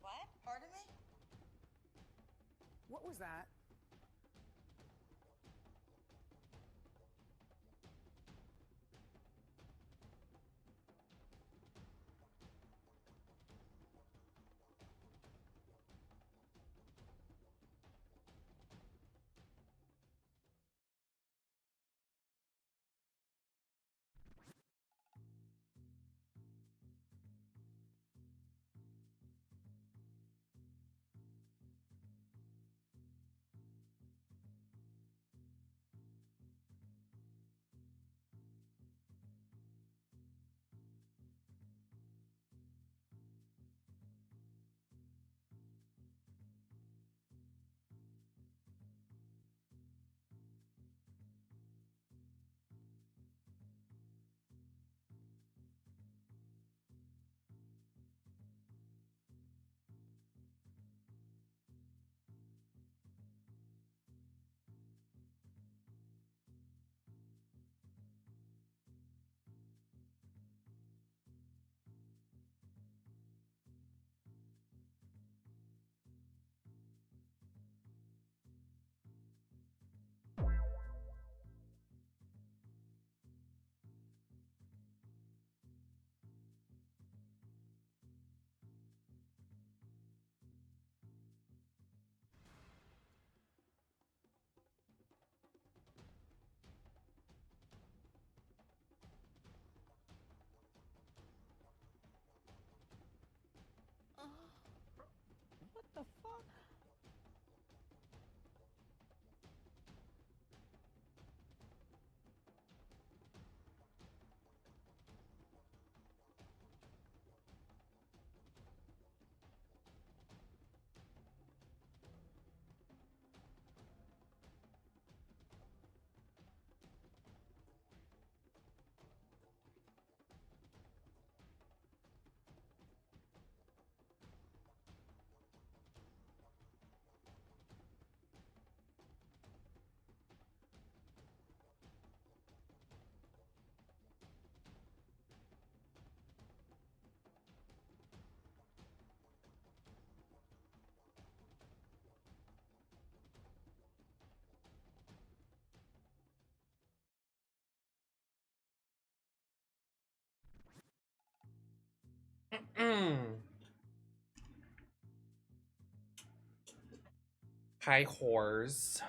What? Pardon me? What was that? What the fuck? Hi, whores.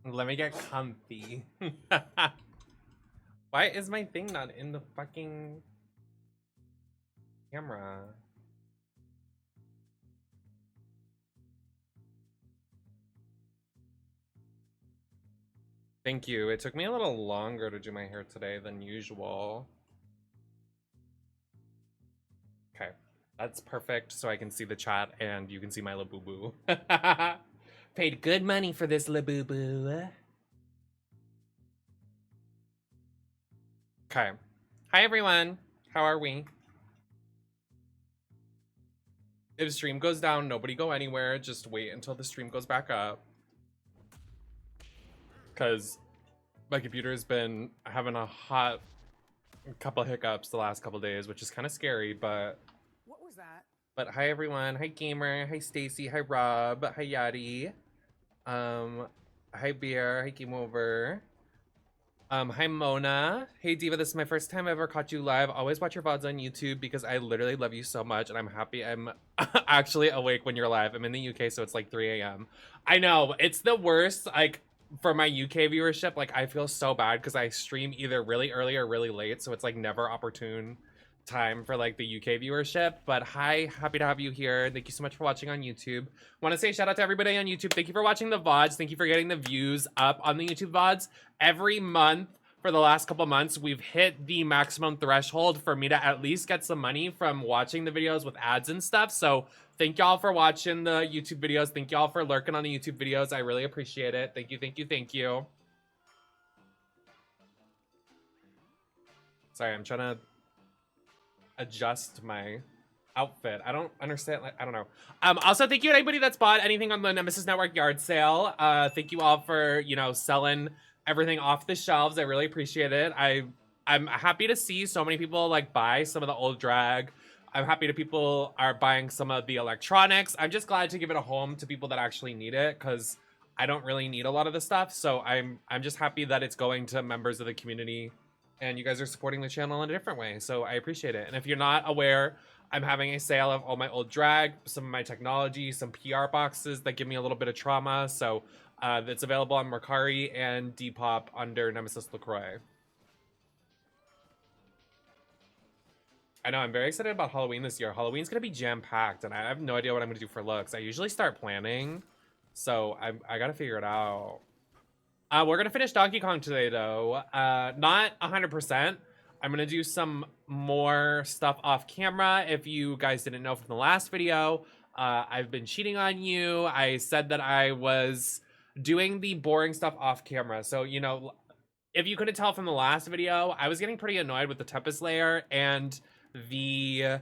Let me get comfy. Why is my thing not in the fucking camera? Thank you. It took me a little longer to do my hair today than usual. Okay, that's perfect so I can see the chat and you can see my Labubu. Paid good money for this Labubu. Okay. Hi, everyone. How are we? If the stream goes down, nobody go anywhere. Just wait until the stream goes back up. Because my computer's been having a hot couple hiccups the last couple days, which is kind of scary, but... What was that? But hi, everyone. Hi, Gamer. Hi, Stacy. Hi, Rob. Hi, Yadi. Hi, Beer. Hi, Game Over. Hi, Mona. Hey, Diva. This is my first time I ever caught you live. Always watch your VODs on YouTube because I literally love you so much, and I'm happy I'm actually awake when you're live. I'm in the UK, so it's like 3 a.m. I know it's the worst. Like for my UK viewership, like I feel so bad because I stream either really early or really late, so it's like never opportune time for like the UK viewership. But hi, happy to have you here. Thank you so much for watching on YouTube. Want to say shout out to everybody on YouTube. Thank you for watching the VODs. Thank you for getting the views up on the YouTube VODs. Every month for the last couple months, we've hit the maximum threshold for me to at least get some money from watching the videos with ads and stuff. So thank y'all for watching the YouTube videos. Thank y'all for lurking on the YouTube videos. I really appreciate it. Thank you, thank you, thank you. Sorry, I'm trying to adjust my outfit. I don't understand. Like, I don't know. Also, thank you to anybody that's bought anything on the Nemesis Network yard sale. Thank you all for, you know, selling everything off the shelves. I really appreciate it. I'm happy to see so many people like buy some of the old drag. I'm happy that people are buying some of the electronics. I'm just glad to give it a home to people that actually need it because I don't really need a lot of the stuff. So I'm just happy that it's going to members of the community and you guys are supporting the channel in a different way. So I appreciate it. And if you're not aware, I'm having a sale of all my old drag, some of my technology, some PR boxes that give me a little bit of trauma. So it's available on Mercari and Depop under NemesisLacroix. I know, I'm very excited about Halloween this year. Halloween's gonna be jam-packed, and I have no idea what I'm gonna do for looks. I usually start planning, so I gotta figure it out. We're gonna finish Donkey Kong today, though. Not 100%. I'm gonna do some more stuff off camera. If you guys didn't know from the last video, I've been cheating on you. I said that I was doing the boring stuff off camera. So, you know, if you couldn't tell from the last video, I was getting pretty annoyed with the Tempest layer and the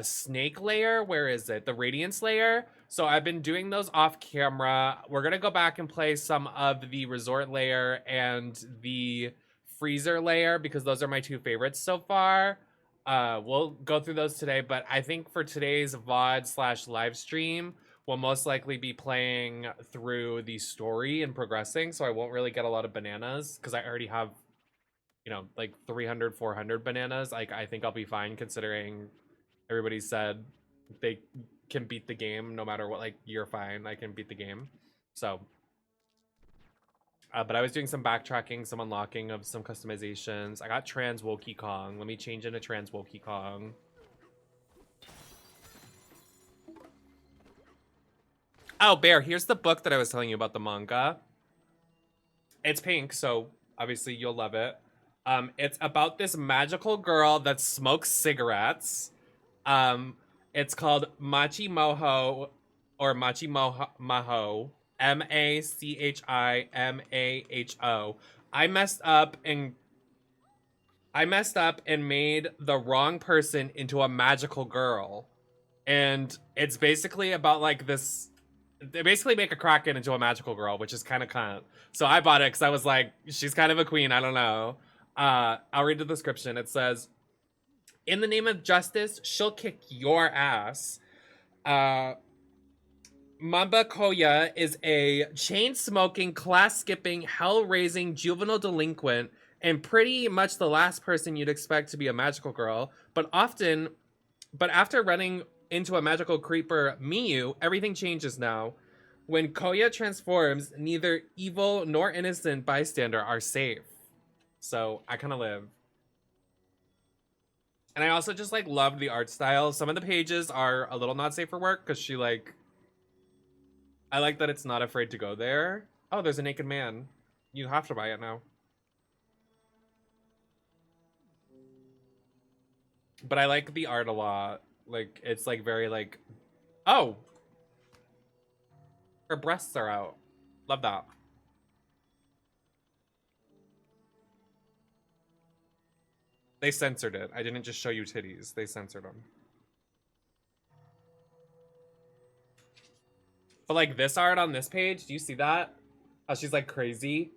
snake layer. Where is it? The Radiance layer. So I've been doing those off camera. We're gonna go back and play some of the resort layer and the freezer layer because those are my two favorites so far. We'll go through those today, but I think for today's VOD slash live stream, we'll most likely be playing through the story and progressing. So I won't really get a lot of bananas because I already have, you know, like 300, 400 bananas. Like I think I'll be fine considering everybody said they can beat the game no matter what. Like, you're fine, I can beat the game. So but I was doing some backtracking, some unlocking of some customizations. I got trans Wokey Kong. Let me change into trans Wokey Kong. Oh, Bear, here's the book that I was telling you about, the manga. It's pink, so obviously you'll love it. It's about this magical girl that smokes cigarettes. It's called Machi Moho or Machi Maho. Machimaho. I messed up and made the wrong person into a magical girl. And it's basically about like this. They basically make a Kraken into a magical girl, which is kind of cunt. So I bought it because I was like, she's kind of a queen. I don't know. I'll read the description. It says, in the name of justice, she'll kick your ass. Mamba Koya is a chain-smoking, class-skipping, hell-raising juvenile delinquent and pretty much the last person you'd expect to be a magical girl. But after running into a magical creeper, Miyu, everything changes now. When Koya transforms, neither evil nor innocent bystander are safe. So I kind of live. And I also just like love the art style. Some of the pages are a little not safe for work because she like, I like that it's not afraid to go there. Oh, there's a naked man. You have to buy it now. But I like the art a lot. Like, it's like very like, oh, her breasts are out. Love that. They censored it. I didn't just show you titties. They censored them. But like this art on this page, do you see that? How she's like crazy?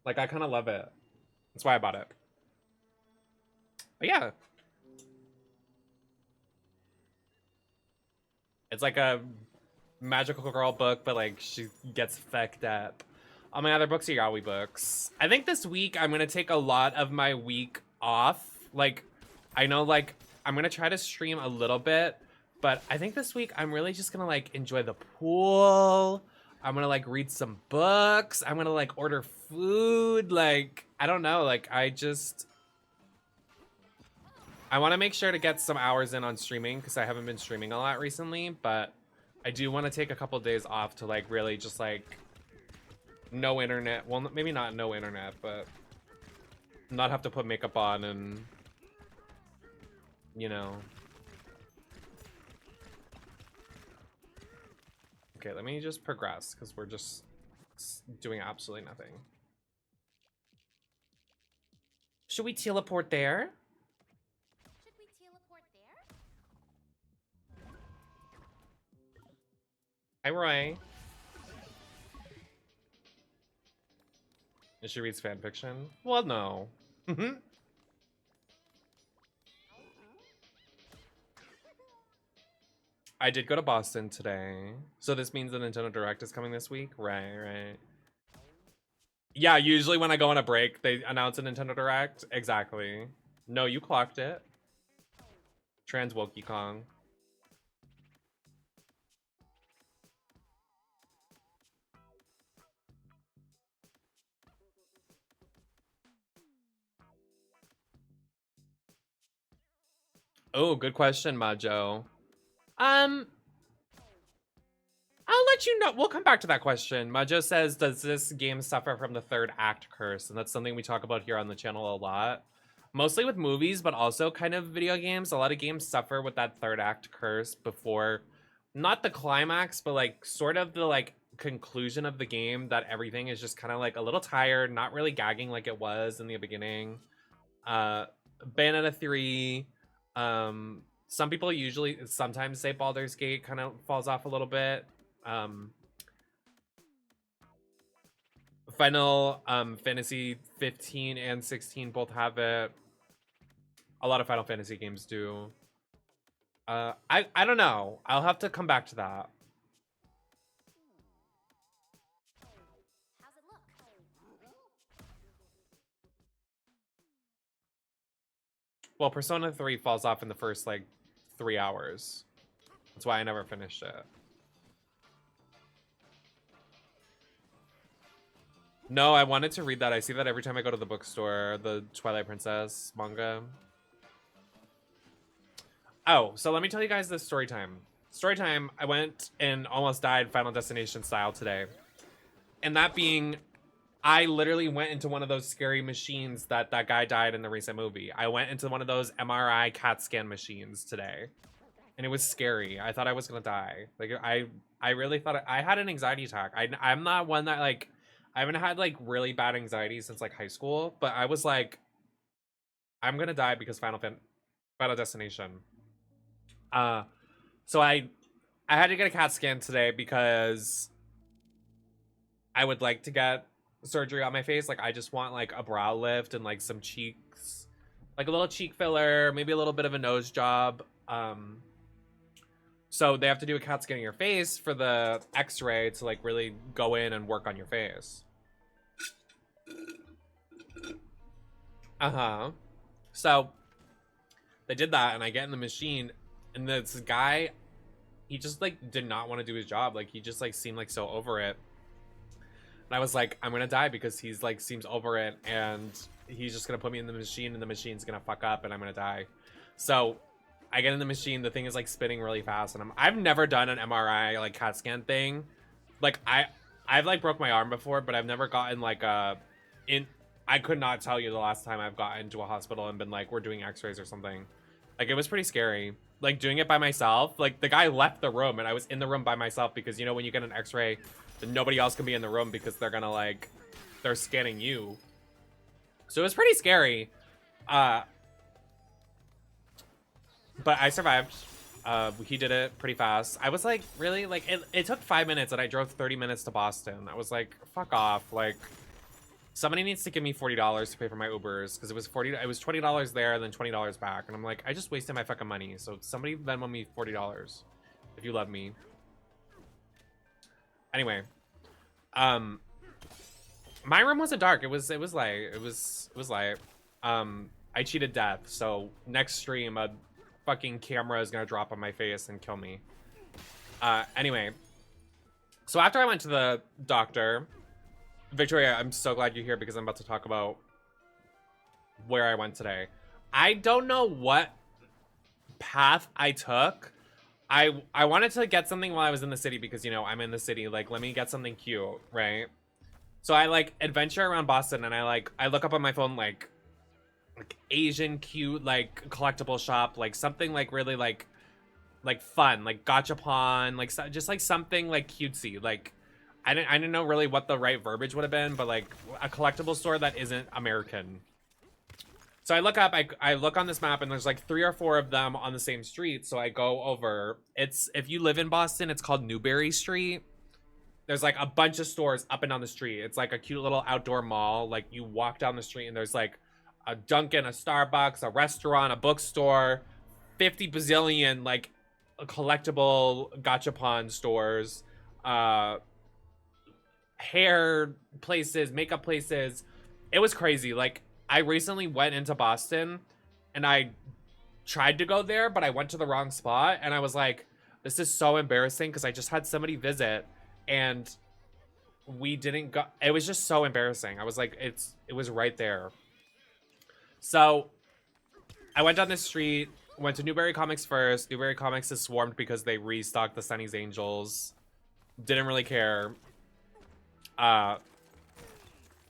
Like I kind of love it. That's why I bought it. But yeah. It's like a magical girl book, but like she gets fecked up. All my other books are yaoi books. I think this week I'm gonna take a lot of my week off. Like, I know, like, I'm gonna try to stream a little bit, but I think this week I'm really just gonna, like, enjoy the pool. I'm gonna, like, read some books. I'm gonna, like, order food. Like, I don't know. Like, I want to make sure to get some hours in on streaming because I haven't been streaming a lot recently, but I do want to take a couple days off to, like, really just, like, no internet. Well, maybe not no internet, but not have to put makeup on and, you know. Okay, let me just progress because we're just doing absolutely nothing. Should we teleport there? Should we teleport there? Hi, Roy. And she reads fan fiction? Well, no. I did go to Boston today. So this means the Nintendo Direct is coming this week? Right. Yeah, usually when I go on a break, they announce a Nintendo Direct. Exactly. No, you clocked it. Trans Wokey Kong. Oh, good question, Majo. I'll let you know. We'll come back to that question. Majo says, does this game suffer from the third act curse? And that's something we talk about here on the channel a lot. Mostly with movies, but also kind of video games. A lot of games suffer with that third act curse before, not the climax, but like sort of the like conclusion of the game, that everything is just kind of like a little tired, not really gagging like it was in the beginning. Bayonetta 3, some people sometimes say Baldur's Gate kind of falls off a little bit. Final Fantasy 15 and 16 both have it. A lot of Final Fantasy games do. I don't know. I'll have to come back to that. How's it look? Well, Persona 3 falls off in the first like 3 hours. That's why I never finished it. No, I wanted to read that. I see that every time I go to the bookstore, the Twilight Princess manga. Oh, so let me tell you guys this story time. Story time, I went and almost died Final Destination style today. And that being, I literally went into one of those scary machines that guy died in the recent movie. I went into one of those MRI CAT scan machines today. And it was scary. I thought I was gonna die. Like, I really thought I had an anxiety attack. I'm not one that, like, I haven't had, like, really bad anxiety since, like, high school. But I was like, I'm gonna die because Final Destination. So I had to get a CAT scan today because I would like to get surgery on my face. Like, I just want, like, a brow lift and, like, some cheeks, like a little cheek filler, maybe a little bit of a nose job. So they have to do a CAT scan of your face for the x-ray to, like, really go in and work on your face. So they did that, and I get in the machine, and this guy, he just, like, did not want to do his job. Like, he just, like, seemed like so over it. And I was like, I'm gonna die because he's, like, seems over it, and he's just gonna put me in the machine, and the machine's gonna fuck up, and I'm gonna die. So I get in the machine, the thing is, like, spinning really fast, and I've never done an MRI, like, CAT scan thing. Like, I've, like, broke my arm before, but I've never gotten, like, I could not tell you the last time I've gotten to a hospital and been like, we're doing x-rays or something. Like, it was pretty scary. Like, doing it by myself. Like, the guy left the room, and I was in the room by myself because, you know, when you get an x-ray, then nobody else can be in the room because they're gonna, like, they're scanning you. So it was pretty scary. But I survived. He did it pretty fast. I was like, really? Like, it took 5 minutes, and I drove 30 minutes to Boston. I was like, fuck off. Like, somebody needs to give me $40 to pay for my Ubers, because it was $20 there and then $20 back, and I'm like, I just wasted my fucking money. So somebody Venmo me $40 if you love me. Anyway, My room wasn't dark. It was light. It was light. I cheated death, so next stream a fucking camera is gonna drop on my face and kill me. Anyway. So after I went to the doctor, Victoria, I'm so glad you're here because I'm about to talk about where I went today. I don't know what path I took. I wanted to get something while I was in the city because, you know, I'm in the city. Like, let me get something cute, right? So I, like, adventure around Boston, and I look up on my phone, like Asian cute, like, collectible shop, like, something, like, really, like fun, like gachapon, like just like something like cutesy. Like I didn't know really what the right verbiage would have been, but like a collectible store that isn't American. So I look up, I look on this map, and there's like 3 or 4 of them on the same street. So I go over. It's, if you live in Boston, it's called Newbury Street. There's like a bunch of stores up and down the street. It's like a cute little outdoor mall. Like you walk down the street and there's like a Dunkin', a Starbucks, a restaurant, a bookstore, 50 bazillion like collectible gachapon stores, hair places, makeup places. It was crazy. Like I recently went into Boston and I tried to go there, but I went to the wrong spot, and I was like, this is so embarrassing because I just had somebody visit and we didn't go. It was just so embarrassing. I was like, it was right there. So I went down this street, went to Newbury Comics first. Newbury Comics is swarmed because they restocked the Sunny's Angels. Didn't really care.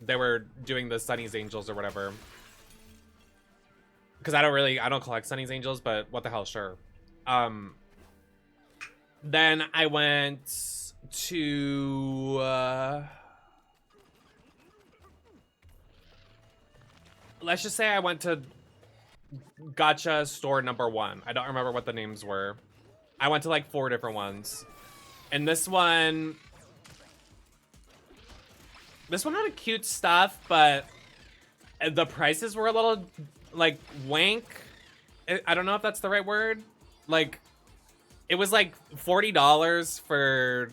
They were doing the Sunny's Angels or whatever. Because I don't collect Sunny's Angels, but what the hell, sure. Then I went to... let's just say I went to Gacha store number 1. I don't remember what the names were. I went to like 4 different ones. And this one had cute stuff, but the prices were a little like wank. I don't know if that's the right word. Like it was like $40 for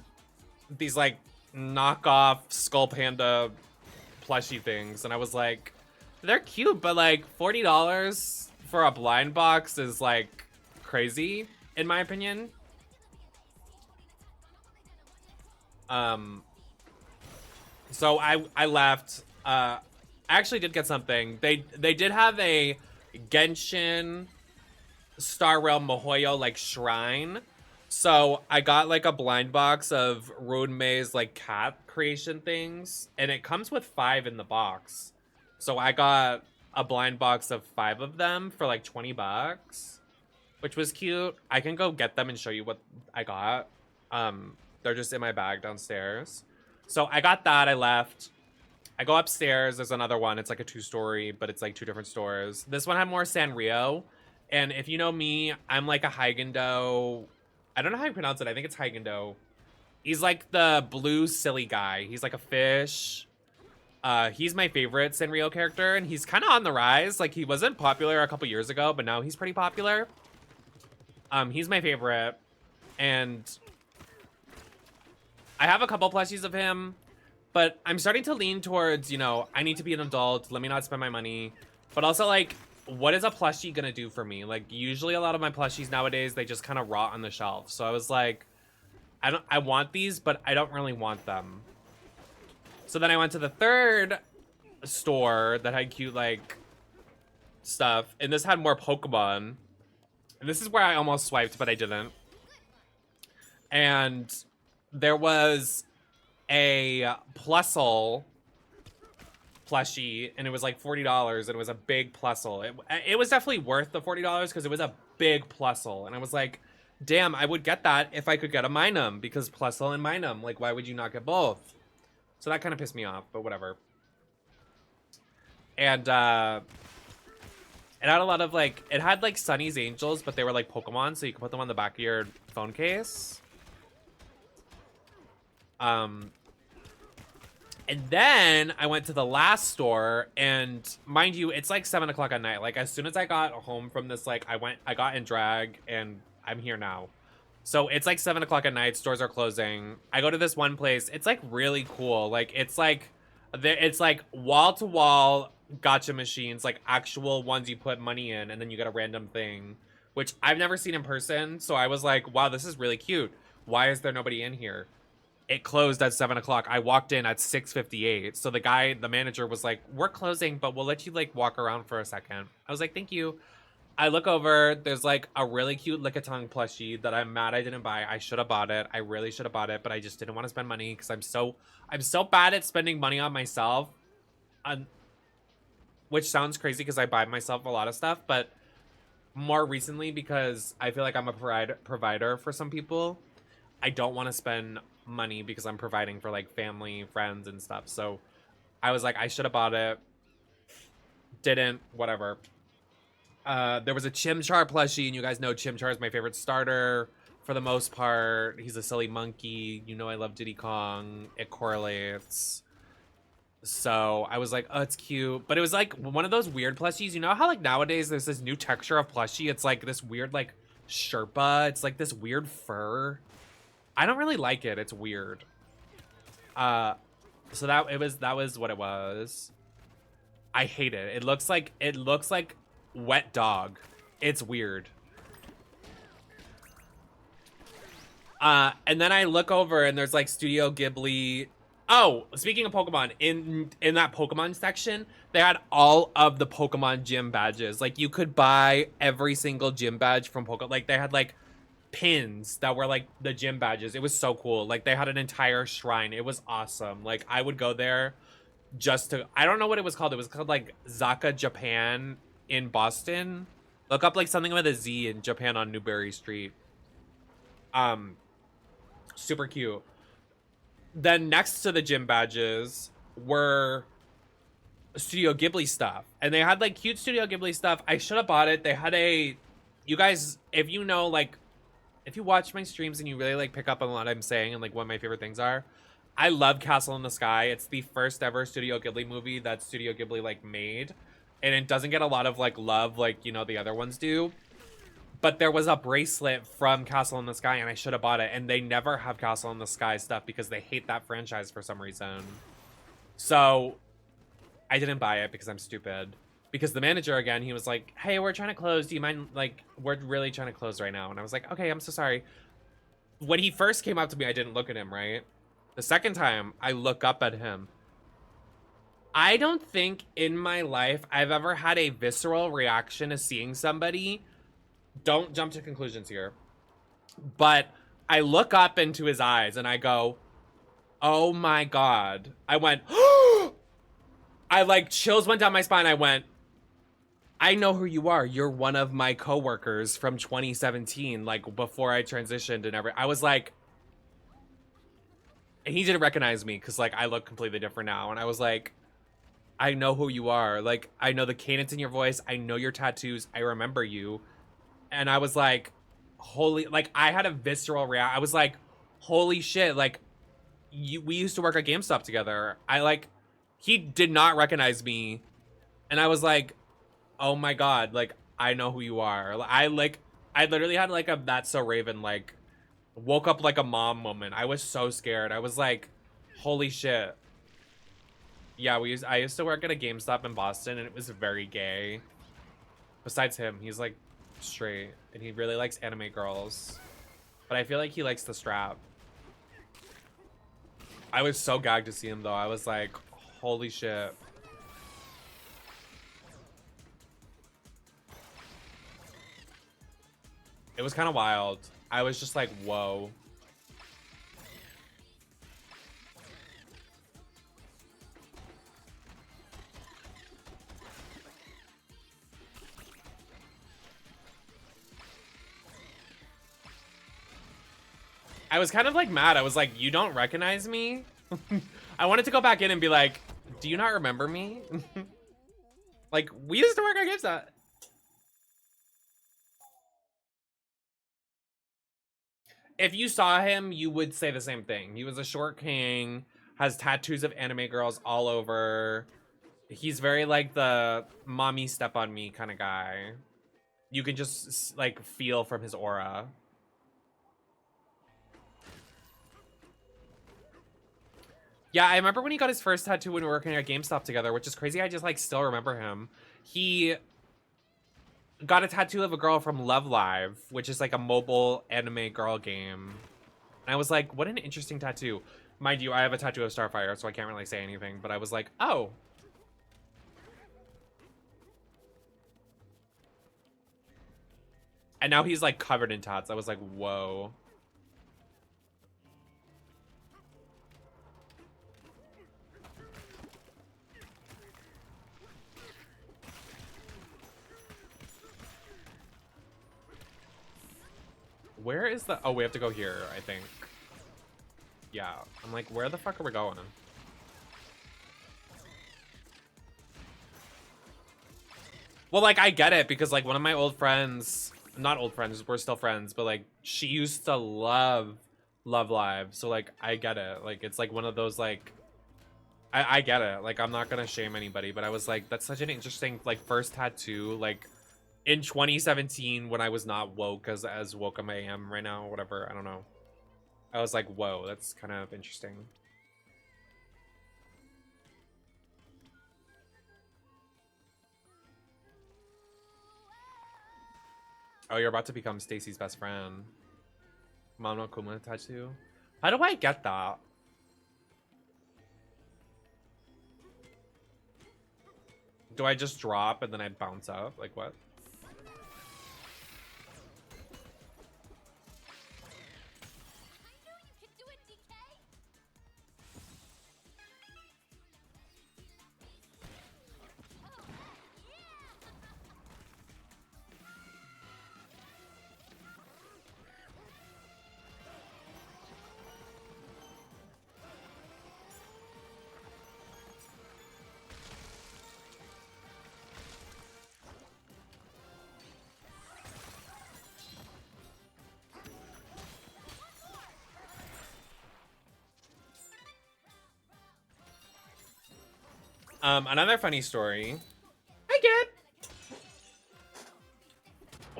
these like knockoff Skull Panda plushie things. And I was like, they're cute, but like $40 for a blind box is like crazy, in my opinion. So I left. I actually did get something. They did have a Genshin Star Realm Mihoyo like shrine. So I got like a blind box of Ruin May's like cat creation things, and it comes with 5 in the box. So I got a blind box of 5 of them for like $20, which was cute. I can go get them and show you what I got. They're just in my bag downstairs. So I got that. I left. I go upstairs. There's another one. It's like a 2-story, but it's like 2 different stores. This one had more Sanrio. And if you know me, I'm like a Haigendo. I don't know how you pronounce it. I think it's Haigendo. He's like the blue silly guy. He's like a fish. He's my favorite Sanrio character, and he's kind of on the rise. Like, he wasn't popular a couple years ago, but now he's pretty popular. He's my favorite, and I have a couple plushies of him, but I'm starting to lean towards, you know, I need to be an adult. Let me not spend my money. But also, like, what is a plushie gonna do for me? Like, usually a lot of my plushies nowadays, they just kind of rot on the shelf. So I was like, I want these, but I don't really want them. So then I went to the 3rd store that had cute, like, stuff. And this had more Pokemon. And this is where I almost swiped, but I didn't. And there was a Plusle plushie, and it was like $40, and it was a big Plusle. It was definitely worth the $40 because it was a big Plusle. And I was like, damn, I would get that if I could get a Minun, because Plusle and Minun, like, why would you not get both? So that kind of pissed me off, but whatever. And it had a lot of like, it had like Sunny's Angels, but they were like Pokemon, so you could put them on the back of your phone case. And then I went to the last store, and mind you, it's like 7 o'clock at night. Like, as soon as I got home from this, like, I got in drag, and I'm here now. So it's like 7 o'clock at night, stores are closing. I go to this one place. It's like really cool. Like, it's like It's like wall-to-wall gotcha machines, like actual ones you put money in, and then you get a random thing, which I've never seen in person. So I was like, wow, this is really cute. Why is there nobody in here? It closed at 7 o'clock. I walked in at 6:58. So the manager was like, we're closing, but we'll let you like walk around for a second. I was like, thank you. I look over, there's like a really cute Lickitung plushie that I'm mad I didn't buy. I should have bought it. I really should have bought it, but I just didn't want to spend money because I'm so bad at spending money on myself. Which sounds crazy because I buy myself a lot of stuff, but more recently because I feel like I'm a provider for some people. I don't want to spend money because I'm providing for like family, friends, and stuff. So I was like, I should have bought it. Didn't, whatever. There was a Chimchar plushie, and you guys know Chimchar is my favorite starter for the most part. He's a silly monkey. You know I love Diddy Kong. It correlates. So I was like, oh, it's cute. But it was like one of those weird plushies. You know how like nowadays there's this new texture of plushie? It's like this weird like Sherpa. It's like this weird fur. I don't really like it. It's weird. So that was what it was. I hate it. It looks like wet dog. It's weird. And then I look over and there's like Studio Ghibli. Oh, speaking of Pokemon, in that Pokemon section, they had all of the Pokemon gym badges. Like you could buy every single gym badge from Pokemon. Like they had like pins that were like the gym badges. It was so cool. Like they had an entire shrine. It was awesome. Like I would go there just to, I don't know what it was called. It was called like Zaka Japan in Boston. Look up like something with a Z in Japan on Newberry Street. Super cute. Then next to the gym badges were Studio Ghibli stuff. And they had like cute Studio Ghibli stuff. I should have bought it. They had you guys, if you know, like, if you watch my streams and you really like pick up on what I'm saying and like what my favorite things are, I love Castle in the Sky. It's the first ever Studio Ghibli movie that Studio Ghibli like made. And it doesn't get a lot of like love like, you know, the other ones do. But there was a bracelet from Castle in the Sky and I should have bought it. And they never have Castle in the Sky stuff because they hate that franchise for some reason. So I didn't buy it because I'm stupid. Because the manager, again, he was like, hey, we're trying to close. Do you mind, like, we're really trying to close right now. And I was like, okay, I'm so sorry. When he first came up to me, I didn't look at him, right? The second time, I look up at him. I don't think in my life I've ever had a visceral reaction to seeing somebody. Don't jump to conclusions here. But I look up into his eyes and I go, oh my God. I went, I like chills went down my spine. I went, I know who you are. You're one of my coworkers from 2017, like before I transitioned and everything. I was like, and he didn't recognize me because like I look completely different now. And I was like, I know who you are. Like, I know the cadence in your voice. I know your tattoos. I remember you. And I was like, holy, like I had a visceral reaction. I was like, holy shit. Like we used to work at GameStop together. He did not recognize me. And I was like, oh my God, like, I know who you are. I literally had like a That's So Raven, like, woke up like a mom moment. I was so scared. I was like, holy shit. Yeah, I used to work at a GameStop in Boston and it was very gay. Besides him, he's like straight and he really likes anime girls. But I feel like he likes the strap. I was so gagged to see him though. I was like, holy shit. It was kind of wild. I was just like, whoa. I was kind of like mad. I was like, you don't recognize me? I wanted to go back in and be like, do you not remember me? Like, we used to work on GameStop. If you saw him, you would say the same thing. He was a short king, has tattoos of anime girls all over. He's very like the mommy step on me kind of guy. You can just like feel from his aura. Yeah, I remember when he got his first tattoo when we were working at GameStop together, which is crazy. I just like still remember him. He got a tattoo of a girl from Love Live, which is like a mobile anime girl game. And I was like, what an interesting tattoo. Mind you, I have a tattoo of Starfire, so I can't really say anything, but I was like, oh. And now he's like covered in tats. I was like, whoa. Where is the... Oh, we have to go here, I think. Yeah. I'm like, where the fuck are we going? Well, like, I get it, because, like, one of my old friends... Not old friends, we're still friends, but, like, she used to love Love Live. So, like, I get it. Like, it's, like, one of those, like... I get it. Like, I'm not gonna shame anybody, but I was like, that's such an interesting, like, first tattoo, like... In 2017, when I was not woke as woke as I am right now, whatever, I don't know. I was like, whoa, that's kind of interesting. Oh, you're about to become Stacy's best friend. Mono Kuma tattoo. How do I get that? Do I just drop and then I bounce up? Like what? Another funny story. I get.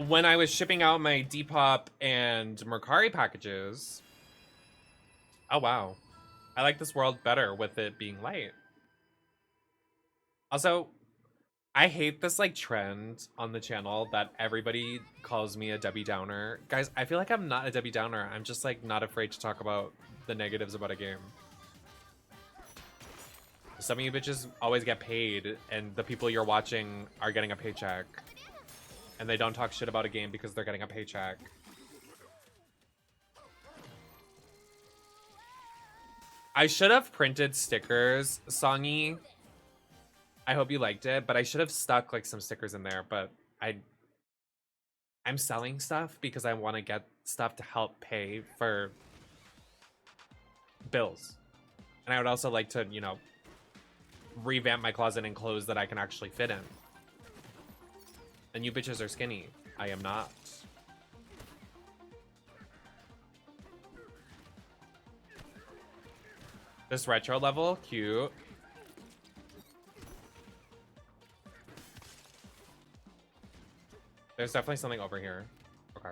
When I was shipping out my Depop and Mercari packages. Oh, wow. I like this world better with it being light. Also, I hate this like trend on the channel that everybody calls me a Debbie Downer. Guys, I feel like I'm not a Debbie Downer. I'm just like not afraid to talk about the negatives about a game. Some of you bitches always get paid, and the people you're watching are getting a paycheck. And they don't talk shit about a game because they're getting a paycheck. I should have printed stickers, Songy. I hope you liked it, but I should have stuck like some stickers in there, but I'm selling stuff because I want to get stuff to help pay for bills. And I would also like to, you know, revamp my closet in clothes that I can actually fit in. And you bitches are skinny. I am not. This retro level, cute. There's definitely something over here. Okay.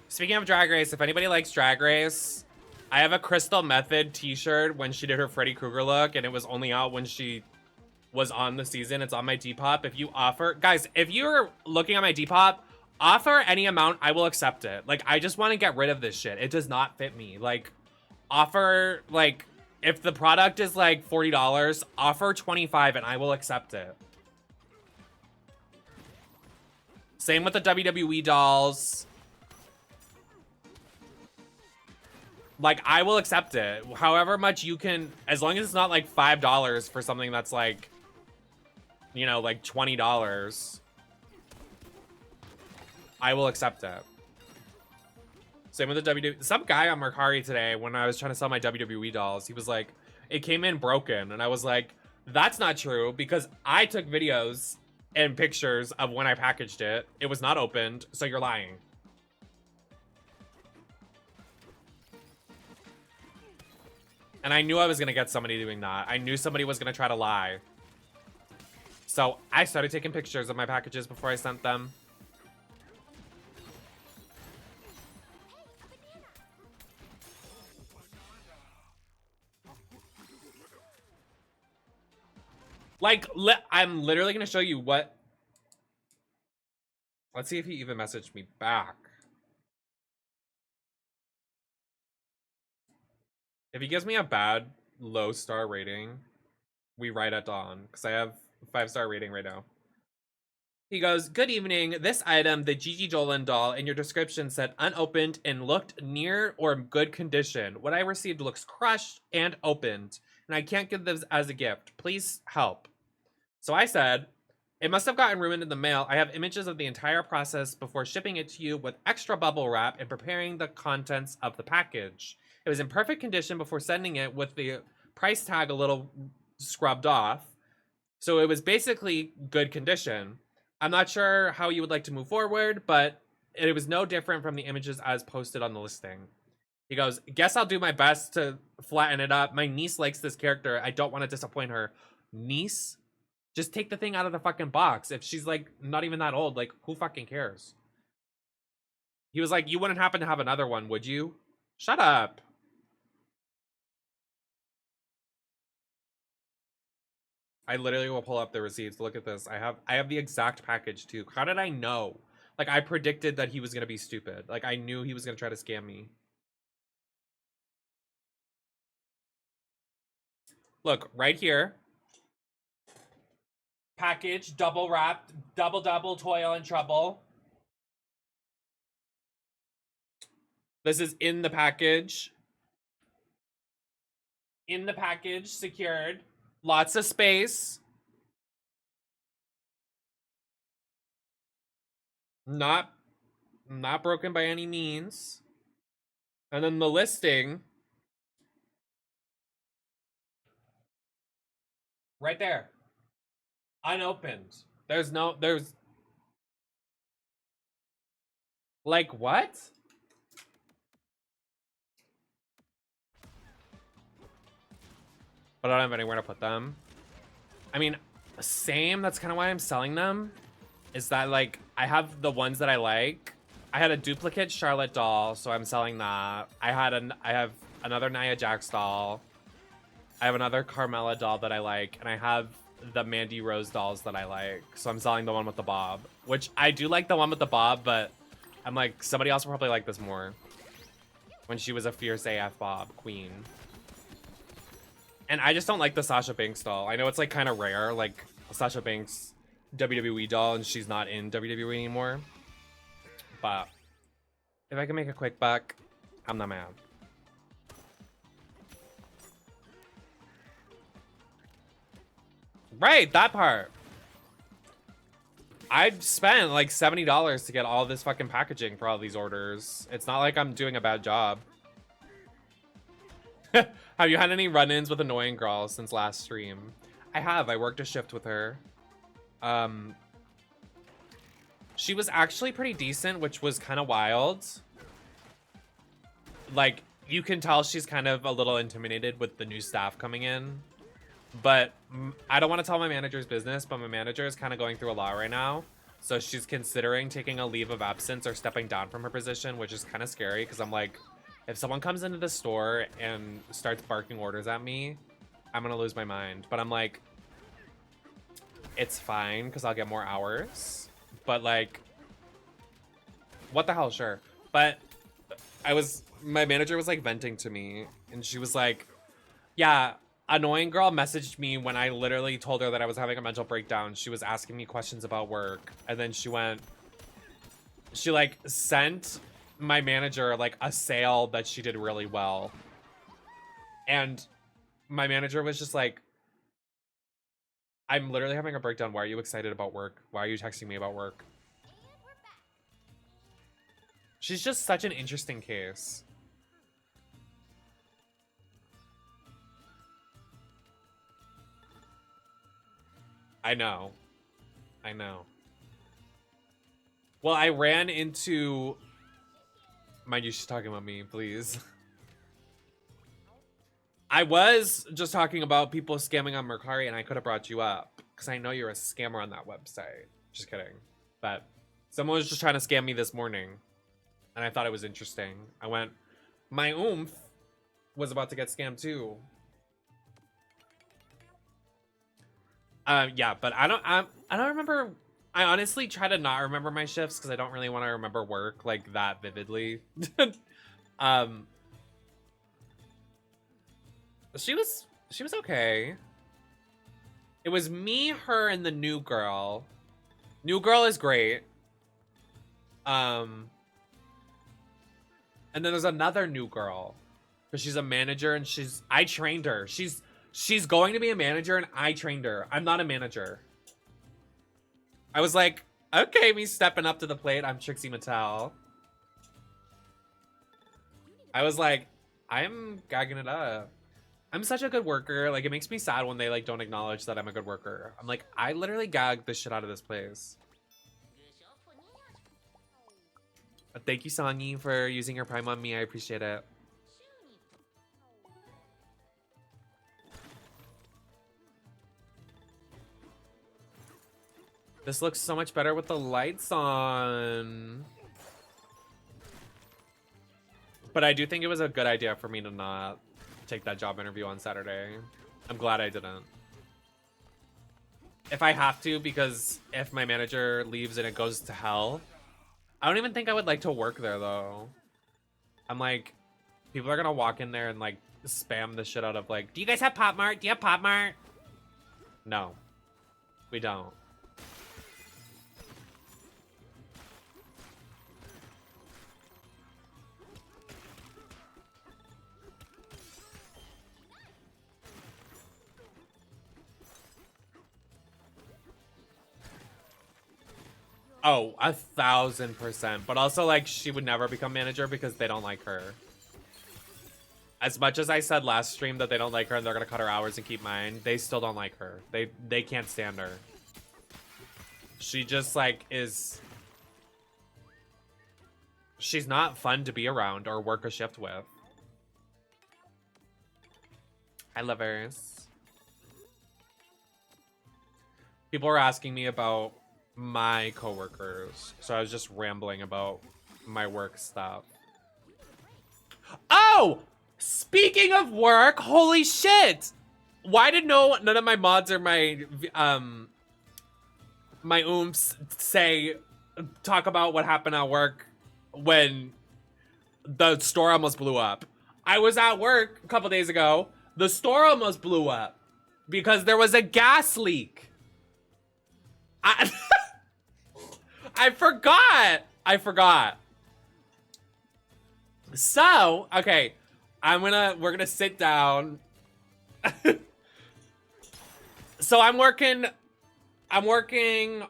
Speaking of Drag Race, if anybody likes Drag Race, I have a Crystal Method t-shirt when she did her Freddy Krueger look, and it was only out when she was on the season. It's on my Depop. If you offer... Guys, if you're looking at my Depop, offer any amount, I will accept it. Like, I just want to get rid of this shit. It does not fit me. Like, offer, like, if the product is, like, $40, offer $25 and I will accept it. Same with the WWE dolls. Like, I will accept it. However much you can, as long as it's not like $5 for something that's like, you know, like $20, I will accept it. Same with the WWE. Some guy on Mercari today, when I was trying to sell my WWE dolls, he was like, it came in broken. And I was like, that's not true, because I took videos and pictures of when I packaged it. It was not opened, so you're lying. And I knew I was going to get somebody doing that. I knew somebody was going to try to lie. So I started taking pictures of my packages before I sent them. Like, I'm literally gonna show you what. Let's see if he even messaged me back. If he gives me a bad low star rating, we write at dawn, because I have 5-star rating right now. He goes, good evening. This item, the Gigi Dolan doll, in your description said unopened and looked near or good condition. What I received looks crushed and opened, and I can't give this as a gift. Please help. So I said, it must have gotten ruined in the mail. I have images of the entire process before shipping it to you with extra bubble wrap and preparing the contents of the package. It was in perfect condition before sending it with the price tag a little scrubbed off. So it was basically good condition. I'm not sure how you would like to move forward, but it was no different from the images as posted on the listing. He goes, guess I'll do my best to flatten it up. My niece likes this character. I don't want to disappoint her. Niece? Just take the thing out of the fucking box. If she's like not even that old, like who fucking cares? He was like, you wouldn't happen to have another one, would you? Shut up. I literally will pull up the receipts. Look at this. I have the exact package too. How did I know? Like I predicted that he was gonna be stupid. Like I knew he was gonna try to scam me. Look, right here. Package, double wrapped, double, toil and trouble. This is in the package. In the package, secured. Lots of space. Not broken by any means. And then the listing. Right there. Unopened. There's like what? But I don't have anywhere to put them. I mean, same. That's kind of why I'm selling them. Is that like I have the ones that I like. I had a duplicate Charlotte doll, so I'm selling that. I have another Nia Jax doll. I have another Carmella doll that I like, and I have the Mandy Rose dolls that I like. So I'm selling the one with the bob, which I do like the one with the bob, but I'm like somebody else will probably like this more. When she was a fierce AF bob queen. And I just don't like the Sasha Banks doll. I know it's like kind of rare, like Sasha Banks WWE doll, and she's not in WWE anymore. But if I can make a quick buck, I'm not mad. Right, that part. I've spent like $70 to get all this fucking packaging for all these orders. It's not like I'm doing a bad job. Have you had any run-ins with annoying girls since last stream? I have. I worked a shift with her. She was actually pretty decent, which was kind of wild. Like, you can tell she's kind of a little intimidated with the new staff coming in. But I don't want to tell my manager's business, but my manager is kind of going through a lot right now. So she's considering taking a leave of absence or stepping down from her position, which is kind of scary because I'm like, if someone comes into the store and starts barking orders at me, I'm going to lose my mind. But I'm like, it's fine because I'll get more hours. But like, what the hell, sure. But my manager was like venting to me and she was like, yeah, annoying girl messaged me when I literally told her that I was having a mental breakdown. She was asking me questions about work. And then she like sent my manager like a sale that she did really well. And my manager was just like, I'm literally having a breakdown. Why are you excited about work? Why are you texting me about work? She's just such an interesting case. I know. Well, I ran into... Mind you, she's talking about me, please. I was just talking about people scamming on Mercari, and I could have brought you up. Because I know you're a scammer on that website. Just kidding. But someone was just trying to scam me this morning. And I thought it was interesting. I went, my oomph was about to get scammed too. Yeah, but I don't remember. I honestly try to not remember my shifts because I don't really want to remember work like that vividly. um, she was okay. It was me, her, and the new girl. New girl is great. And then there's another new girl because she's a manager and I trained her. She's going to be a manager and I trained her. I'm not a manager. I was like, okay, me stepping up to the plate. I'm Trixie Mattel. I was like, I'm gagging it up. I'm such a good worker. Like, it makes me sad when they like don't acknowledge that I'm a good worker. I'm like, I literally gagged the shit out of this place. Thank you, Songy, for using your Prime on me. I appreciate it. This looks so much better with the lights on. But I do think it was a good idea for me to not take that job interview on Saturday. I'm glad I didn't. If I have to, because if my manager leaves and it goes to hell, I don't even think I would like to work there, though. I'm like, people are gonna walk in there and like spam the shit out of like, do you guys have Pop Mart? Do you have Pop Mart? No, we don't. Oh, 1000%. But also, like, she would never become manager because they don't like her. As much as I said last stream that they don't like her and they're gonna cut her hours and keep mine, they still don't like her. They can't stand her. She just, like, is... She's not fun to be around or work a shift with. Hi, lovers. People were asking me about my coworkers, so I was just rambling about my work stuff. Oh, speaking of work, holy shit! Why did none of my mods or my my oomps talk about what happened at work when the store almost blew up? I was at work a couple days ago. The store almost blew up because there was a gas leak. I forgot. So, okay, we're gonna sit down. So I'm working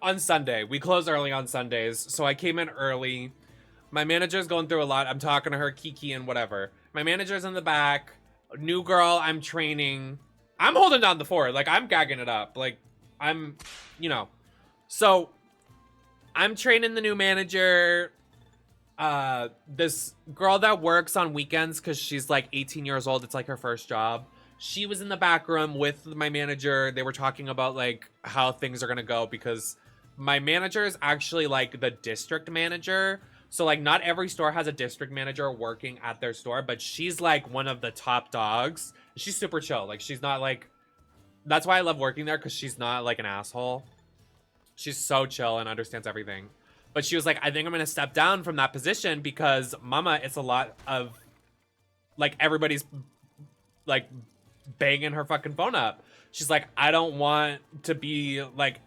on Sunday. We close early on Sundays, so I came in early. My manager's going through a lot. I'm talking to her, Kiki and whatever. My manager's in the back. New girl, I'm training. I'm holding down the fort. Like, I'm gagging it up. Like, I'm, you know. So, I'm training the new manager. This girl that works on weekends because she's like 18 years old. It's like her first job. She was in the back room with my manager. They were talking about like how things are gonna go because my manager is actually like the district manager. So like not every store has a district manager working at their store, but she's like one of the top dogs. She's super chill. Like she's not like, that's why I love working there because she's not like an asshole. She's so chill and understands everything. But she was like, I think I'm going to step down from that position because mama, it's a lot of like everybody's like banging her fucking phone up. She's like, I don't want to be like,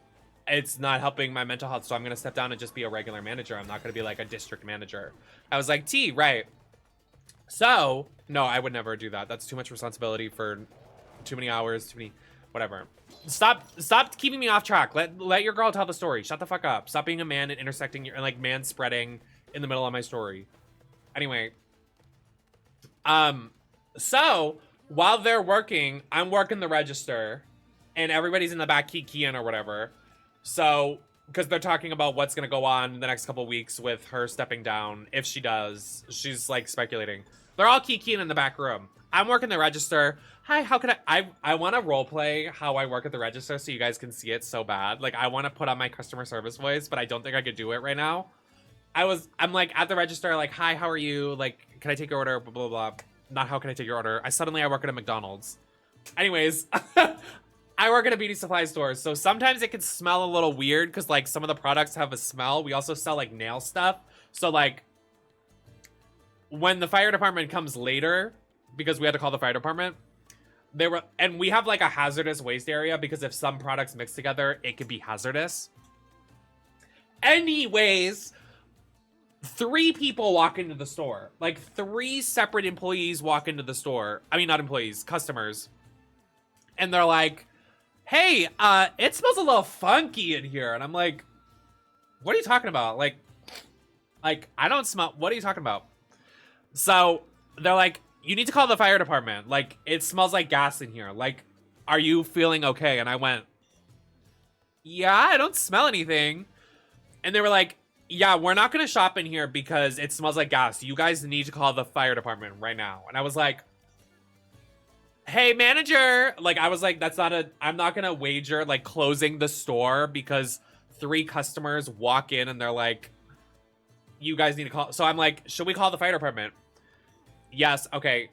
it's not helping my mental health. So I'm going to step down and just be a regular manager. I'm not going to be like a district manager. I was like, T, right. So no, I would never do that. That's too much responsibility for too many hours, too many, whatever. Stop keeping me off track. Let your girl tell the story. Shut the fuck up. Stop being a man and intersecting your, and like man spreading in the middle of my story. Anyway. So while they're working, I'm working the register and everybody's in the back keying or whatever. So, because they're talking about what's going to go on in the next couple weeks with her stepping down. If she does, she's like speculating. They're all keying in the back room. I'm working the register. Hi, how can I want to roleplay how I work at the register so you guys can see it so bad. Like, I want to put on my customer service voice, but I don't think I could do it right now. I'm like at the register, like, hi, how are you? Like, can I take your order? Blah, blah, blah. Not how can I take your order. I work at a McDonald's. Anyways, I work at a beauty supply store, so sometimes it can smell a little weird because like some of the products have a smell. We also sell like nail stuff. So like when the fire department comes later, because we had to call the fire department, and we have like a hazardous waste area because if some products mix together, it could be hazardous. Anyways, 3 people walk into the store. Like 3 separate employees walk into the store. I mean, not employees, customers. And they're like, hey, it smells a little funky in here. And I'm like, what are you talking about? Like, I don't smell, what are you talking about? So they're like, you need to call the fire department. Like, it smells like gas in here. Like, are you feeling okay? And I went, yeah, I don't smell anything. And they were like, yeah, we're not going to shop in here because it smells like gas. You guys need to call the fire department right now. And I was like, hey, manager. Like, I was like, I'm not going to wager, like, closing the store because 3 customers walk in and they're like, you guys need to call. So I'm like, should we call the fire department? Yes. Okay.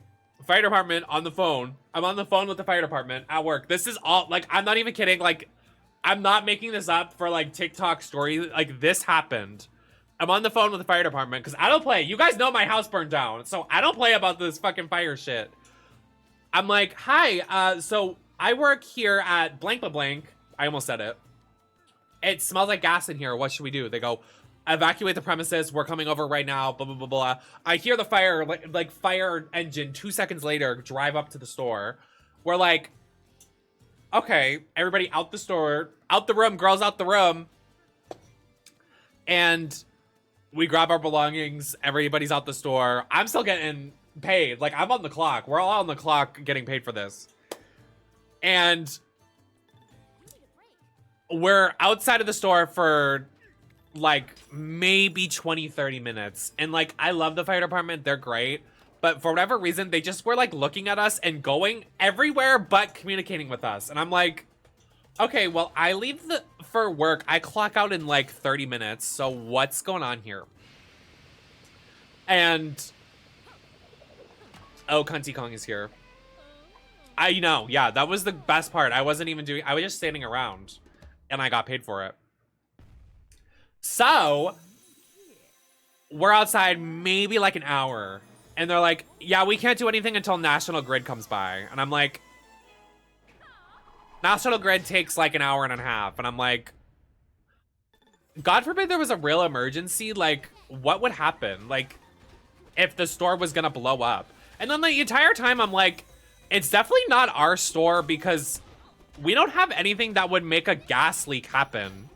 Fire department on the phone. I'm on the phone with the fire department at work. This is all, like, I'm not even kidding. Like, I'm not making this up for like TikTok story. Like this happened. I'm on the phone with the fire department because I don't play. You guys know my house burned down. So I don't play about this fucking fire shit. I'm like, hi. So I work here at blank blah blank. I almost said it. It smells like gas in here. What should we do? They go, evacuate the premises. We're coming over right now. Blah, blah, blah, blah. I hear the fire, like fire engine 2 seconds later, drive up to the store. We're like, okay, everybody out the store, out the room, girls out the room. And we grab our belongings. Everybody's out the store. I'm still getting paid. Like, I'm on the clock. We're all on the clock getting paid for this. And we're outside of the store for like maybe 20, 30 minutes. And like, I love the fire department. They're great. But for whatever reason, they just were like looking at us and going everywhere but communicating with us. And I'm like, okay, well, I leave for work. I clock out in like 30 minutes. So what's going on here? And oh, Cunty Kong is here. I know. Yeah, that was the best part. I wasn't even doing, I was just standing around and I got paid for it. So we're outside maybe like an hour. And they're like, yeah, we can't do anything until National Grid comes by. And I'm like, National Grid takes like an hour and a half. And I'm like, God forbid there was a real emergency. Like, what would happen? Like, if the store was going to blow up. And then the entire time I'm like, it's definitely not our store because we don't have anything that would make a gas leak happen.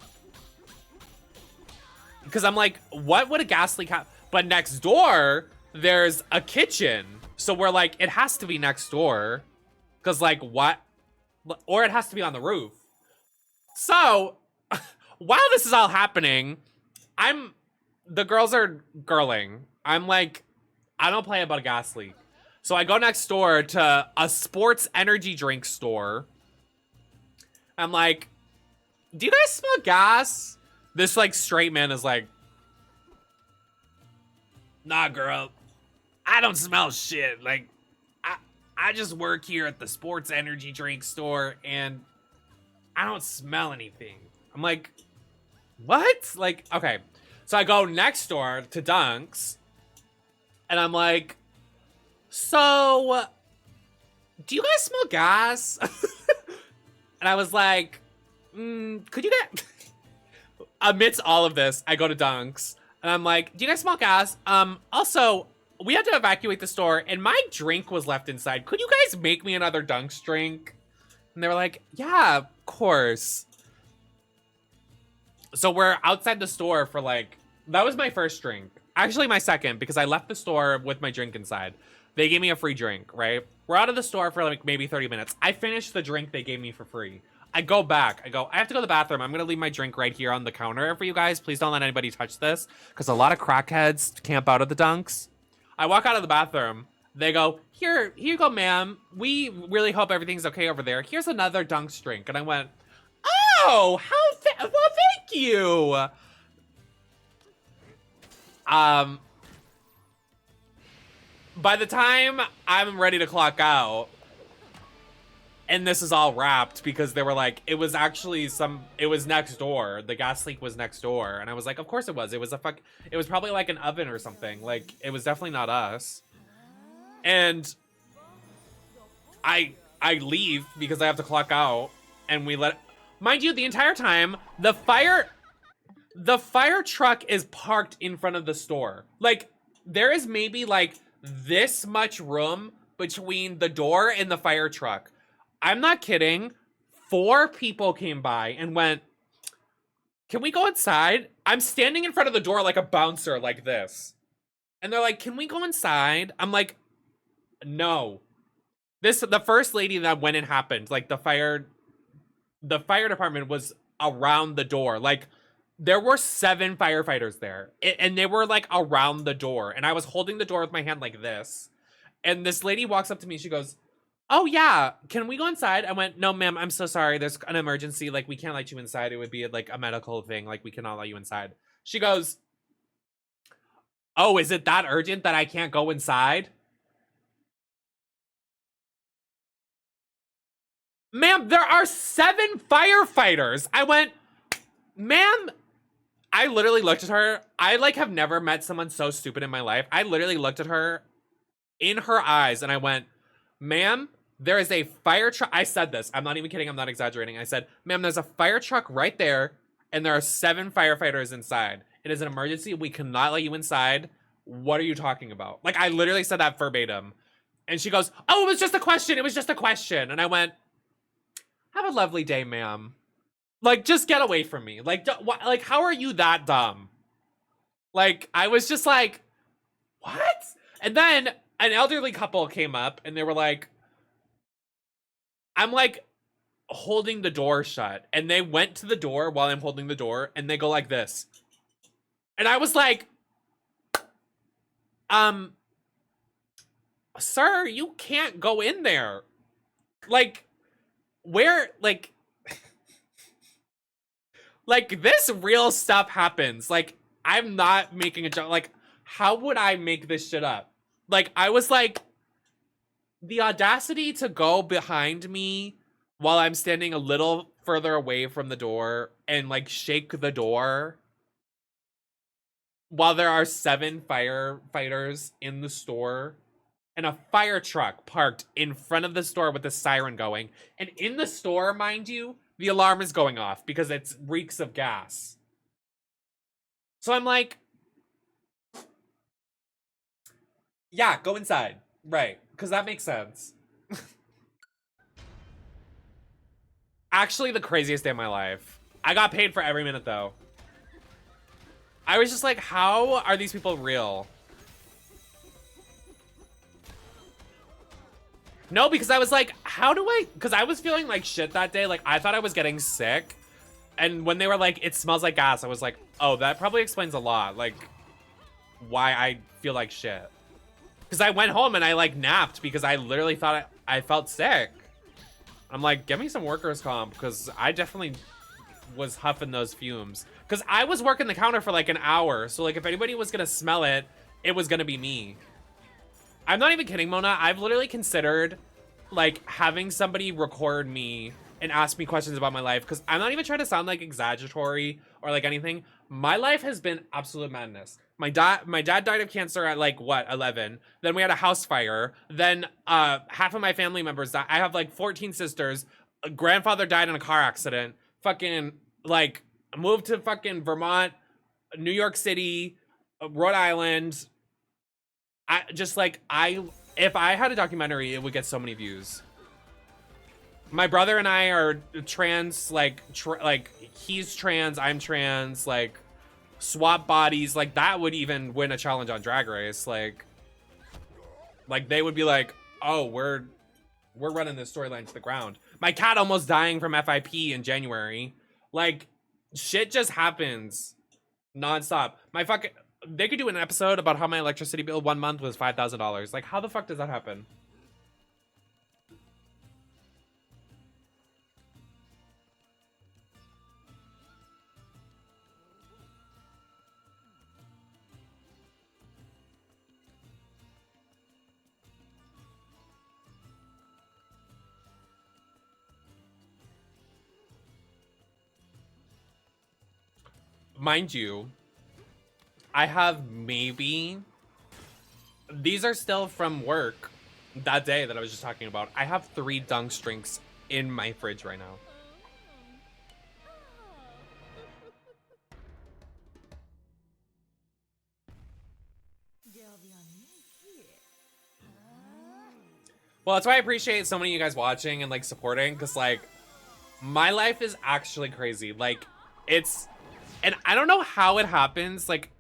Because I'm like, what would a gas leak happen? But next door, there's a kitchen. So we're like, it has to be next door. Because like, what? Or it has to be on the roof. So while this is all happening, the girls are girling. I'm like, I don't play about a gas leak. So I go next door to a sports energy drink store. I'm like, do you guys smell gas? This like straight man is like, nah, girl, I don't smell shit. Like, I just work here at the sports energy drink store and I don't smell anything. I'm like, what? Like, okay. So I go next door to Dunk's and I'm like, so do you guys smell gas? And I was like, could you get, amidst all of this, I go to Dunk's and I'm like, do you guys smell gas? Also, we had to evacuate the store and my drink was left inside. Could you guys make me another Dunk's drink? And they were like, yeah, of course. So we're outside the store for like, that was my first drink. Actually, my second, because I left the store with my drink inside. They gave me a free drink, right? We're out of the store for like maybe 30 minutes. I finished the drink they gave me for free. I go back. I have to go to the bathroom. I'm going to leave my drink right here on the counter for you guys. Please don't let anybody touch this because a lot of crackheads camp out of the Dunks. I walk out of the bathroom. They go, here you go, ma'am. We really hope everything's okay over there. Here's another Dunks drink. And I went, oh, well, thank you. By the time I'm ready to clock out, And this is all wrapped because they were like, it was actually it was next door. The gas leak was next door. And I was like, of course it was. It was it was probably like an oven or something. Like, it was definitely not us. And I leave because I have to clock out, and mind you, the entire time, the fire truck is parked in front of the store. Like, there is maybe like this much room between the door and the fire truck. I'm not kidding. 4 people came by and went, can we go inside? I'm standing in front of the door like a bouncer like this. And they're like, can we go inside? I'm like, no. The first lady that went and happened, like the fire department was around the door. Like, there were 7 firefighters there, and they were like around the door, and I was holding the door with my hand like this. And this lady walks up to me, she goes, oh yeah, can we go inside? I went, no ma'am, I'm so sorry, there's an emergency, like we can't let you inside, it would be like a medical thing, like we cannot let you inside. She goes, oh, is it that urgent that I can't go inside? Ma'am, there are 7 firefighters. I went, ma'am, I literally looked at her. I like have never met someone so stupid in my life. I literally looked at her in her eyes and I went, ma'am, there is a fire truck. I said this. I'm not even kidding. I'm not exaggerating. I said, ma'am, there's a fire truck right there and there are 7 firefighters inside. It is an emergency. We cannot let you inside. What are you talking about? Like, I literally said that verbatim. And she goes, oh, it was just a question. It was just a question. And I went, have a lovely day, ma'am. Like, just get away from me. Like, how are you that dumb? Like, I was just like, what? And then an elderly couple came up and they were like, I'm like holding the door shut. And they went to the door while I'm holding the door and they go like this. And I was like, sir, you can't go in there. Like, where, like this real stuff happens. Like, I'm not making a joke. Like, how would I make this shit up? Like, I was like, the audacity to go behind me while I'm standing a little further away from the door and like shake the door while there are 7 firefighters in the store and a fire truck parked in front of the store with the siren going. And in the store, mind you, the alarm is going off because it reeks of gas. So I'm like, yeah, go inside. Right, because that makes sense. Actually, the craziest day of my life. I got paid for every minute, though. I was just like, how are these people real? No, because I was like, how do I... Because I was feeling like shit that day. Like, I thought I was getting sick. And when they were like, it smells like gas, I was like, oh, that probably explains a lot. Like, why I feel like shit. Because I went home and I, like, napped because I literally thought I felt sick. I'm like, give me some workers' comp because I definitely was huffing those fumes. Because I was working the counter for, like, an hour. So, like, if anybody was going to smell it, it was going to be me. I'm not even kidding, Mona. I've literally considered, like, having somebody record me and ask me questions about my life. Because I'm not even trying to sound, like, exaggeratory or, like, anything. My life has been absolute madness. My dad died of cancer at, like, what, 11? Then we had a house fire. Then half of my family members died. I have, like, 14 sisters. A grandfather died in a car accident. Fucking, like, moved to fucking Vermont, New York City, Rhode Island. If I had a documentary, it would get so many views. My brother and I are trans, like he's trans, I'm trans, like swap bodies, like that would even win a challenge on Drag Race. Like they would be like, oh, we're running this storyline to the ground. My cat almost dying from FIP in January. Like, shit just happens nonstop. They could do an episode about how my electricity bill 1 month was $5,000. Like, how the fuck does that happen? mind you, I have maybe, these are still from work that day that I was just talking about. I have 3 Dunks drinks in my fridge right now. Well, that's why I appreciate so many of you guys watching and like supporting, because like my life is actually crazy. Like it's, and I don't know how it happens. Like,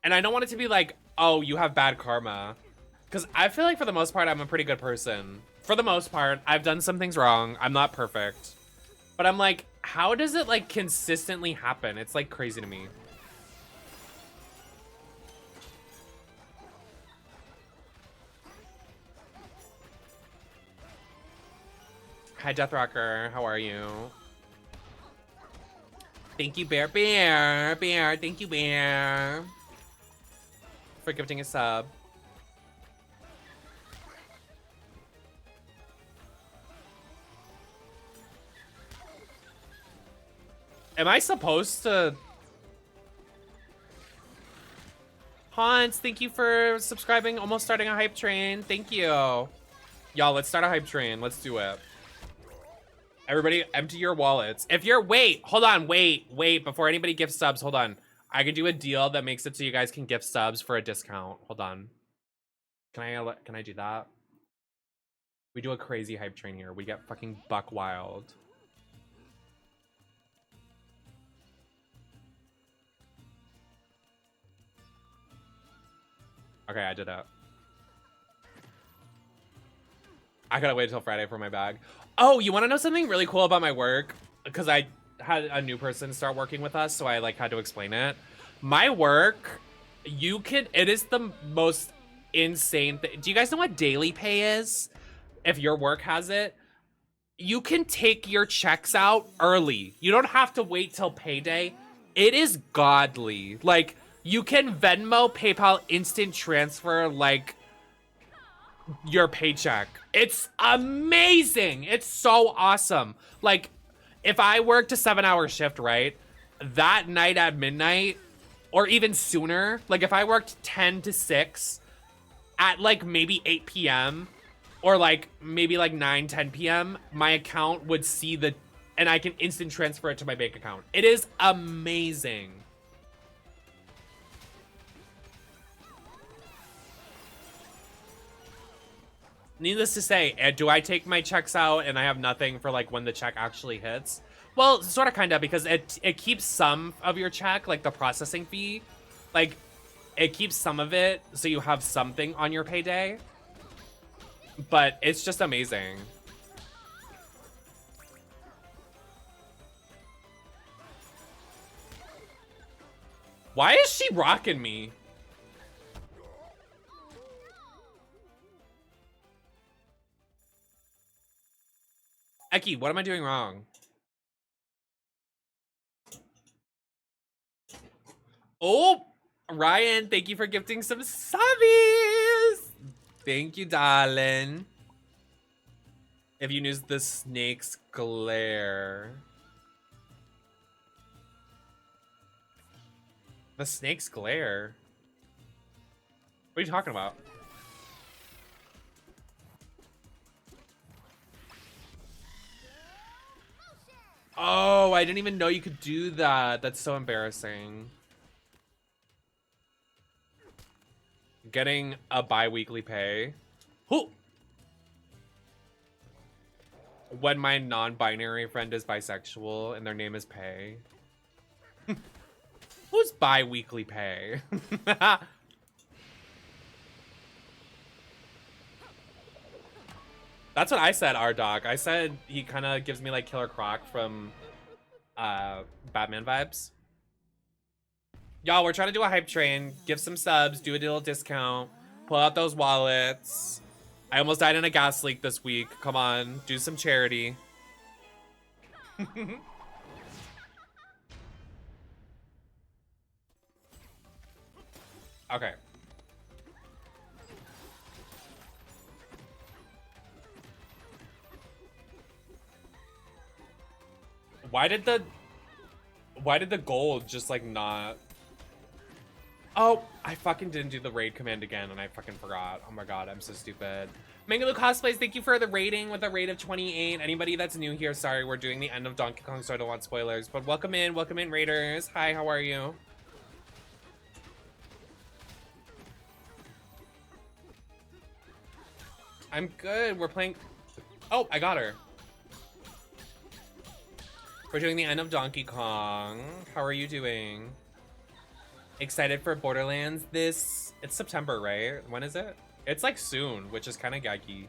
and I don't want it to be like, oh, you have bad karma, because I feel like for the most part, I'm a pretty good person. For the most part, I've done some things wrong. I'm not perfect, but I'm like, how does it like consistently happen? It's like crazy to me. Hi, Death Rocker. How are you? Thank you, Bear. Thank you, Bear, for gifting a sub. Am I supposed to? Hans, thank you for subscribing. Almost starting a hype train. Thank you. Y'all, let's start a hype train. Let's do it. Everybody, empty your wallets. If you're, wait, hold on, wait. Before anybody gifts subs, hold on. I can do a deal that makes it so you guys can gift subs for a discount. Hold on. Can I do that? We do a crazy hype train here. We get fucking buck wild. Okay, I did that. I gotta wait until Friday for my bag. Oh, you want to know something really cool about my work? Because I had a new person start working with us, so I like had to explain it. My work, it is the most insane thing. Do you guys know what daily pay is? If your work has it, you can take your checks out early. You don't have to wait till payday. It is godly. Like, you can Venmo, PayPal, instant transfer, like, your paycheck. It's amazing. It's so awesome. Like, if I worked a 7-hour shift, right, that night at midnight, or even sooner, like if I worked 10 to 6 at like maybe 8 p.m. or like maybe like 9, 10 p.m., my account would see and I can instant transfer it to my bank account. It is amazing. Needless to say, do I take my checks out and I have nothing for like when the check actually hits? Well, sort of, kind of, because it keeps some of your check, like the processing fee, like it keeps some of it so you have something on your payday. But it's just amazing. Why is she rocking me? Eki, what am I doing wrong? Oh, Ryan, thank you for gifting some subbies. Thank you, darling. If you use the snake's glare. The snake's glare? What are you talking about? Oh, I didn't even know you could do that. That's so embarrassing. Getting a bi-weekly pay. Who? When my non-binary friend is bisexual and their name is Pay. Who's bi-weekly pay? That's what I said, R-Doc. I said he kind of gives me like Killer Croc from Batman vibes. Y'all, we're trying to do a hype train. Give some subs, do a little discount, pull out those wallets. I almost died in a gas leak this week. Come on, do some charity. Okay. Why did the gold just like not? Oh, I fucking didn't do the raid command again and I fucking forgot. Oh my god, I'm so stupid. Mangaloo Cosplays, thank you for the rating with a rate of 28. Anybody that's new here, sorry, we're doing the end of Donkey Kong, so I don't want spoilers. But welcome in, raiders. Hi, how are you? I'm good, we're playing... Oh, I got her. We're doing the end of Donkey Kong. How are you doing? Excited for Borderlands this... It's September, right? When is it? It's like soon, which is kind of gaggy.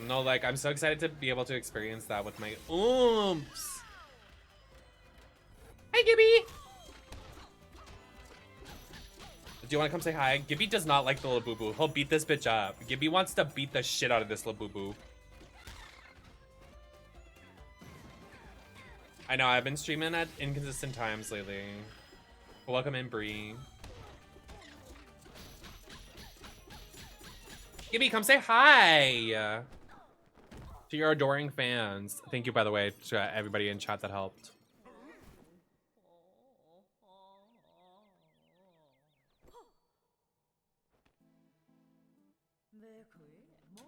No, like, I'm so excited to be able to experience that with my oomph. Hey, Gibby! Do you want to come say hi? Gibby does not like the little boo-boo. He'll beat this bitch up. Gibby wants to beat the shit out of this little boo-boo. I know, I've been streaming at inconsistent times lately. Welcome in, Bree. Gibby, come say hi! To your adoring fans. Thank you, by the way, to everybody in chat that helped.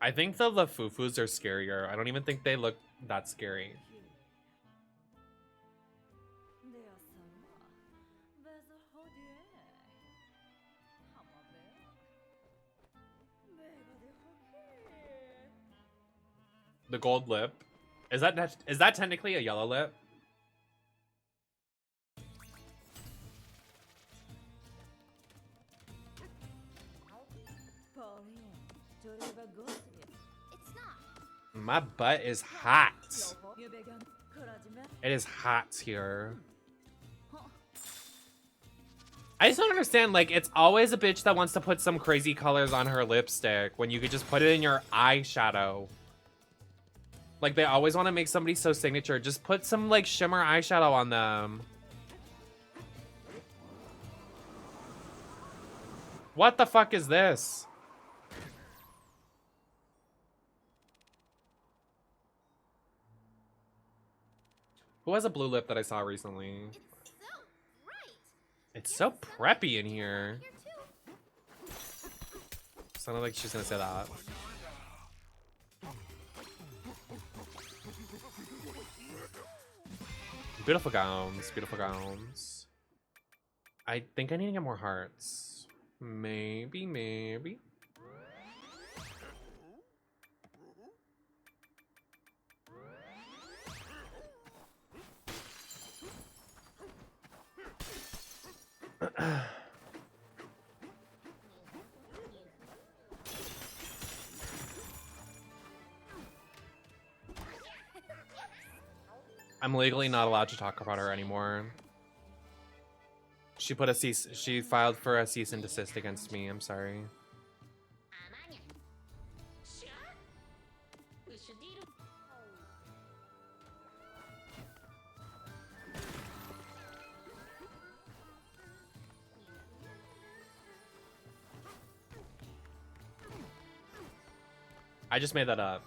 I think the Lafufus are scarier. I don't even think they look that scary. The gold lip. Is that technically a yellow lip? It's not. My butt is hot. It is hot here. I just don't understand, like, it's always a bitch that wants to put some crazy colors on her lipstick when you could just put it in your eyeshadow. Like, they always want to make somebody so signature. Just put some, like, shimmer eyeshadow on them. What the fuck is this? Who has a blue lip that I saw recently? It's so bright. It's so preppy in here. Here too. Sounded like she's gonna say that. Beautiful gowns, beautiful gowns. I think I need to get more hearts. Maybe, maybe. I'm legally not allowed to talk about her anymore. She filed for a cease and desist against me. I'm sorry. I just made that up.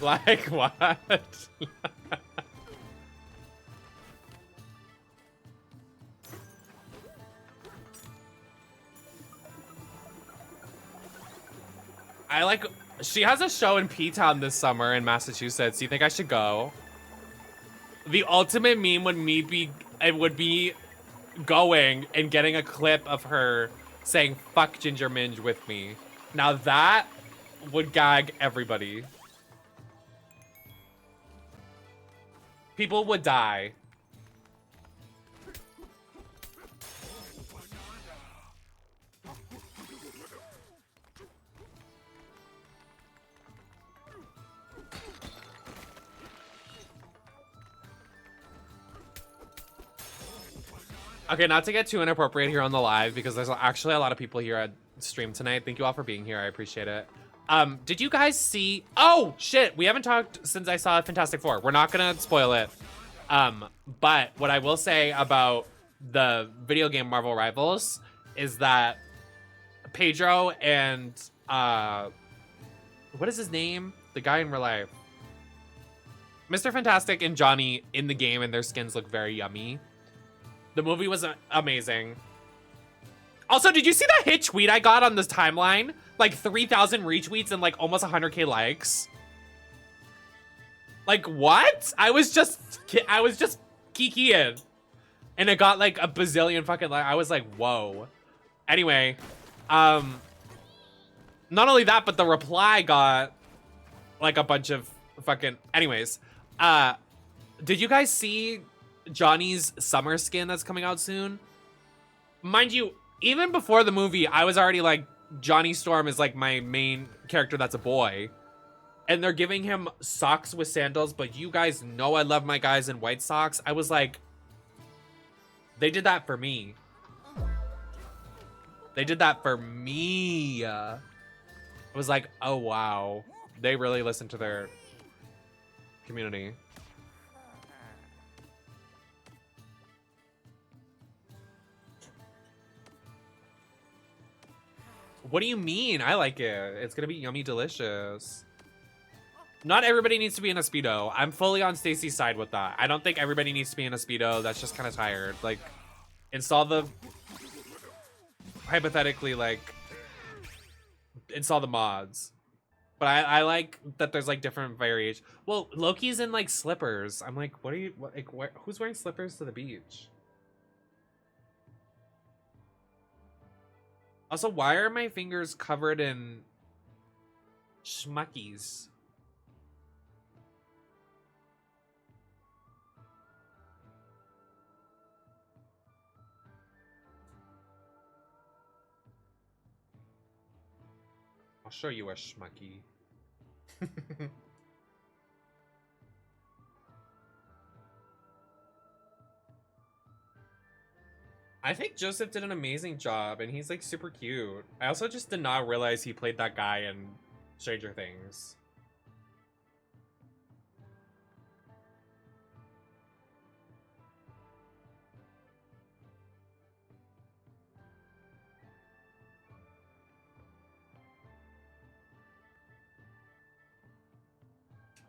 Like what? She has a show in P-Town this summer in Massachusetts. Do you think I should go? The ultimate meme would be going and getting a clip of her saying fuck Ginger Minge with me. Now that would gag everybody. People would die. Okay, not to get too inappropriate here on the live, because there's actually a lot of people here at stream tonight. Thank you all for being here. I appreciate it. Did you guys see... Oh, shit! We haven't talked since I saw Fantastic Four. We're not gonna spoil it. But what I will say about the video game Marvel Rivals is that Pedro and what is his name? The guy in real life. Mr. Fantastic and Johnny in the game, and their skins look very yummy. The movie was amazing. Also, did you see that hit tweet I got on this timeline? Like 3,000 retweets and like almost 100K likes. Like what? I was just kikiing, and it got like a bazillion fucking I was like, whoa. Anyway, not only that, but the reply got like a bunch of fucking. Anyways, did you guys see Johnny's summer skin that's coming out soon? Mind you, even before the movie, I was already like, Johnny Storm is like my main character that's a boy. And they're giving him socks with sandals, but you guys know I love my guys in white socks. I was like, they did that for me. They did that for me. I was like, oh wow. They really listen to their community. What do you mean? I like it. It's gonna be yummy delicious. Not everybody needs to be in a Speedo. I'm fully on Stacy's side with that. I don't think everybody needs to be in a Speedo. That's just kind of tired. Like, install the... Hypothetically, like... Install the mods. But I like that there's, like, different variations. Well, Loki's in, like, slippers. I'm like, what are you... What, like, who's wearing slippers to the beach? Also, why are my fingers covered in... schmuckies? I'll show you a schmucky. I think Joseph did an amazing job, and he's like super cute. I also just did not realize he played that guy in Stranger Things.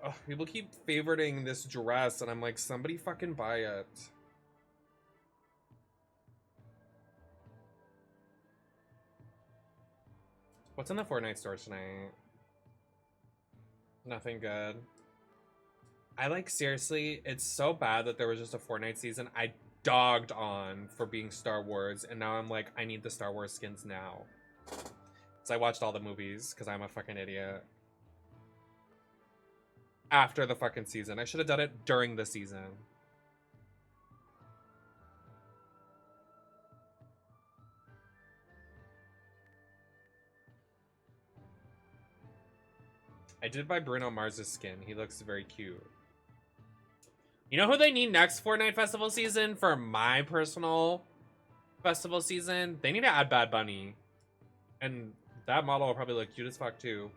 Oh, people keep favoriting this dress, and I'm like, somebody fucking buy it. What's in the Fortnite store tonight? Nothing good. I like, seriously, it's so bad that there was just a Fortnite season I dogged on for being Star Wars, and now I'm like, I need the Star Wars skins now. So I watched all the movies, because I'm a fucking idiot. After the fucking season. I should have done it during the season. I did buy Bruno Mars's skin. He looks very cute. You know who they need next Fortnite festival season for my personal festival season? They need to add Bad Bunny. And that model will probably look cute as fuck too.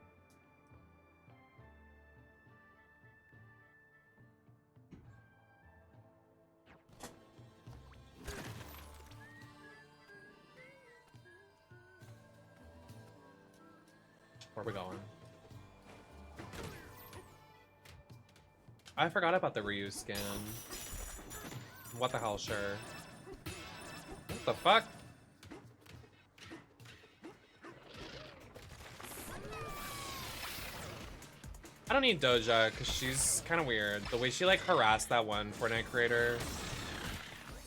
Where are we going? I forgot about the Ryu skin. What the hell, sure. What the fuck? I don't need Doja, because she's kind of weird. The way she, like, harassed that one Fortnite creator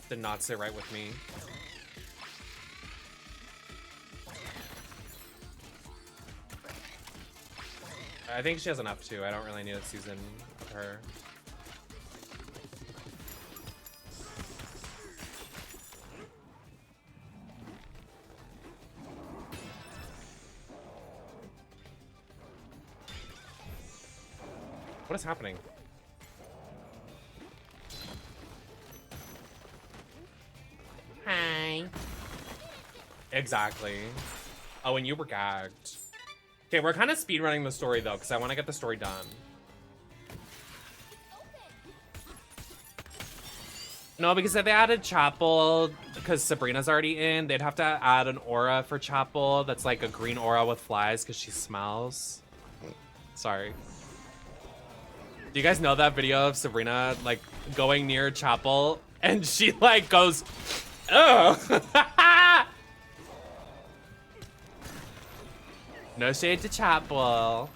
did not sit right with me. I think she has enough too. I don't really need a season of her. What is happening? Hi. Exactly. Oh, and you were gagged. Okay, we're kind of speedrunning the story though, because I want to get the story done. No, because if they added Chapel, because Sabrina's already in, they'd have to add an aura for Chapel that's like a green aura with flies because she smells. Sorry. Do you guys know that video of Sabrina like going near Chapel and she like goes, oh. No shade to Chapel.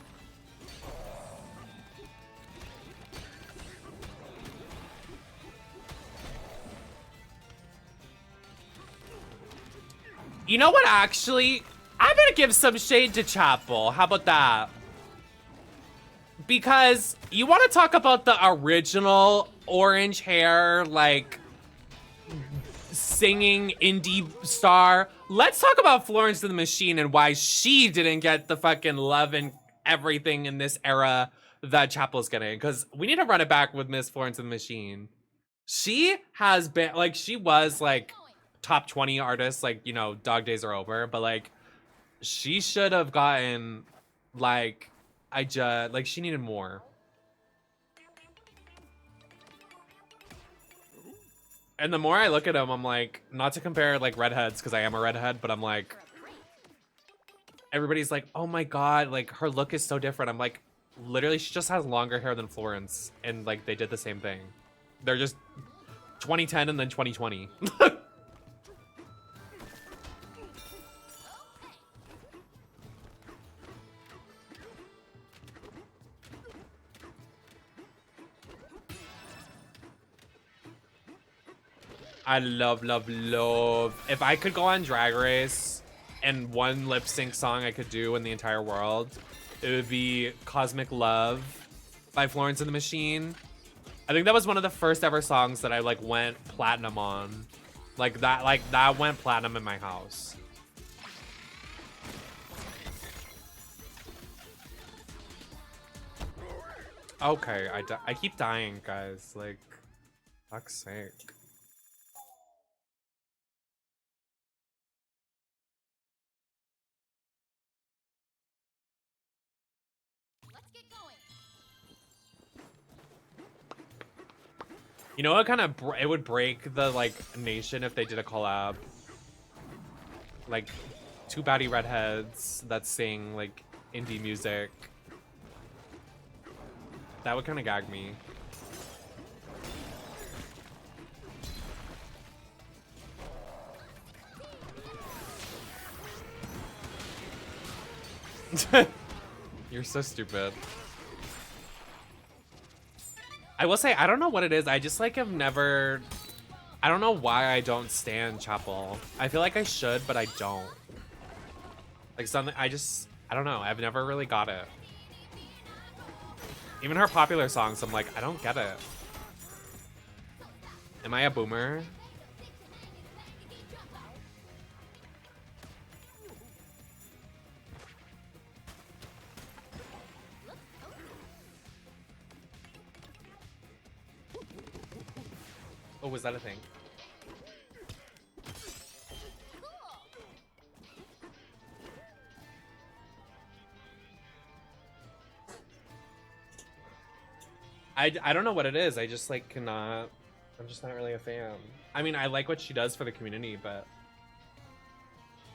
You know what, actually? I'm gonna give some shade to Chapel. How about that? Because you want to talk about the original orange hair, like, singing indie star. Let's talk about Florence and the Machine and why she didn't get the fucking love and everything in this era that Chapel's getting. Because we need to run it back with Miss Florence and the Machine. She has been, like, she was, like, top 20 artists, like, you know, Dog Days Are Over, but like she should have gotten like like she needed more. And the more I look at him, I'm like, not to compare like redheads because I am a redhead, but I'm like, everybody's like, oh my god, like her look is so different. I'm like, literally she just has longer hair than Florence and like they did the same thing. They're just 2010 and then 2020. I love, love, love. If I could go on Drag Race and one lip sync song I could do in the entire world, it would be Cosmic Love by Florence and the Machine. I think that was one of the first ever songs that I like went platinum on. Like that went platinum in my house. Okay, I keep dying, guys. Like, fuck's sake. You know what kind of it would break the like nation if they did a collab, like two baddie redheads that sing like indie music. That would kind of gag me. You're so stupid. I will say, I don't know what it is. I just like have never, I don't know why I don't stan Chapel. I feel like I should, but I don't. Like something, I don't know. I've never really got it. Even her popular songs, I'm like, I don't get it. Am I a boomer? Oh, was that a thing? I don't know what it is. I just like cannot. I'm just not really a fan. I mean, I like what she does for the community, but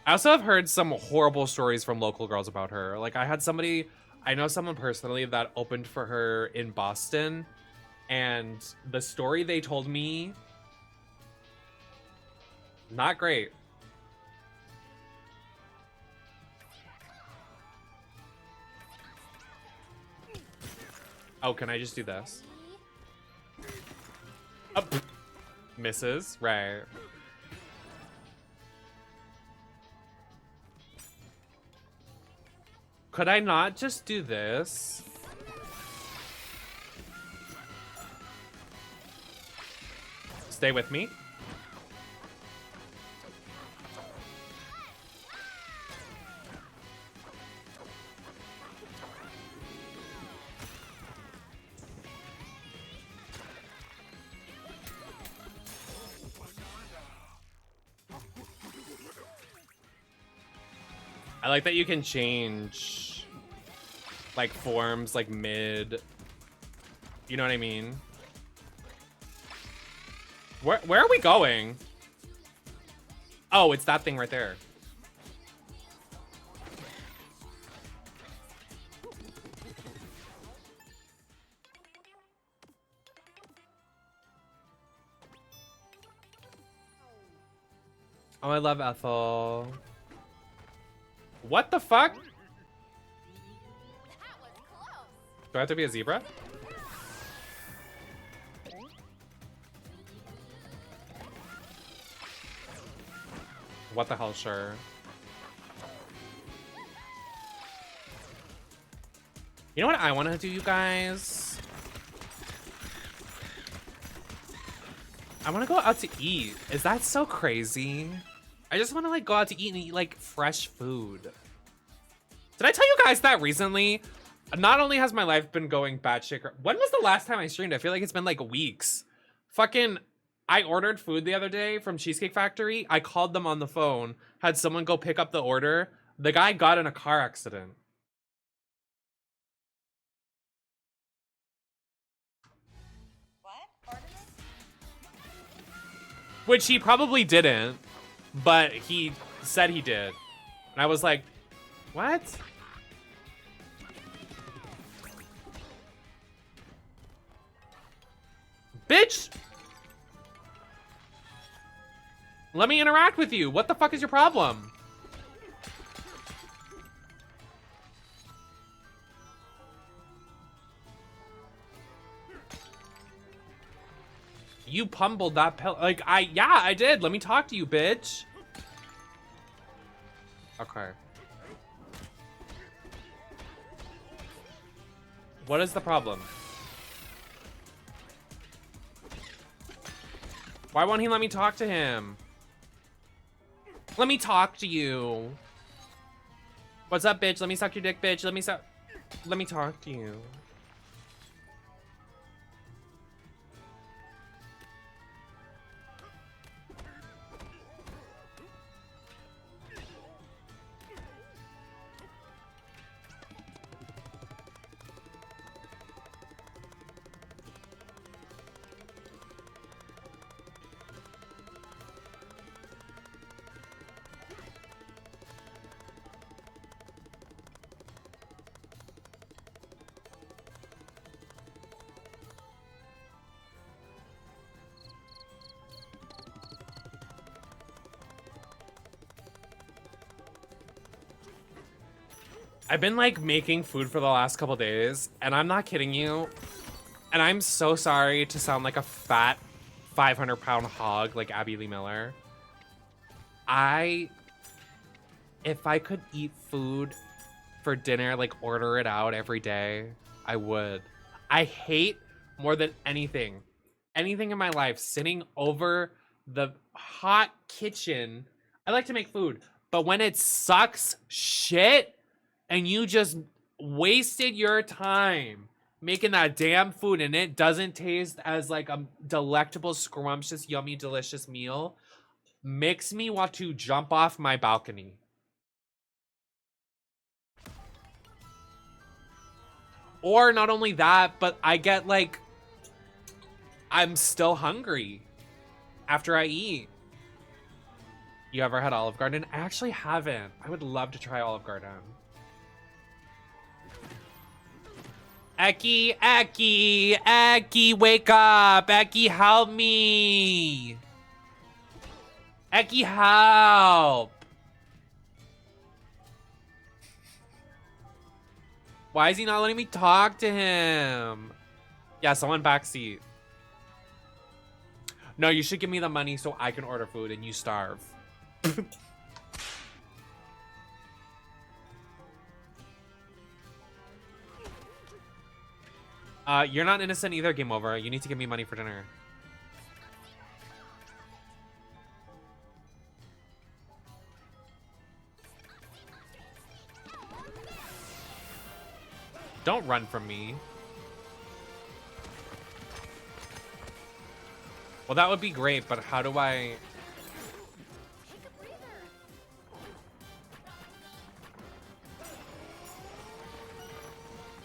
I also have heard some horrible stories from local girls about her. Like I know someone personally that opened for her in Boston, and the story they told me, not great. Oh, can I just do this? Oh, misses, right. Could I not just do this? Stay with me. I like that you can change like forms like mid. You know what I mean? Where are we going? Oh, it's that thing right there. Oh, I love Ethel. What the fuck? That was close. Do I have to be a zebra? What the hell, sure. You know what I want to do, you guys? I want to go out to eat. Is that so crazy? I just want to like go out to eat and eat like fresh food. Did I tell you guys that recently? Not only has my life been going batshit. When was the last time I streamed? I feel like it's been like weeks. Fucking, I ordered food the other day from Cheesecake Factory. I called them on the phone, had someone go pick up the order. The guy got in a car accident. What? Artemis? Which he probably didn't, but he said he did. And I was like, what? Bitch! Let me interact with you. What the fuck is your problem? You pummeled that pill. Like, yeah, I did. Let me talk to you, bitch. Okay. What is the problem? Why won't he let me talk to him? Let me talk to you. What's up, bitch? Let me suck your dick, bitch. Let me talk to you. I've been like making food for the last couple days, and I'm not kidding you. And I'm so sorry to sound like a fat 500-pound hog like Abby Lee Miller. If I could eat food for dinner, like order it out every day, I would. I hate more than anything in my life, sitting over the hot kitchen. I like to make food, but when it sucks shit, and you just wasted your time making that damn food and it doesn't taste as like a delectable, scrumptious, yummy, delicious meal, makes me want to jump off my balcony. Or not only that, but I get like, I'm still hungry after I eat. You ever had Olive Garden? I actually haven't. I would love to try Olive Garden. Eki, Eki, Eki, wake up. Eki, help me. Eki, help. Why is he not letting me talk to him? Yeah, someone backseat. No, you should give me the money so I can order food and you starve. You're not innocent either, game over. You need to give me money for dinner. Don't run from me. Well, that would be great, but how do I...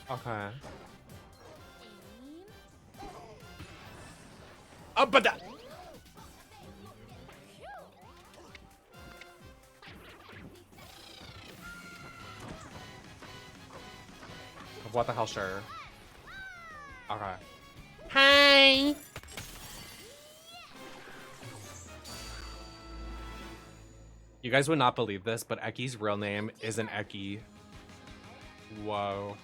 Okay. Oh, but that... what the hell, sure. Okay. Hi! You guys would not believe this, but Eki's real name isn't Eki. Whoa.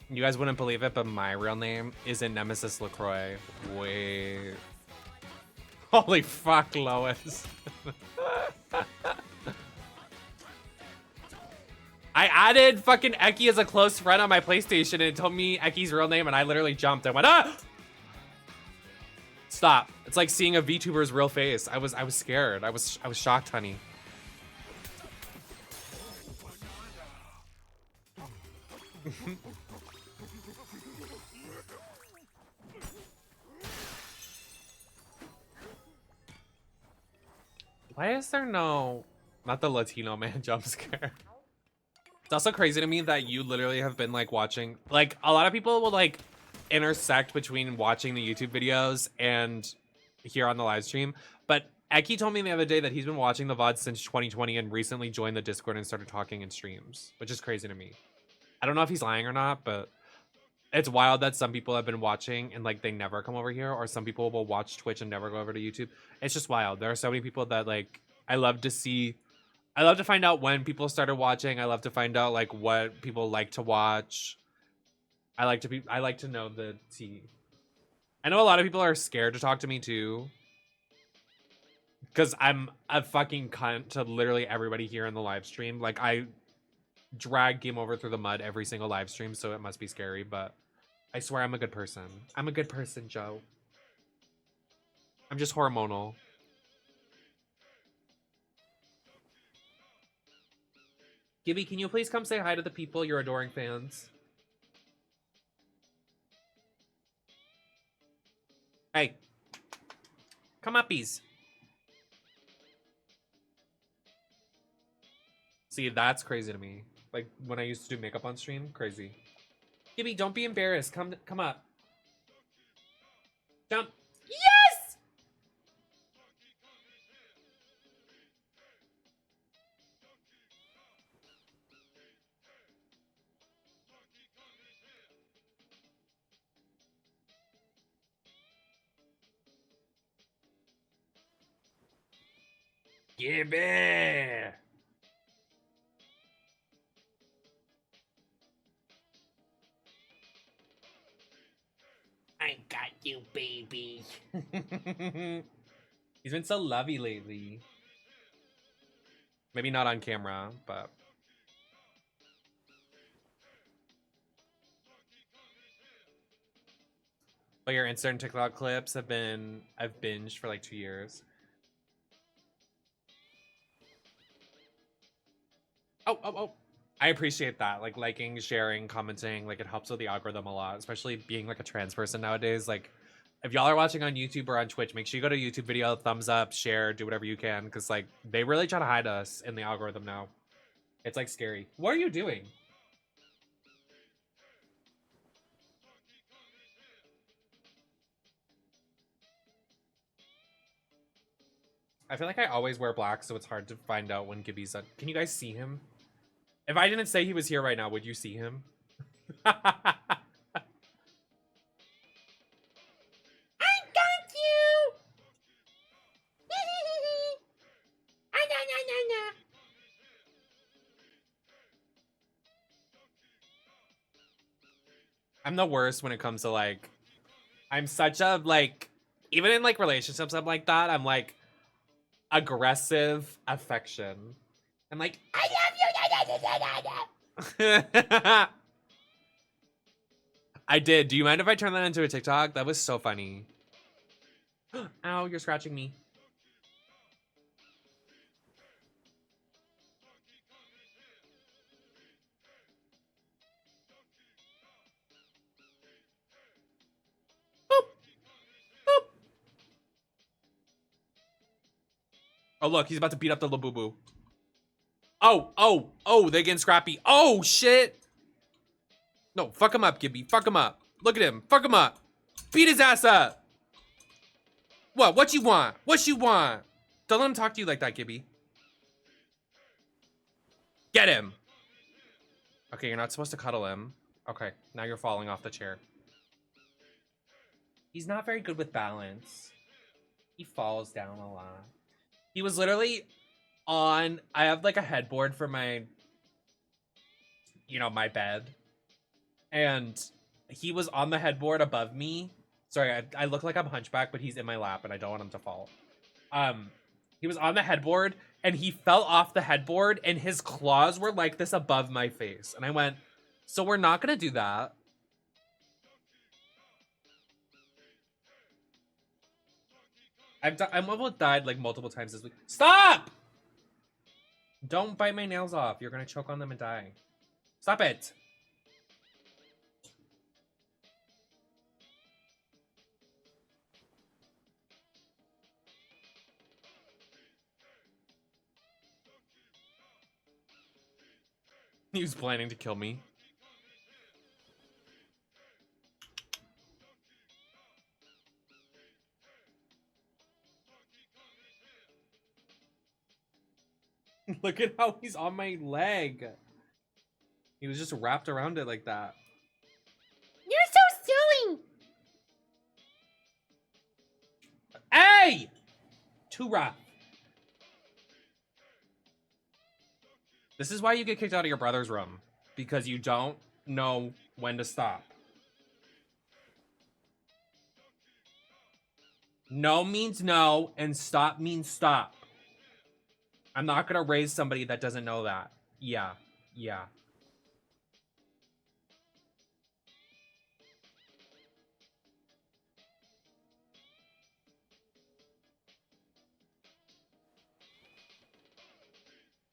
You guys wouldn't believe it, but my real name isn't NemesisLacroix. Wait. Holy fuck, Lois. I added fucking Eki as a close friend on my PlayStation and it told me Eki's real name and I literally jumped. I went, ah! Stop. It's like seeing a VTuber's real face. I was scared. I was shocked, honey. Why is there no, not the Latino man jump scare? It's also crazy to me that you literally have been like watching, like a lot of people will like intersect between watching the YouTube videos and here on the live stream. But Eki told me the other day that he's been watching the VOD since 2020 and recently joined the Discord and started talking in streams, which is crazy to me. I don't know if he's lying or not, but it's wild that some people have been watching and like they never come over here, or some people will watch Twitch and never go over to YouTube. It's just wild. There are so many people that like I love to see. I love to find out when people started watching. I love to find out like what people like to watch. I like to know the tea. I know a lot of people are scared to talk to me too, because I'm a fucking cunt to literally everybody here in the live stream. Like I drag Game Over through the mud every single live stream, so it must be scary, but I swear I'm a good person. I'm a good person, Joe. I'm just hormonal. Gibby, can you please come say hi to the people, your adoring fans? Hey. Come uppies. See, that's crazy to me. Like, when I used to do makeup on stream, crazy. Gibby, don't be embarrassed. Come up. Jump. Yes! Gibby! I got you, baby. He's been so lovey lately. Maybe not on camera, but... But your Insta and TikTok clips have been... I've binged for like 2 years. Oh. I appreciate that. Like liking, sharing, commenting, like it helps with the algorithm a lot, especially being like a trans person nowadays. Like if y'all are watching on YouTube or on Twitch, make sure you go to YouTube video, thumbs up, share, do whatever you can. Cause like they really try to hide us in the algorithm now. It's like scary. What are you doing? I feel like I always wear black, so it's hard to find out when Gibby's on. Can you guys see him? If I didn't say he was here right now, would you see him? I got you! I'm the worst when it comes to like, I'm such a like, even in like relationships, I'm like that. I'm like aggressive affection. I'm like, I love you. I did. Do you mind if I turn that into a TikTok? That was so funny. Ow, you're scratching me. Boop. Boop. Oh, look, he's about to beat up the Labubu. Oh, they're getting scrappy. Oh, shit. No, fuck him up, Gibby. Fuck him up. Look at him. Fuck him up. Beat his ass up. What you want? What you want? Don't let him talk to you like that, Gibby. Get him! Okay, you're not supposed to cuddle him. Okay, now you're falling off the chair. He's not very good with balance. He falls down a lot. He was literally on... I have like a headboard for my... You know, my bed. And he was on the headboard above me. Sorry, I look like I'm hunchback, but he's in my lap and I don't want him to fall. He was on the headboard and he fell off the headboard and his claws were like this above my face. And I went, so we're not gonna do that. I've almost died like multiple times this week. Stop! Don't bite my nails off. You're gonna choke on them and die. Stop it. He was planning to kill me. Look at how he's on my leg. He was just wrapped around it like that. You're so silly! Hey! Too rough. This is why you get kicked out of your brother's room. Because you don't know when to stop. No means no, and stop means stop. I'm not gonna raise somebody that doesn't know that. Yeah, yeah.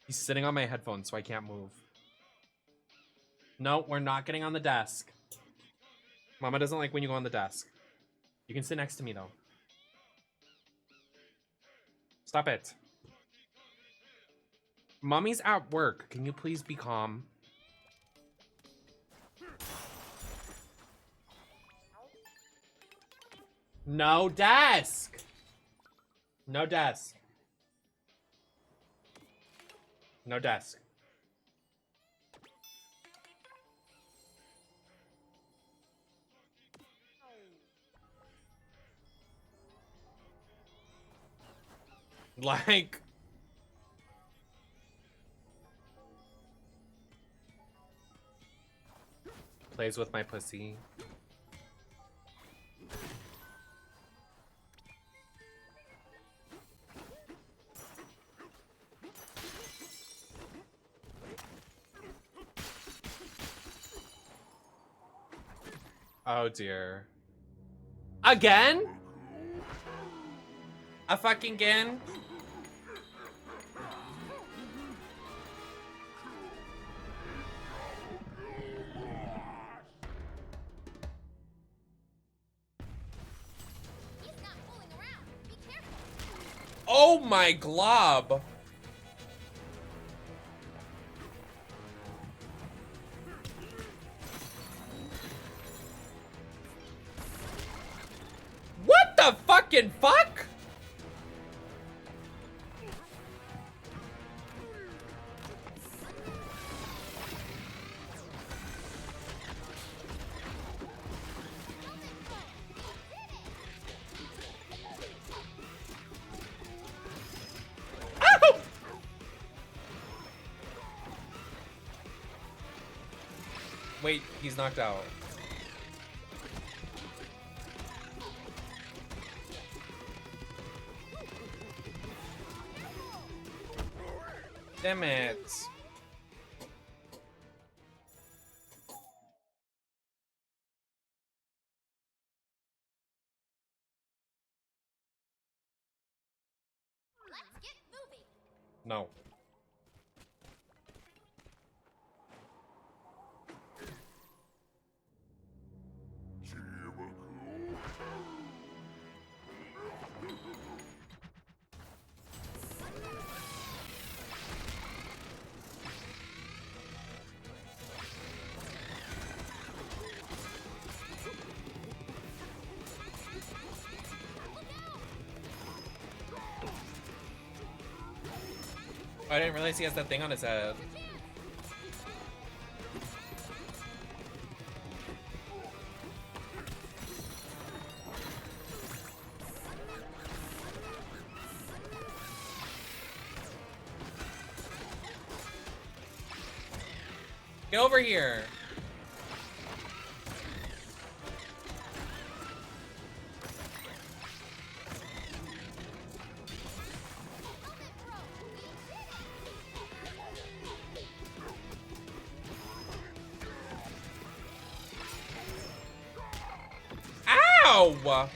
He's sitting on my headphones, so I can't move. No, we're not getting on the desk. Mama doesn't like when you go on the desk. You can sit next to me, though. Stop it. Mommy's at work. Can you please be calm? No desk! No desk. No desk. Like... Plays with my pussy. Oh dear. Again? A fucking again? He's not fooling around. Be careful. Oh my glob. What the fucking fuck? Ow! Wait, he's knocked out. Damn it. Let's get moving. No. Oh, I didn't realize he has that thing on his head. Get over here. Ow!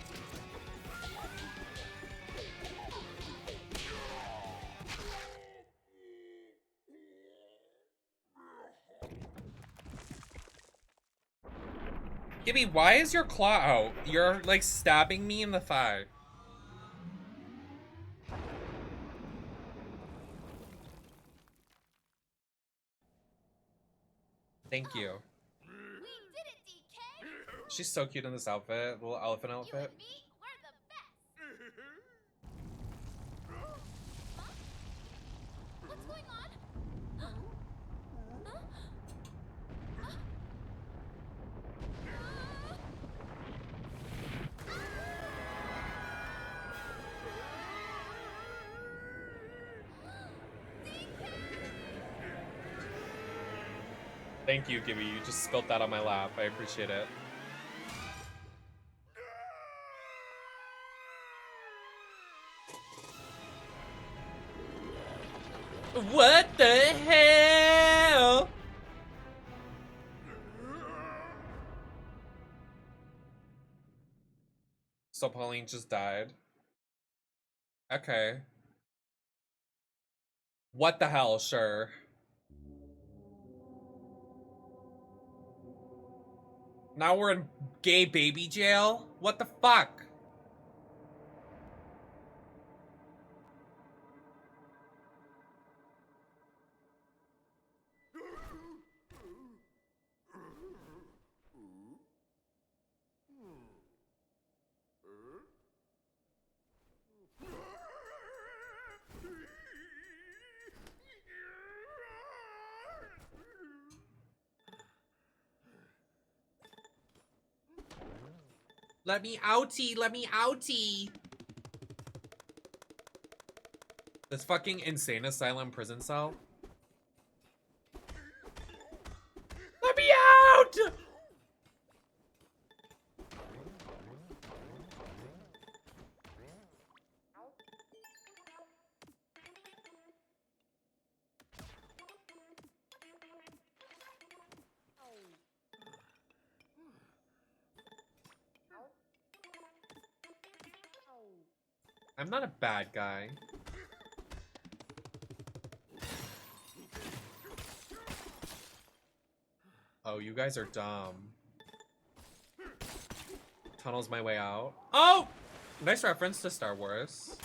Gibby, why is your claw out? You're like stabbing me in the thigh. Thank you. We did it, DK. She's so cute in this outfit, little elephant You outfit. and me, we're the best. Huh? What's going on? Huh? Thank you, Gibby. You just spilt that on my lap. I appreciate it. What the hell? So Pauline just died. Okay. What the hell, sure. Now we're in gay baby jail? What the fuck? Let me outie, let me outie. This fucking insane asylum prison cell. Let me out! I'm not a bad guy. Oh, you guys are dumb. Tunnel's my way out. Oh! Nice reference to Star Wars.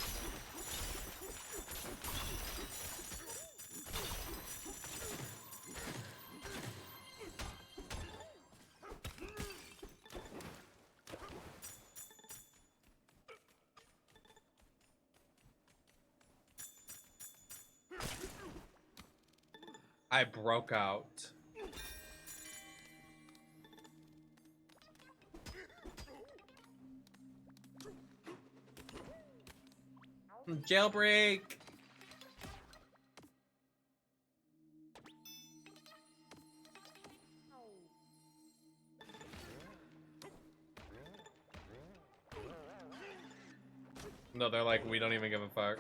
I broke out. Jailbreak. No, they're like, we don't even give a fuck.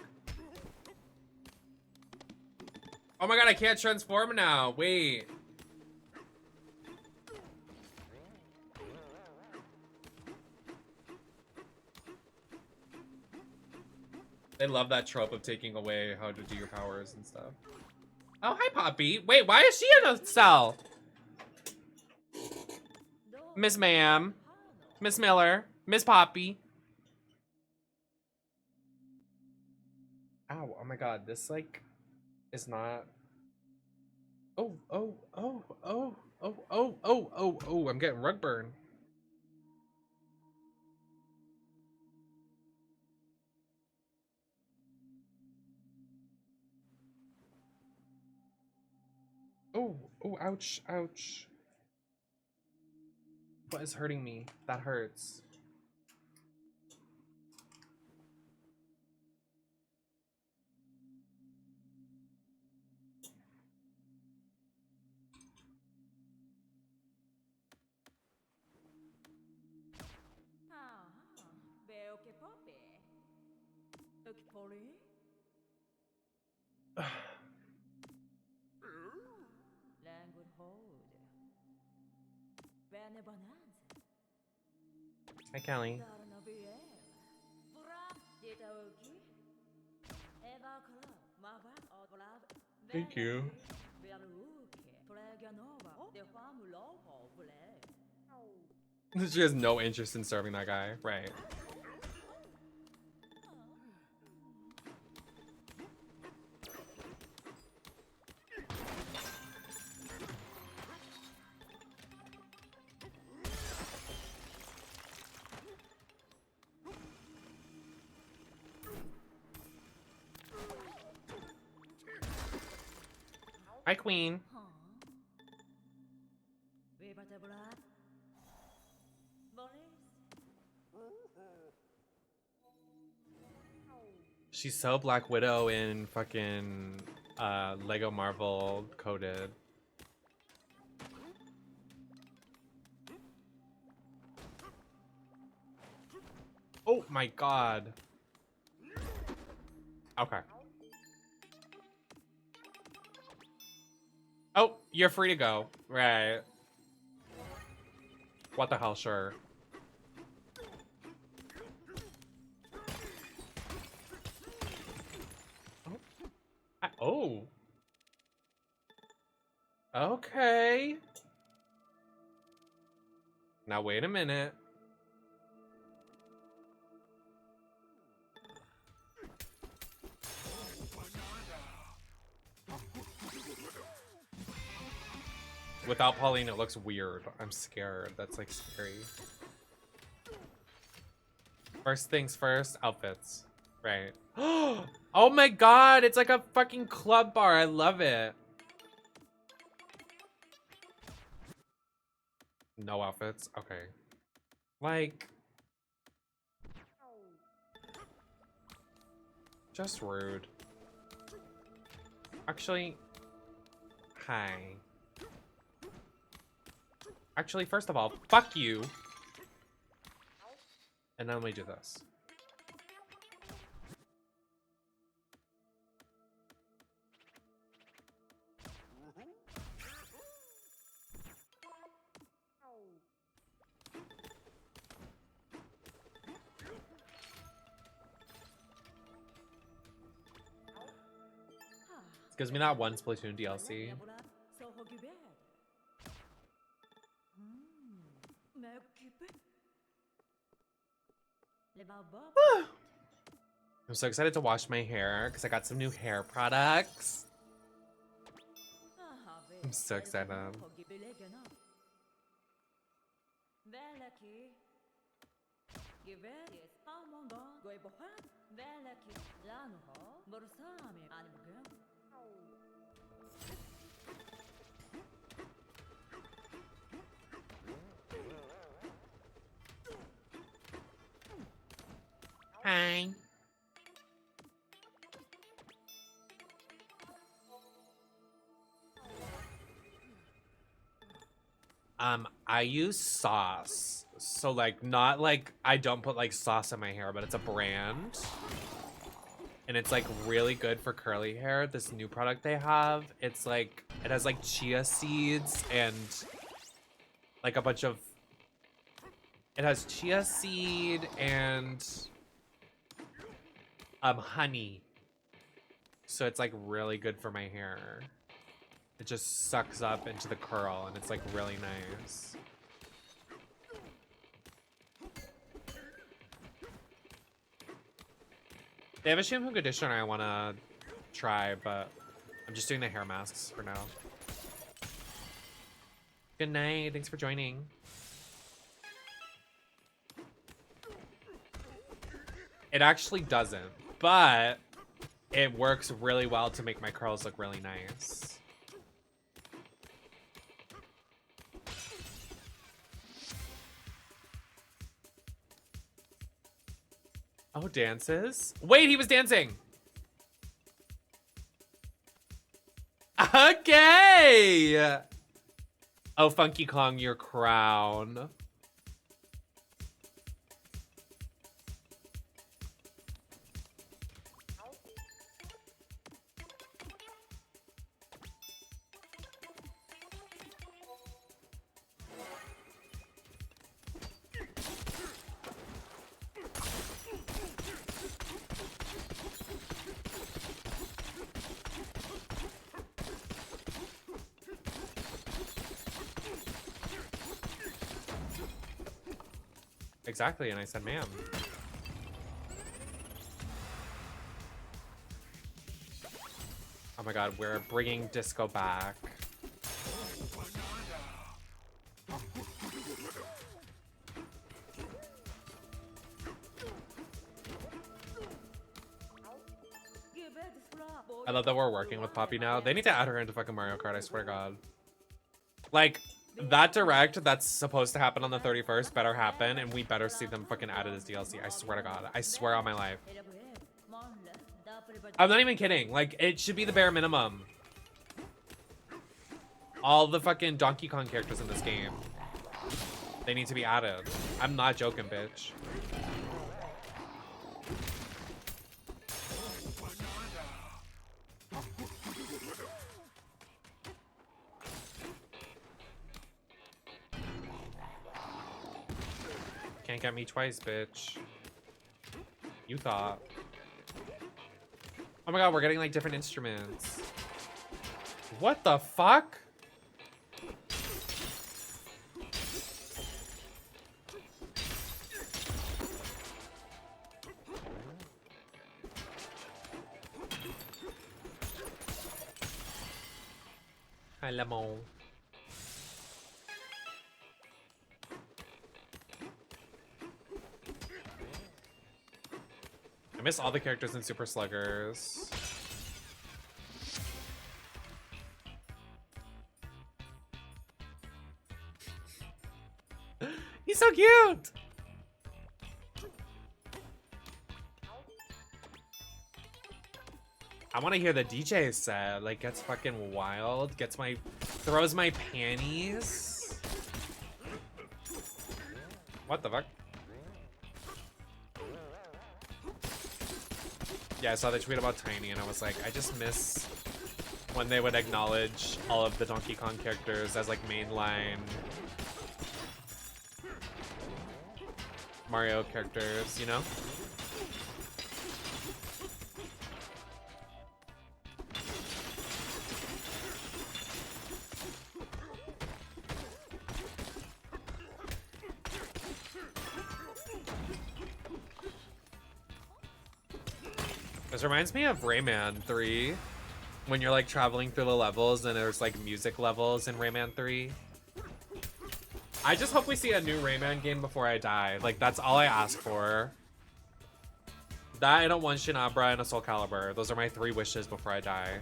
Oh my god, I can't transform now. Wait. They love that trope of taking away how to do your powers and stuff. Oh, hi, Poppy. Wait, why is she in a cell? Miss Ma'am. Miss Miller. Miss Poppy. Ow, oh my god, this, like, is not... Oh, oh, oh, oh, oh, oh, oh, oh, oh, I'm getting rug burn. Oh, ouch, ouch. What is hurting me? That hurts. Veo que Poppy. Look Polly. Languid hold. Bene Bananza. Hi, Kelly. Darna VM. Bra. Dita Oki. Eva Kala. Mava. Oglav. Thank you. Beruke. Pleganova. De Famulo. Vule. She has no interest in serving that guy. Right. Hi, Queen. She's so Black Widow in fucking Lego Marvel coded. Oh my god. Okay. Oh, you're free to go. Right. What the hell, sure. Oh. Okay. Now wait a minute. Without Pauline, it looks weird. I'm scared. That's like scary. First things first, outfits. Right. Oh my god, it's like a fucking club bar. I love it. No outfits? Okay. Like... just rude. Actually... hi. Actually, first of all, fuck you. And then let me do this. Gives me that one Splatoon DLC. I'm so excited to wash my hair because I got some new hair products. I'm so excited. Hi. I use sauce. So like not like I don't put like sauce in my hair, but it's a brand. And it's like really good for curly hair. This new product they have, it's like it has like chia seeds and like a bunch of it has chia seed and honey. So it's like really good for my hair. It just sucks up into the curl and it's like really nice. They have a shampoo conditioner I want to try, but I'm just doing the hair masks for now. Good night. Thanks for joining. It actually doesn't, but it works really well to make my curls look really nice. Oh, dances? Wait, he was dancing! Okay! Oh, Funky Kong, your crown. Exactly, and I said, ma'am. Oh my god, we're bringing disco back. I love that we're working with Poppy now. They need to add her into fucking Mario Kart, I swear to god. Like, that direct that's supposed to happen on the 31st better happen, and we better see them fucking added as DLC. I swear to god. I swear on my life. I'm not even kidding. Like, it should be the bare minimum. All the fucking Donkey Kong characters in this game, they need to be added. I'm not joking, bitch. Can't get me twice, bitch. You thought. Oh my god, we're getting like different instruments. What the fuck? Hi, Lemon. I miss all the characters in Super Sluggers. He's so cute! I want to hear the DJ set. Like, gets fucking wild. Throws my panties. What the fuck? Yeah, I saw the tweet about Tiny and I was like, I just miss when they would acknowledge all of the Donkey Kong characters as like mainline Mario characters, you know? This reminds me of Rayman 3, when you're like traveling through the levels and there's like music levels in Rayman 3. I just hope we see a new Rayman game before I die. Like, that's all I ask for. That and a one Shinabra and a Soul Calibur. Those are my 3 wishes before I die.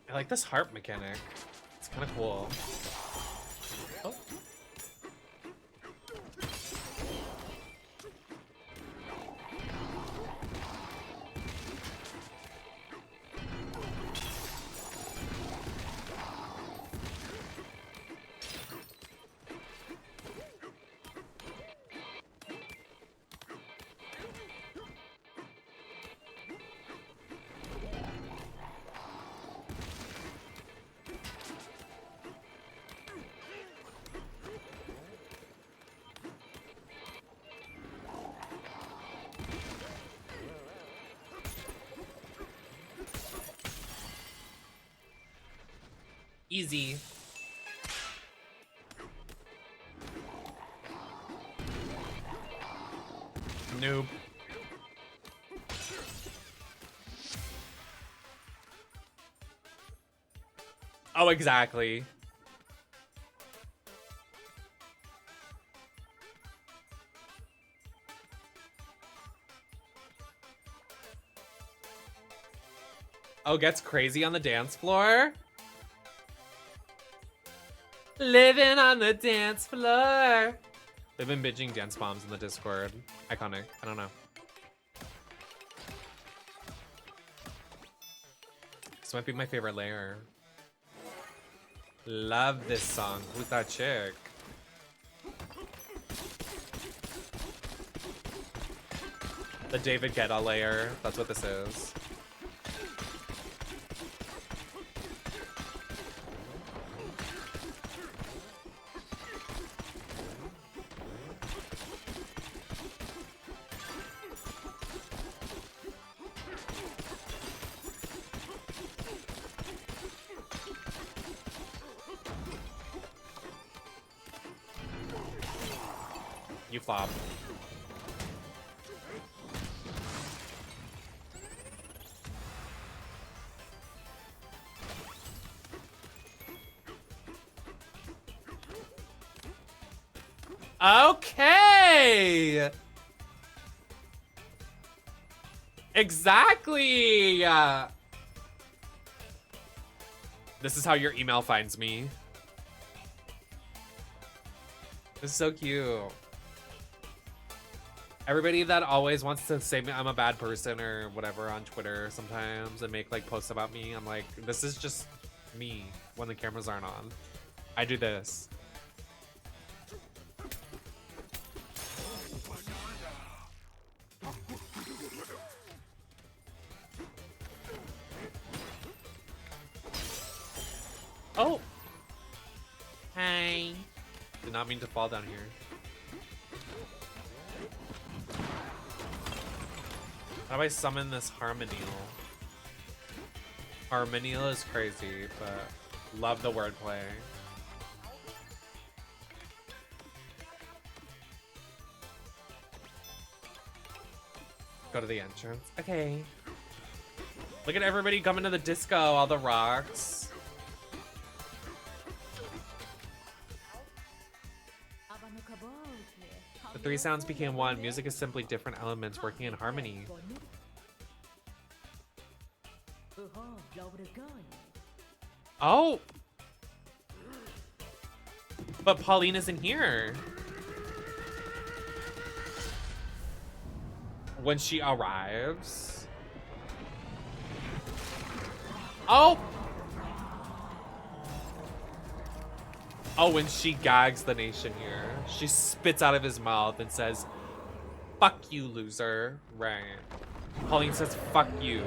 I like this harp mechanic. It's kind of cool. Oh. Easy. Noob. Oh, exactly. Oh, gets crazy on the dance floor? Living on the dance floor. They've been binging dance bombs in the Discord. Iconic. I don't know. This might be my favorite layer. Love this song. Who's that chick? The David Guetta layer. That's what this is. You flop. Okay. Exactly. This is how your email finds me. This is so cute. Everybody that always wants to say I'm a bad person or whatever on Twitter sometimes and make like posts about me, I'm like, this is just me when the cameras aren't on. I do this. Oh! Hey. Did not mean to fall down here. How do I summon this Harmonial? Harmonial is crazy, but love the wordplay. Go to the entrance. Okay. Look at everybody coming to the disco, all the rocks. The three sounds became one. Music is simply different elements working in harmony. Oh! But Pauline isn't here. When she arrives. Oh! Oh, when she gags the nation here. She spits out of his mouth and says, "Fuck you, loser." Right. Pauline says, "Fuck you."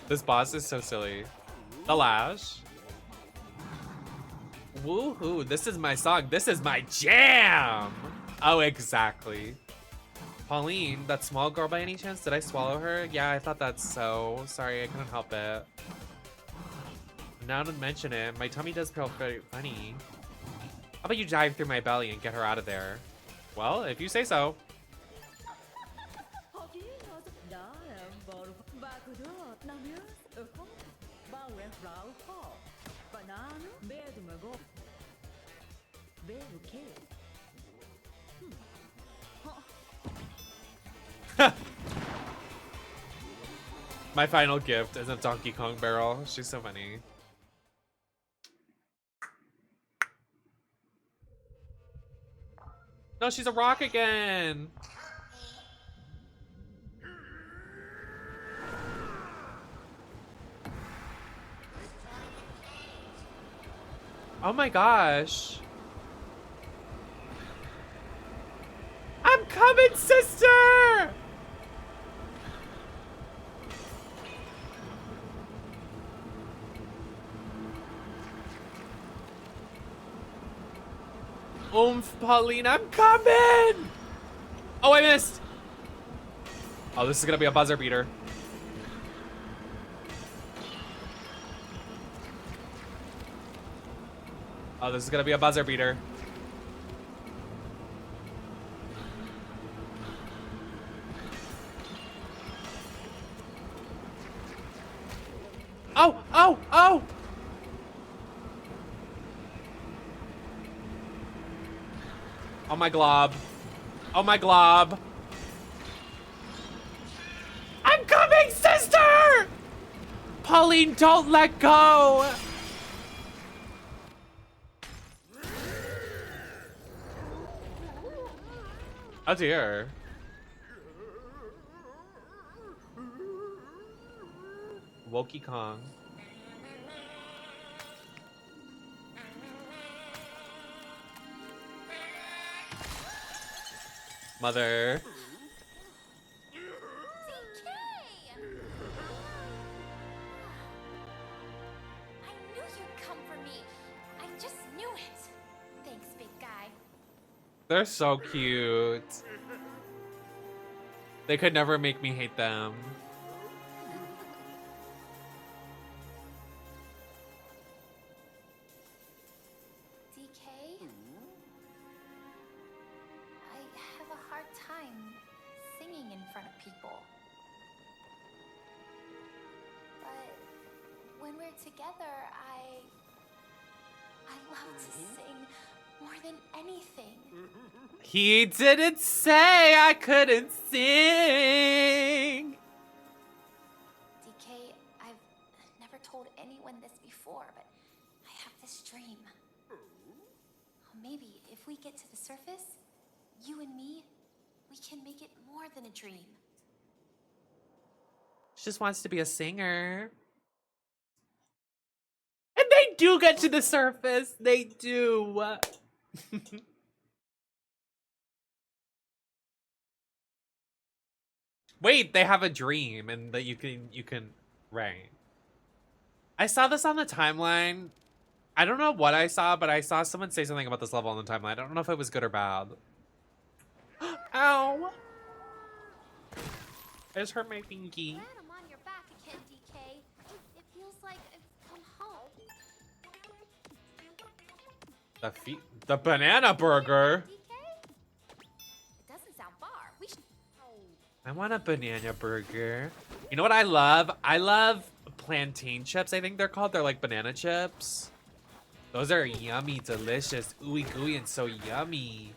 This boss is so silly. The Lash. Woohoo, this is my song. This is my jam. Oh, exactly. Pauline, that small girl by any chance? Did I swallow her? Yeah, I thought that's so. Sorry, I couldn't help it. Now to mention it, my tummy does feel very funny. How about you dive through my belly and get her out of there? Well, if you say so. My final gift is a Donkey Kong barrel. She's so funny. No, she's a rock again. Oh my gosh. I'm coming, sister! Oomph, Pauline, I'm coming! Oh, I missed! Oh, this is gonna be a buzzer beater. Oh, this is gonna be a buzzer beater. Oh, oh, oh! Oh my glob. Oh my glob. I'm coming, sister! Pauline, don't let go! Oh dear. Wokey Kong. Mother. DK! I knew you'd come for me. I just knew it. Thanks, big guy. They're so cute. They could never make me hate them. DK? I have a hard time singing in front of people. But when we're together, I love to sing more than anything. He didn't say I couldn't sing. DK, I've never told anyone this before, but I have this dream. Maybe if we get to the surface, you and me, we can make it more than a dream. She just wants to be a singer. And they do get to the surface. They do. Wait, they have a dream and that you can right. I saw this on the timeline. I don't know what I saw, but I saw someone say something about this level on the timeline. I don't know if it was good or bad. Ow! I just hurt my pinky. Glad I'm on your back again, DK. It feels like I've come home. The banana burger. DK? It doesn't sound far. We should. I want a banana burger. You know what I love? I love plantain chips, I think they're called. They're like banana chips. Those are yummy, delicious, ooey gooey, and so yummy.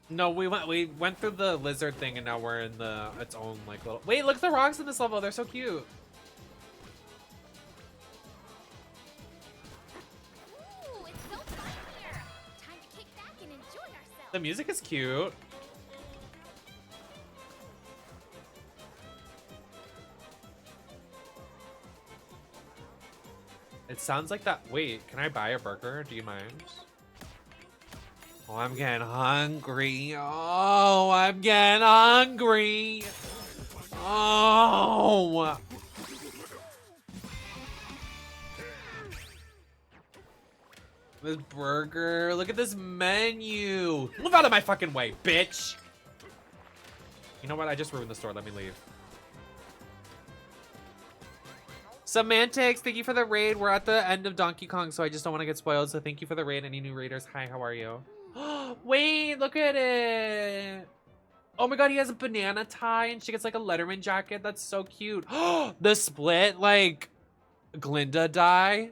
No, we went through the lizard thing and now we're in its own like little. Wait, look at the rocks in this level. They're so cute. Ooh, it's so fun here. Time to kick back and enjoy ourselves. The music is cute. It sounds like that. Wait, can I buy a burger? Do you mind? Oh, I'm getting hungry. Oh, I'm getting hungry. Oh. This burger. Look at this menu. Move out of my fucking way, bitch. You know what? I just ruined the store. Let me leave. Semantics, thank you for the raid. We're at the end of Donkey Kong, so I just don't want to get spoiled. So thank you for the raid. Any new raiders? Hi, how are you? Wait, look at it. Oh my god, he has a banana tie and she gets like a Letterman jacket. That's so cute. The split, like, Glinda die.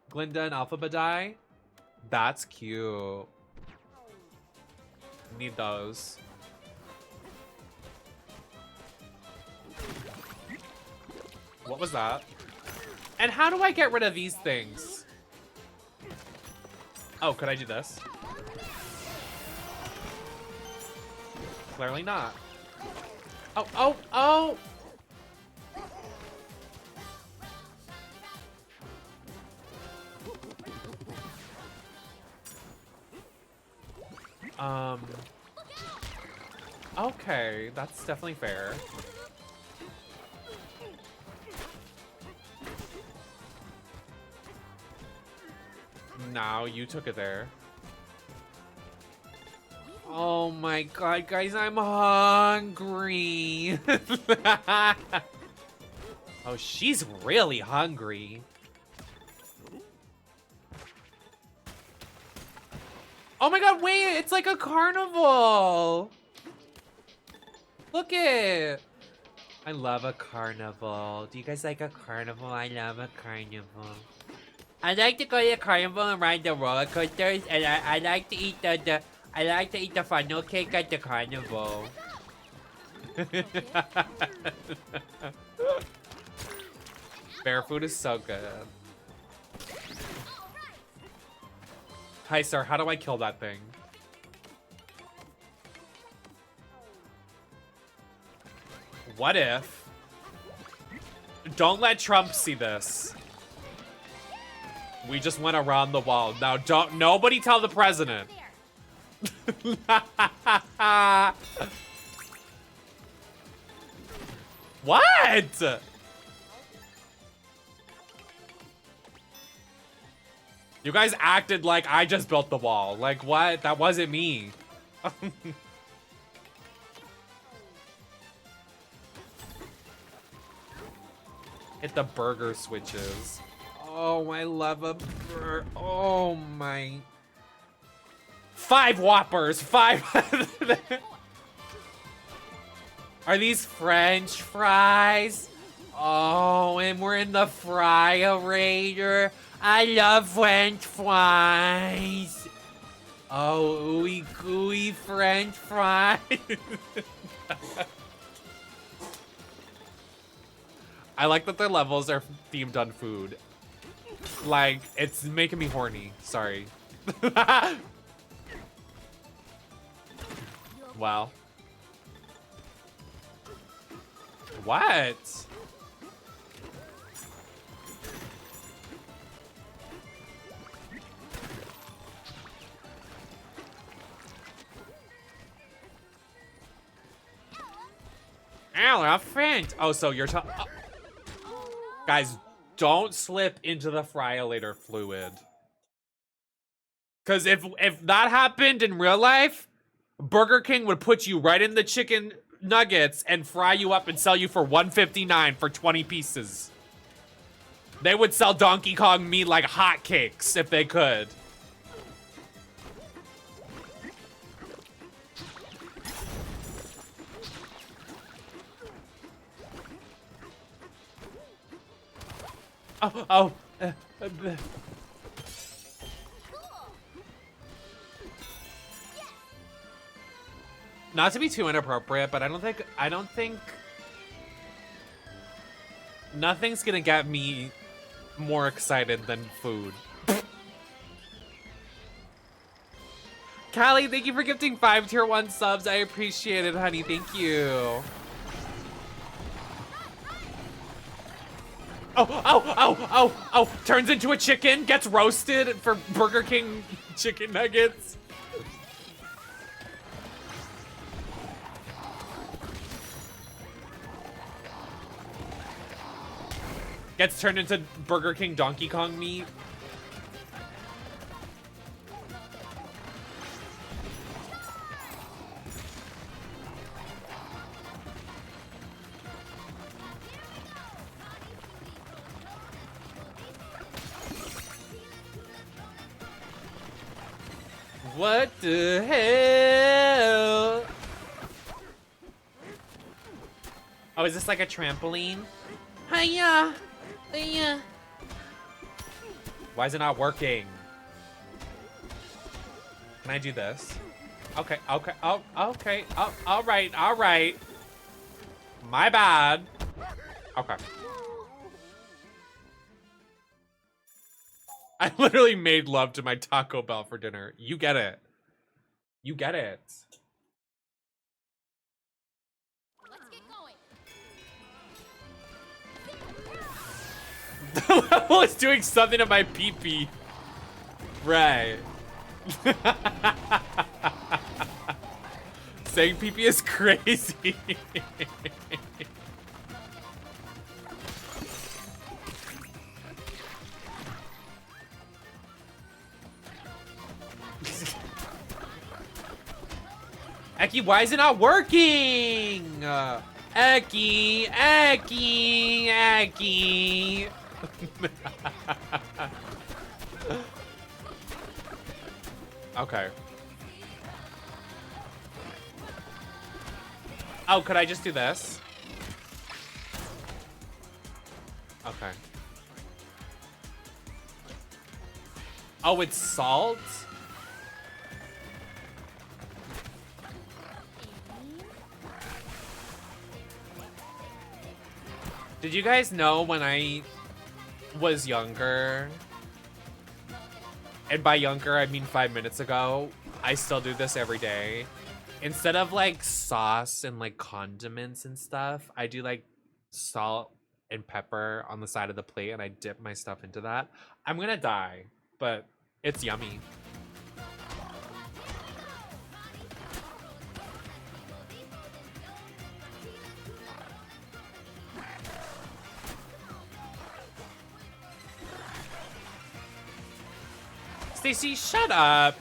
Glinda and Alphaba die. That's cute. Need those. What was that? And how do I get rid of these things? Oh, could I do this? Clearly not. Oh, oh, oh! Okay, that's definitely fair. Now you took it there. Oh my god, guys, I'm hungry. Oh, she's really hungry. Oh my god, wait, it's like a carnival. Look it. I love a carnival. Do you guys like a carnival? I love a carnival. I like to go to the carnival and ride the roller coasters, and I like to eat the funnel cake at the carnival. Bear food is so good. Hi, sir. How do I kill that thing? What if? Don't let Trump see this. We just went around the wall. Now, don't nobody tell the president. What? You guys acted like I just built the wall. Like, what? That wasn't me. Hit the burger switches. Oh, I love a burger. Oh, my. 5 Whoppers. 5. Are these French fries? Oh, and we're in the fry-orator. I love French fries. Oh, ooey gooey French fries. I like that their levels are themed on food. Like, it's making me horny. Sorry. Wow. What? Elephant. Oh, so you're guys, don't slip into the fryolator fluid. Because if that happened in real life, Burger King would put you right in the chicken nuggets and fry you up and sell you for $1.59 for 20 pieces. They would sell Donkey Kong meat like hotcakes if they could. Not to be too inappropriate, but I don't think nothing's gonna get me more excited than food. Callie, thank you for gifting 5 tier 1 subs. I appreciate it, honey. Thank you. Oh, turns into a chicken, gets roasted for Burger King chicken nuggets. Gets turned into Burger King Donkey Kong meat. What the hell? Oh, is this like a trampoline? Hiya! Hiya! Why is it not working? Can I do this? Okay, okay, oh, okay, oh, all right. My bad. Okay. I literally made love to my Taco Bell for dinner. You get it. You get it. Let's get going. The level is doing something to my pee-pee. Right. Saying pee-pee is crazy. Eki, why is it not working? Eki. Okay. Oh, could I just do this? Okay. Oh, it's salt? Did you guys know when I was younger, and by younger I mean 5 minutes ago, I still do this every day. Instead of like sauce and like condiments and stuff, I do like salt and pepper on the side of the plate and I dip my stuff into that. I'm gonna die, but it's yummy. Stacy, shut up.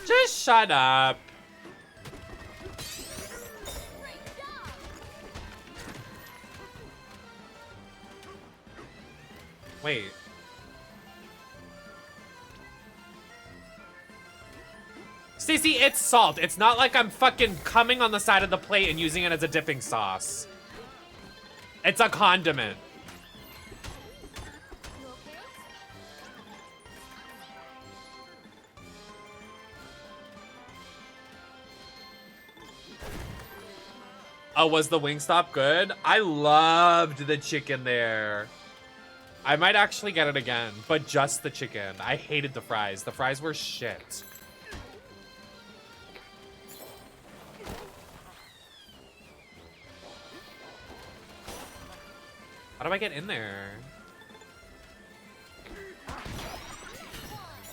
Just shut up. Wait. Stacy, it's salt. It's not like I'm fucking coming on the side of the plate and using it as a dipping sauce. It's a condiment. Oh, was the Wingstop good? I loved the chicken there. I might actually get it again, but just the chicken. I hated the fries. The fries were shit. How do I get in there?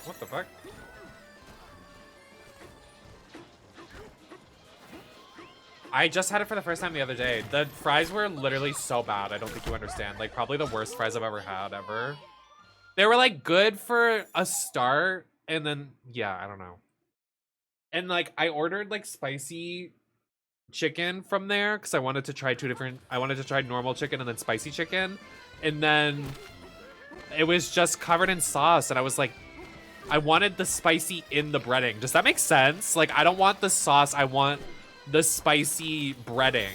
What the fuck? I just had it for the first time the other day. The fries were literally so bad. I don't think you understand. Like, probably the worst fries I've ever had, ever. They were, like, good for a start. And then, yeah, I don't know. And, like, I ordered, like, spicy chicken from there. Because I wanted to try I wanted to try normal chicken and then spicy chicken. And then it was just covered in sauce. And I was like, I wanted the spicy in the breading. Does that make sense? Like, I don't want the sauce. I want the spicy breading.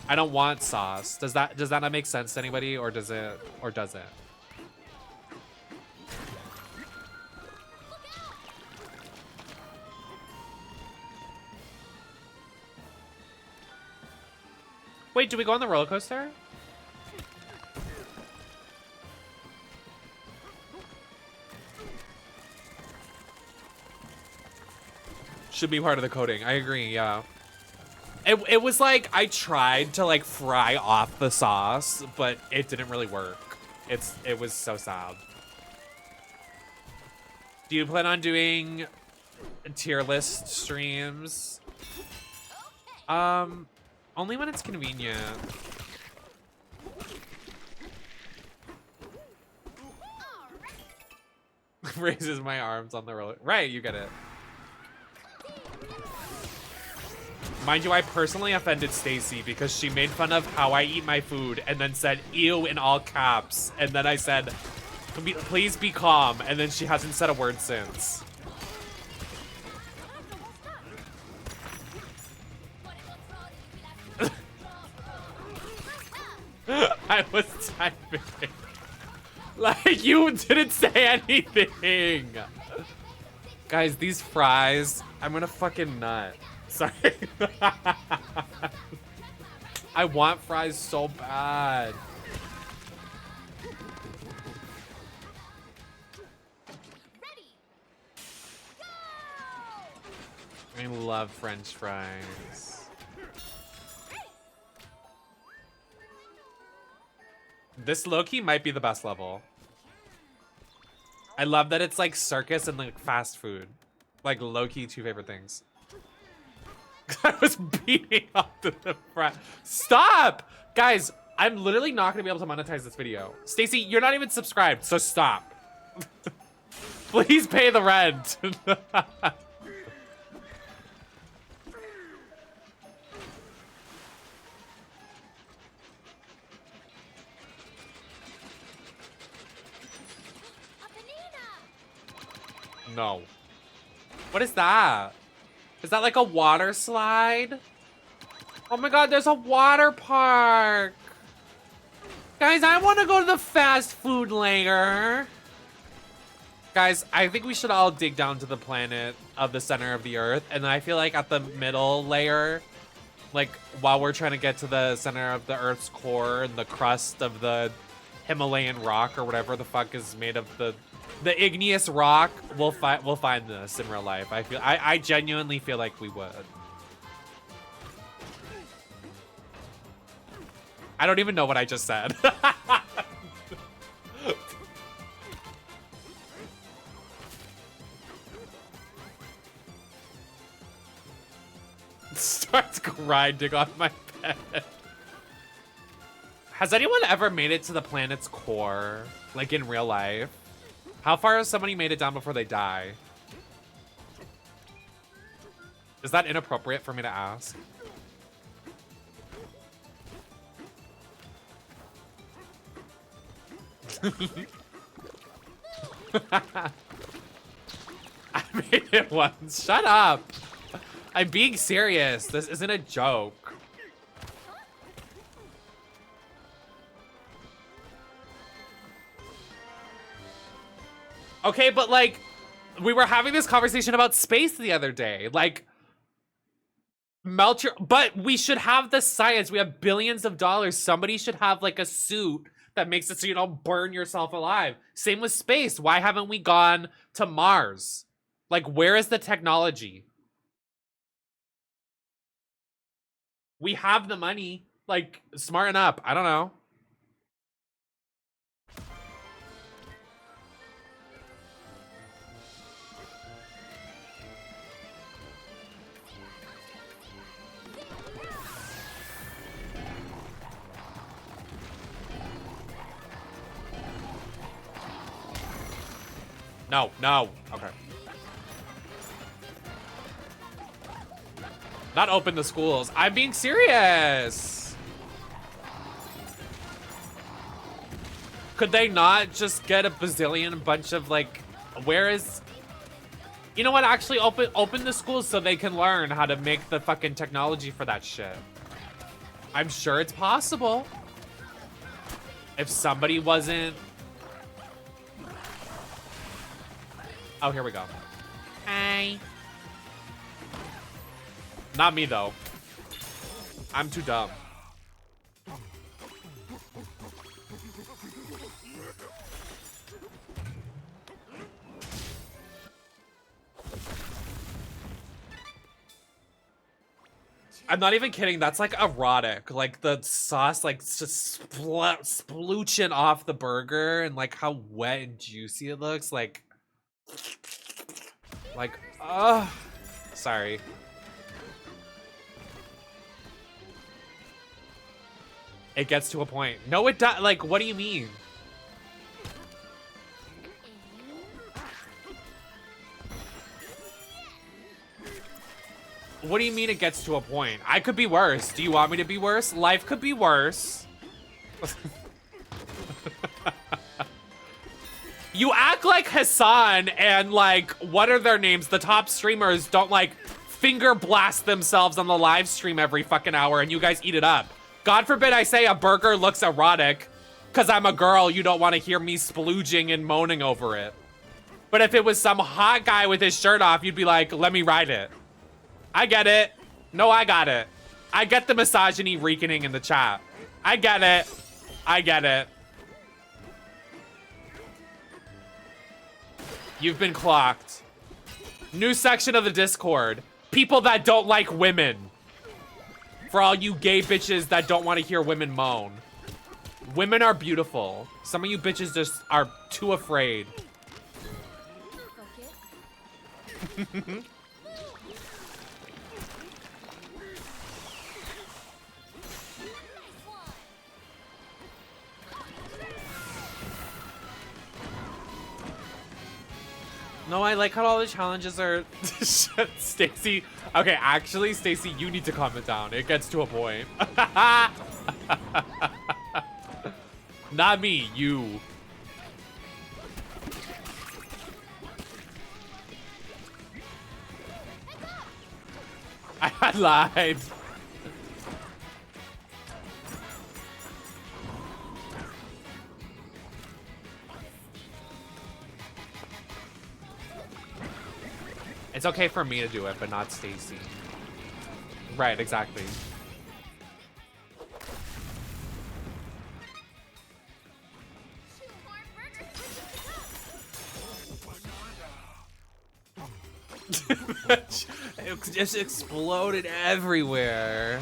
I don't want sauce. Does that not make sense to anybody, or does it? Wait, do we go on the roller coaster? Should be part of the coating. I agree, yeah. It was like, I tried to like fry off the sauce, but it didn't really work. It was so sad. Do you plan on doing tier list streams? Only when it's convenient. Raises my arms on the roller. Right, you get it. Mind you, I personally offended Stacy because she made fun of how I eat my food and then said ew in all caps. And then I said, please be calm. And then she hasn't said a word since. I was typing. Like, you didn't say anything. Guys, these fries, I'm gonna fucking nut. Sorry. I want fries so bad. Ready. Go! I love French fries. This low-key might be the best level. I love that it's like circus and like fast food. Like low-key 2 favorite things. I was beating up to the front. Stop! Guys, I'm literally not gonna be able to monetize this video. Stacy, you're not even subscribed, so stop. Please pay the rent. No. What is that? Is that like a water slide? Oh my god, there's a water park. Guys, I want to go to the fast food layer. Guys, I think we should all dig down to the planet of the center of the earth. And I feel like at the middle layer, like while we're trying to get to the center of the earth's core and the crust of the Himalayan rock or whatever the fuck is made of the igneous rock, we'll find this in real life. I genuinely feel like we would. I don't even know what I just said. Starts grinding on my bed. Has anyone ever made it to the planet's core? Like in real life? How far has somebody made it down before they die? Is that inappropriate for me to ask? I made it once. Shut up. I'm being serious. This isn't a joke. Okay, but like, we were having this conversation about space the other day. Like, melt your... But we should have the science. We have billions of dollars. Somebody should have like a suit that makes it so you don't burn yourself alive. Same with space. Why haven't we gone to Mars? Like, where is the technology? We have the money. Like, smarten up. I don't know. No, no. Okay. Not open the schools. I'm being serious. Could they not just get a bazillion bunch of like, where is... You know what? Actually open the schools so they can learn how to make the fucking technology for that shit. I'm sure it's possible. If somebody wasn't... Oh, here we go. Hi. Not me, though. I'm too dumb. I'm not even kidding. That's like erotic. Like the sauce, like just splooching off the burger, and like how wet and juicy it looks. Like, sorry. It gets to a point. No, it does. Like, what do you mean? What do you mean it gets to a point? I could be worse. Do you want me to be worse? Life could be worse. You act like Hassan and like, what are their names? The top streamers don't like finger blast themselves on the live stream every fucking hour and you guys eat it up. God forbid I say a burger looks erotic because I'm a girl. You don't want to hear me splooging and moaning over it. But if it was some hot guy with his shirt off, you'd be like, let me ride it. I get it. No, I got it. I get the misogyny reeking in the chat. I get it. I get it. You've been clocked. New section of the Discord. People that don't like women. For all you gay bitches that don't want to hear women moan. Women are beautiful. Some of you bitches just are too afraid. No, I like how all the challenges are... Stacy. Okay, actually, Stacy, you need to calm it down. It gets to a point. Not me, you. I lied. It's okay for me to do it, but not Stacy. Right, exactly. It just exploded everywhere.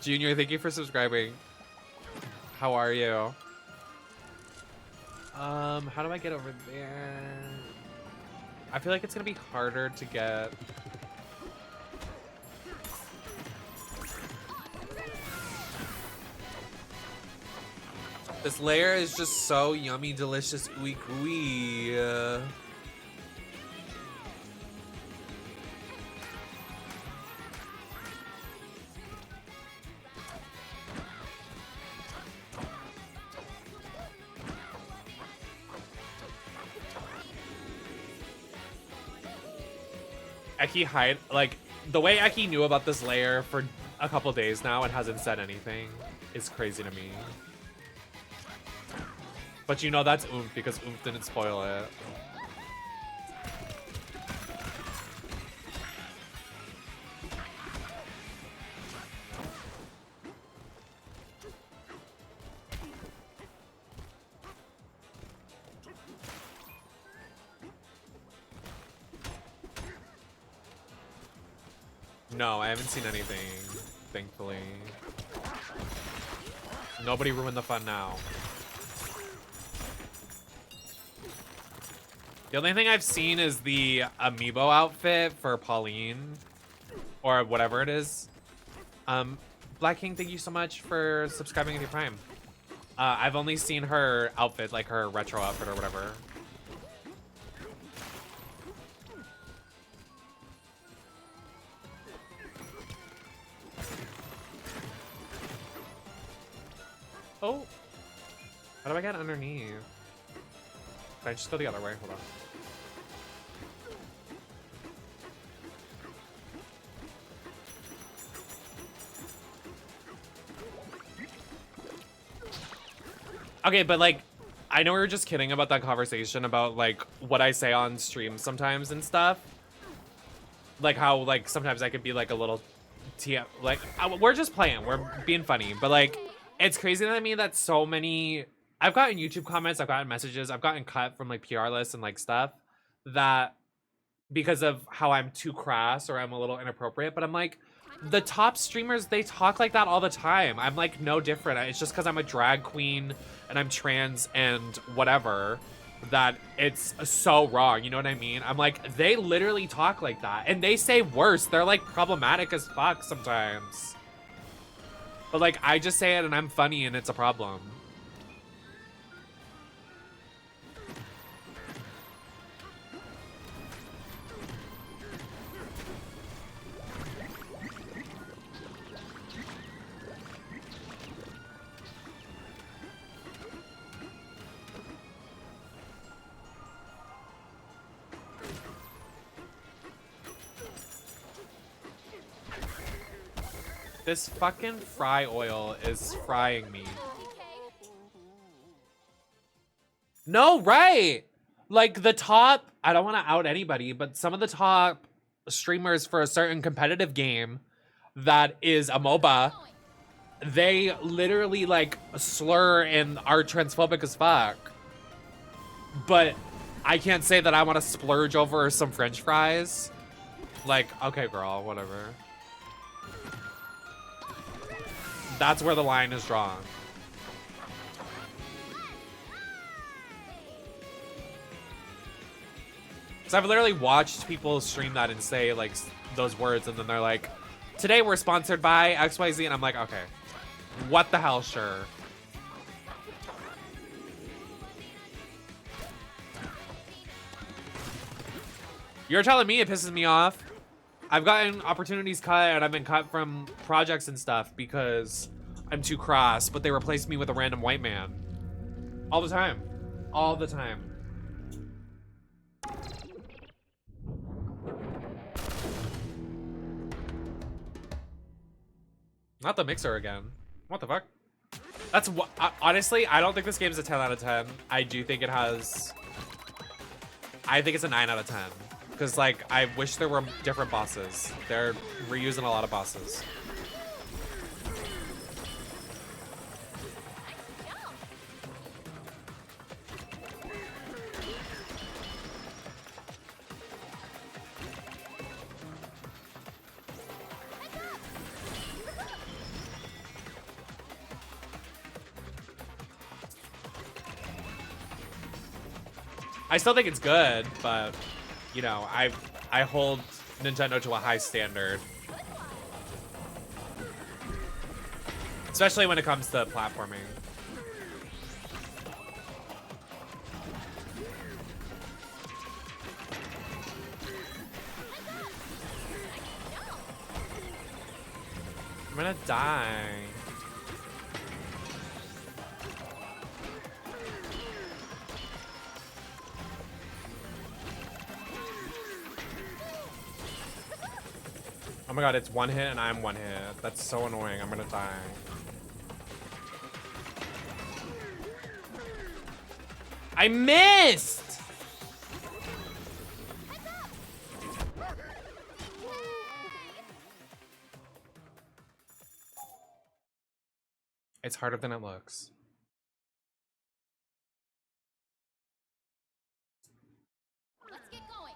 Junior, thank you for subscribing. How are you? How do I get over there? I feel like it's gonna be harder to get. This layer is just so yummy, delicious, ooey gooey. Eki hide, like, the way Eki knew about this layer for a couple days now and hasn't said anything is crazy to me. But you know that's Oomph because Oomph didn't spoil it. No, I haven't seen anything, thankfully. Nobody ruined the fun now. The only thing I've seen is the amiibo outfit for Pauline, or whatever it is. Black King, thank you so much for subscribing to your Prime. I've only seen her outfit, like her retro outfit or whatever. Oh, how do I get underneath? Can I just go the other way? Hold on. Okay, but like, I know we were just kidding about that conversation about like what I say on stream sometimes and stuff. Like how like sometimes I could be like a little TF, like we're just playing, we're being funny, but like it's crazy to me that so many, I've gotten YouTube comments, I've gotten messages, I've gotten cut from like PR lists and like stuff that because of how I'm too crass or I'm a little inappropriate, but I'm like, the top streamers, they talk like that all the time. I'm like no different. It's just because I'm a drag queen and I'm trans and whatever that it's so wrong. You know what I mean? I'm like, they literally talk like that and they say worse. They're like problematic as fuck sometimes. But like, I just say it and I'm funny and it's a problem. This fucking fry oil is frying me. No, right. Like the top, I don't want to out anybody, but some of the top streamers for a certain competitive game that is a MOBA, they literally like slur and are transphobic as fuck. But I can't say that I want to splurge over some French fries. Like, okay, girl, whatever. That's where the line is drawn. So I've literally watched people stream that and say like those words and then they're like, today we're sponsored by XYZ, and I'm like, okay, what the hell, sure. You're telling me it pisses me off. I've gotten opportunities cut and I've been cut from projects and stuff because I'm too cross, but they replaced me with a random white man. All the time. All the time. Not the mixer again. What the fuck? That's what, honestly, I don't think this game's a 10 out of 10. I do think it has, I think it's a 9 out of 10. Because, like, I wish there were different bosses. They're reusing a lot of bosses. I still think it's good, but, you know, I hold Nintendo to a high standard. Especially when it comes to platforming. I'm gonna die. Oh my god, it's one hit and I'm one hit. That's so annoying. I'm gonna die. I missed! It's harder than it looks. Let's get going.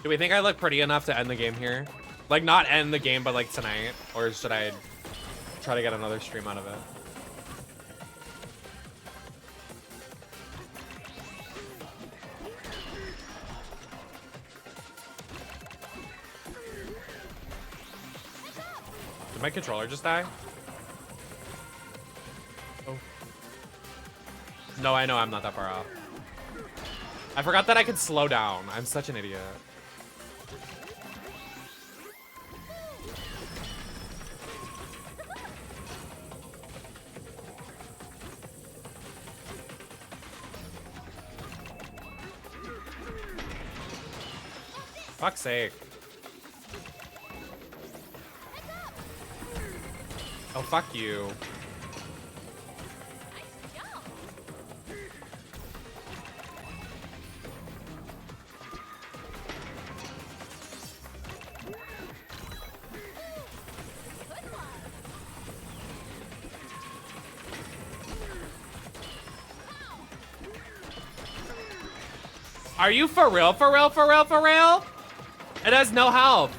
Do we think I look pretty enough to end the game here? Like, not end the game, but like tonight? Or should I try to get another stream out of it? Did my controller just die? Oh. No, I know I'm not that far off. I forgot that I could slow down. I'm such an idiot. Fuck's sake. Oh, fuck you. Are you for real, for real, for real, for real? It has no health.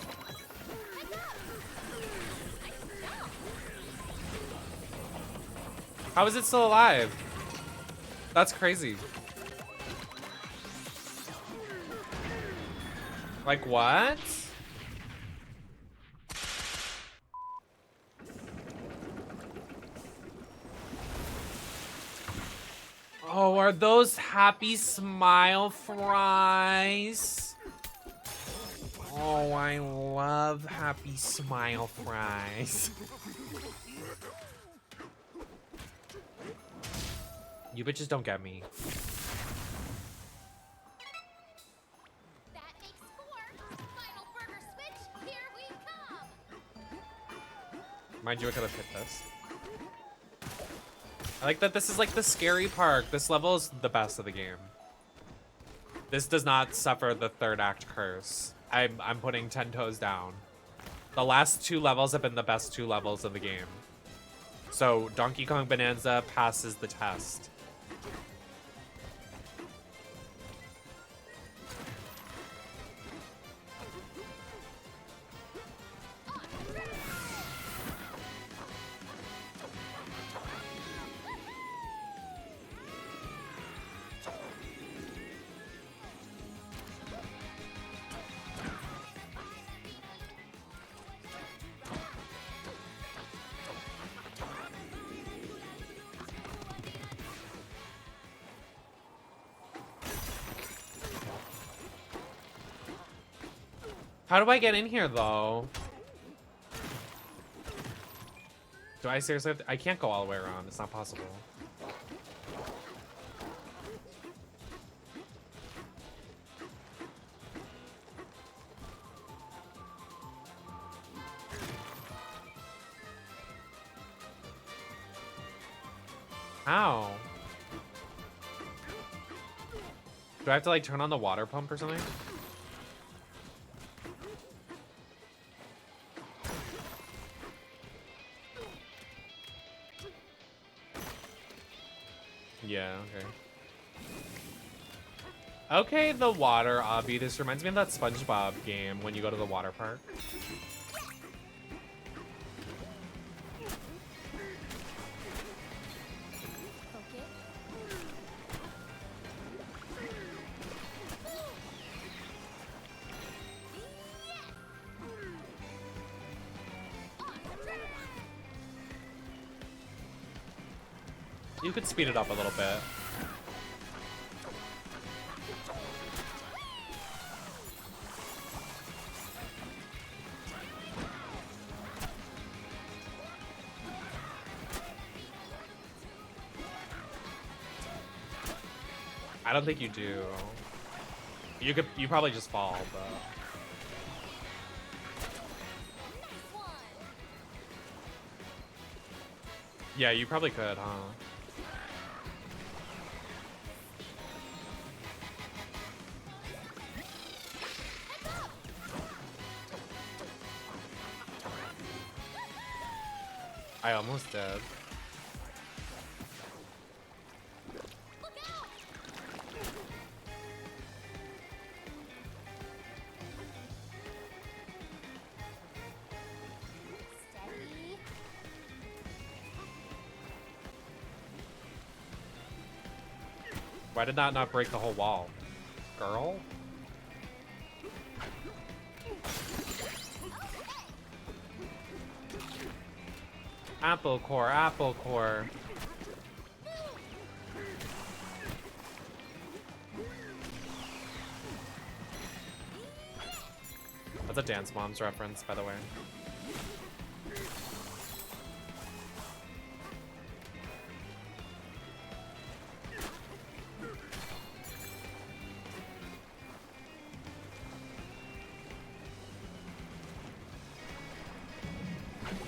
How is it still alive? That's crazy. Like what? Oh, are those happy smile fries? Oh, I love happy smile fries. You bitches don't get me. That makes 4. Final burger switch. Here we come. Mind you, I could have hit this. I like that this is like the scary park. This level is the best of the game. This does not suffer the third act curse. I'm putting 10 toes down. The last 2 levels have been the best 2 levels of the game. So Donkey Kong Bonanza passes the test. How do I get in here, though? Do I seriously have to? I can't go all the way around. It's not possible. How? Do I have to, like, turn on the water pump or something? Yeah, okay. Okay, the water obby. This reminds me of that SpongeBob game when you go to the water park. Okay. You could speed it up a little bit. I don't think you do. You probably just fall, but yeah, you probably could, huh? I almost did. Steady. Why did that not break the whole wall? Girl? Apple core, apple core. That's a Dance Moms reference, by the way.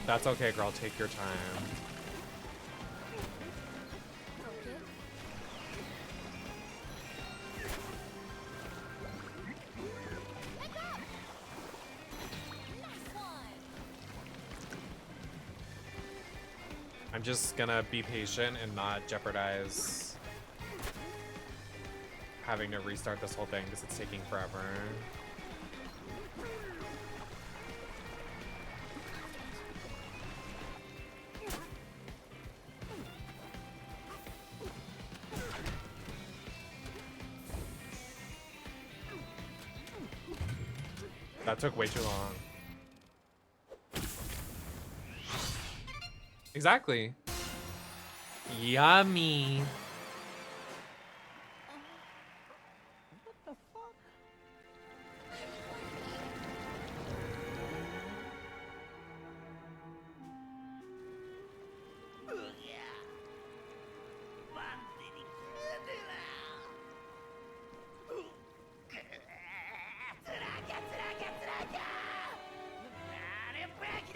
That's okay, girl. Take your time. Okay. I'm just gonna be patient and not jeopardize having to restart this whole thing because it's taking forever. That took way too long. Exactly. Yummy. What the fuck?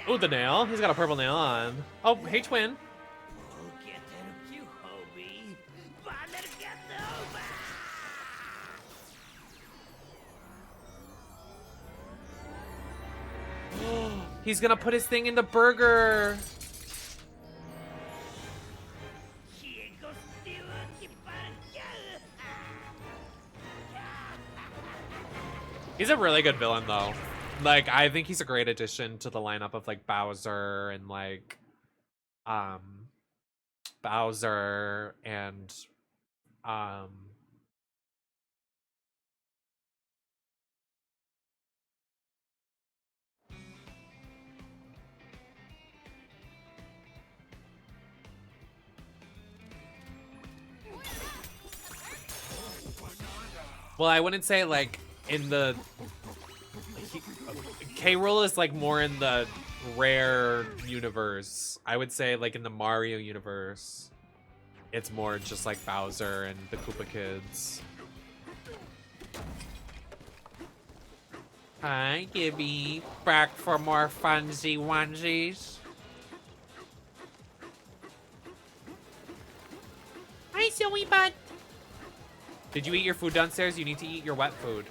Oh, the nail. He's got a purple nail on. Oh, hey, twin. He's gonna put his thing in the burger. He's a really good villain, though. Like, I think he's a great addition to the lineup of, like, Bowser and, like, Bowser and, well, I wouldn't say, like, in the... K. Rool is like more in the rare universe. I would say like in the Mario universe, it's more just like Bowser and the Koopa Kids. Hi, Gibby. Back for more funsy onesies. Hi, silly butt. Did you eat your food downstairs? You need to eat your wet food,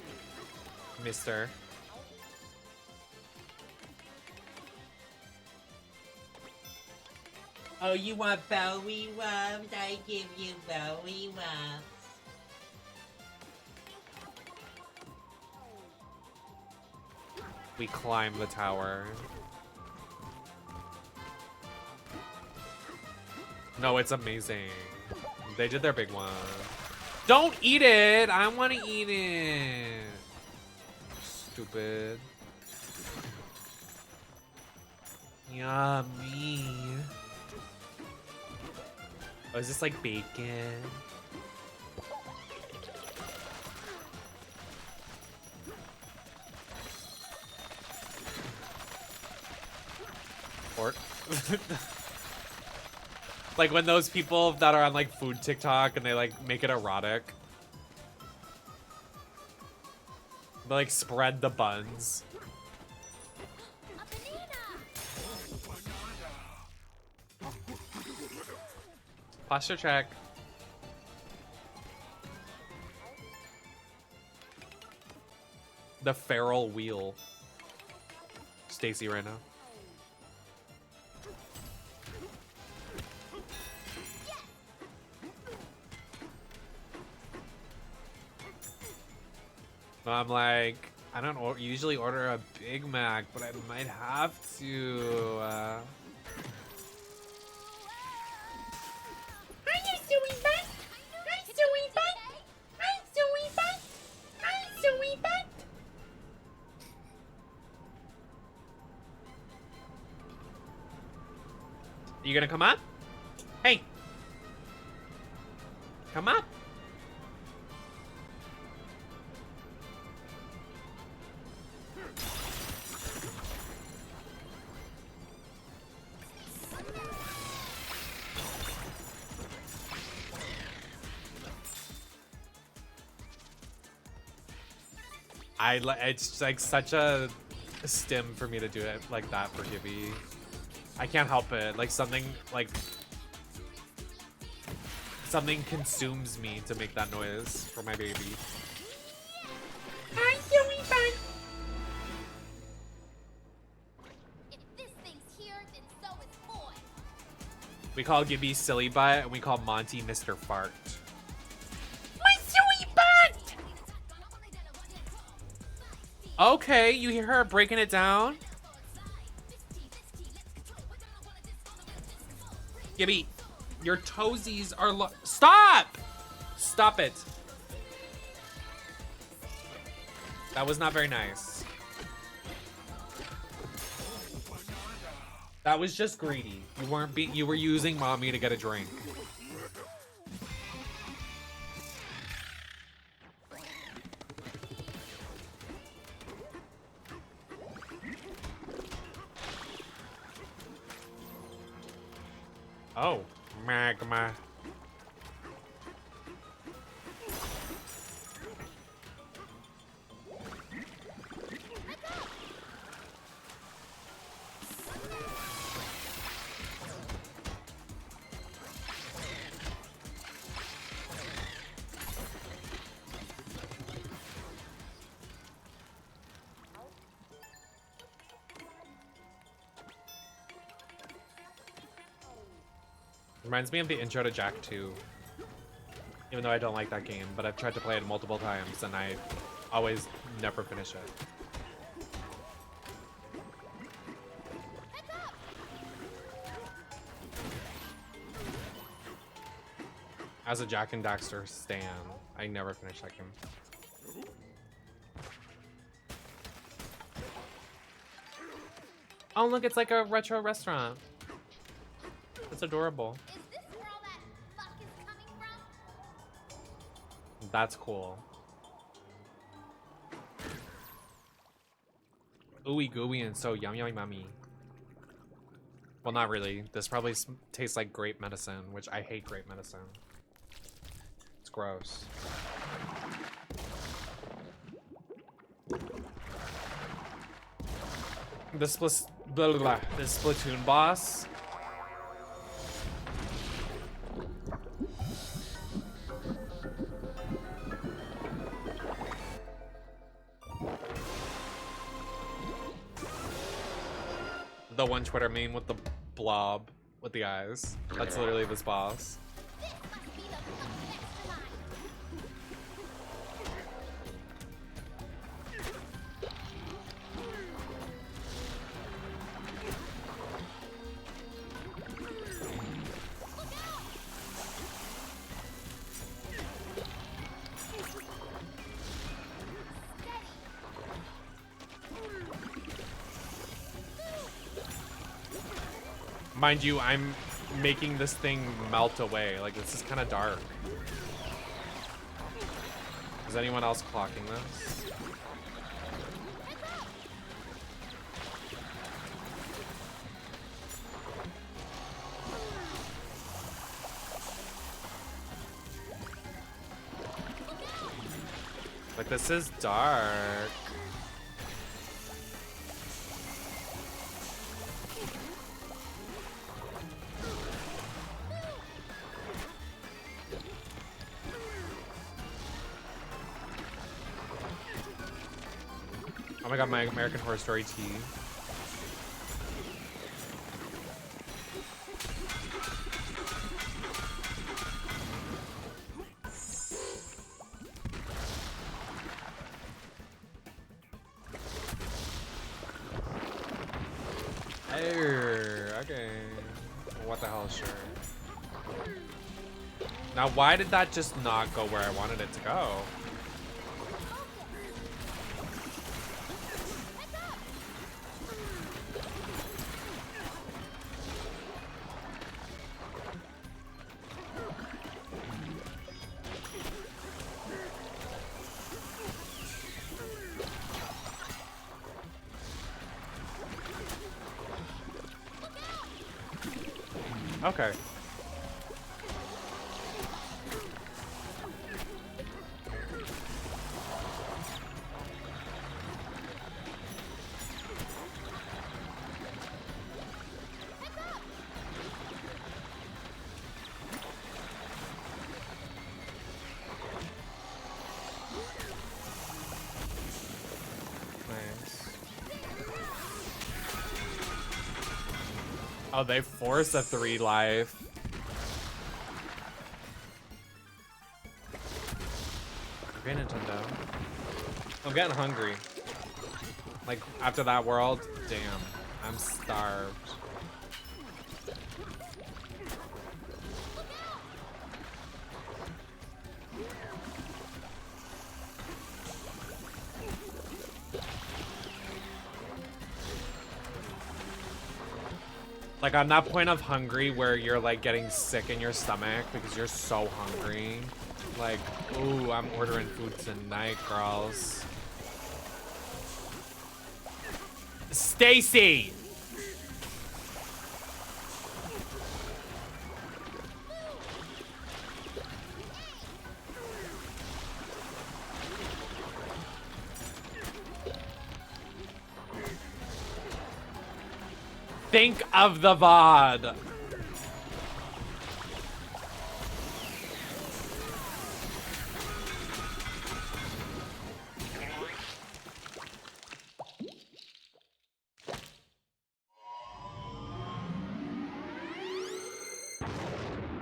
mister. Oh, you want Bowie Wubs? I give you Bowie Wubs. We climb the tower. No, it's amazing. They did their big one. Don't eat it! I want to eat it. Stupid. Yummy. Oh, is this like bacon? Pork? Like when those people that are on like food TikTok and they like make it erotic. They like spread the buns. Posture check. The feral wheel. Stacy right now. I'm like, I don't usually order a Big Mac, but I might have to. You gonna come up? Hey! Come up! It's like such a stim for me to do it like that for Gibby. I can't help it. Like something consumes me to make that noise for my baby. Hi, silly bun. If this thing's here, then so is boy. We call Gibby Silly Butt and we call Monty Mr. Fart. My silly butt! Okay, you hear her breaking it down? Gibby, your toesies are Stop! Stop it. That was not very nice. That was just greedy. You were using mommy to get a drink. Oh, magma. Reminds me of the intro to Jack 2. Even though I don't like that game, but I've tried to play it multiple times and I always never finish it. As a Jack and Daxter stan, I never finished that game. Oh look, it's like a retro restaurant. It's adorable. Is this where all that fuck is coming from? That's cool. ooey gooey and so yummy. Well, not really. This probably tastes like grape medicine, which I hate grape medicine. It's gross. This Splatoon boss. The one Twitter meme with the blob with the eyes. That's literally this boss. Mind you, I'm making this thing melt away. Like, this is kind of dark. Is anyone else clocking this? Like, this is dark. Oh my god, my American Horror Story tea. Okay. What the hell, sure. Now, why did that just not go where I wanted it to go? Okay. Nice. Oh, they force a 3 life. Okay, Nintendo. I'm getting hungry. Like, after that world, damn. I'm starved. Like, on that point of hungry where you're like getting sick in your stomach because you're so hungry. Like, ooh, I'm ordering food tonight, girls. Stacy! Think of the VOD.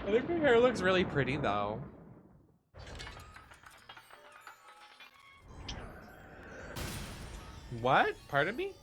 I think her hair looks really pretty though. What? Pardon me?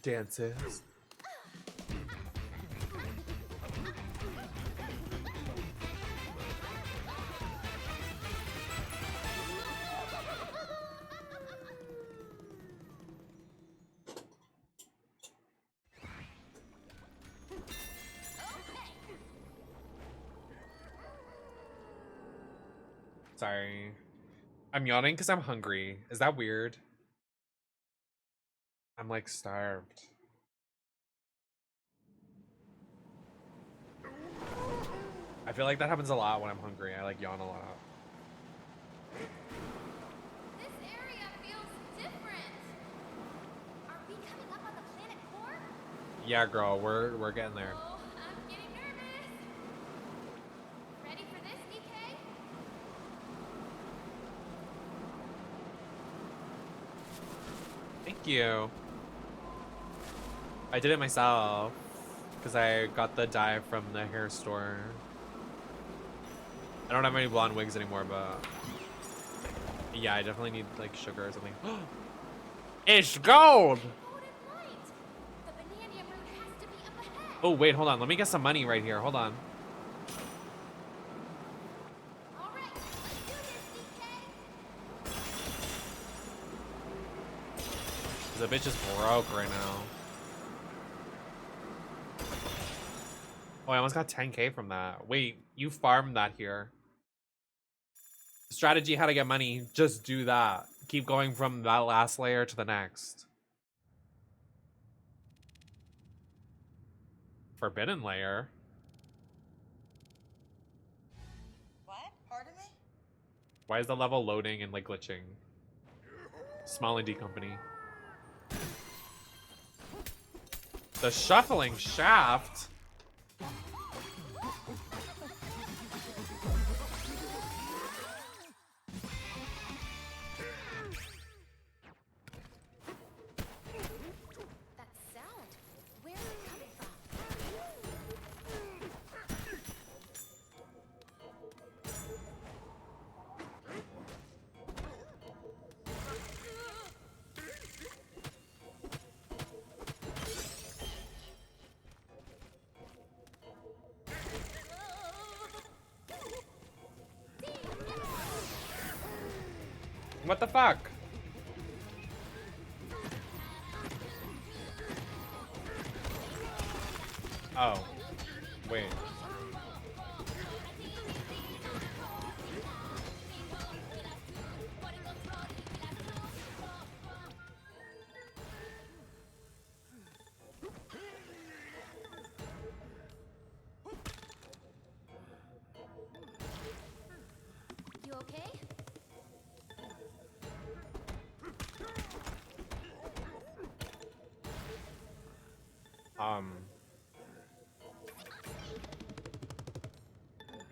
Dances. Sorry. I'm yawning because I'm hungry. Is that weird? I'm like starved. I feel like that happens a lot when I'm hungry. I like yawn a lot. This area feels different. Are we coming up on the planet core? Yeah, girl, we're getting there. Oh, I'm getting nervous. Ready for this, DK? Thank you. I did it myself because I got the dye from the hair store. I don't have any blonde wigs anymore, but yeah, I definitely need like sugar or something. It's gold! Golden light. The Bananza route has to be up ahead. Oh, wait, hold on. Let me get some money right here. Hold on. All right, let's do this, DK. The bitch is broke right now. Oh, I almost got 10K from that. Wait, you farmed that here. Strategy how to get money. Just do that. Keep going from that last layer to the next. Forbidden layer. What? Pardon me? Why is the level loading and like glitching? Small indie company. The shuffling shaft. That sound. Where is it coming from? What the fuck? Oh. Wait. You okay? Am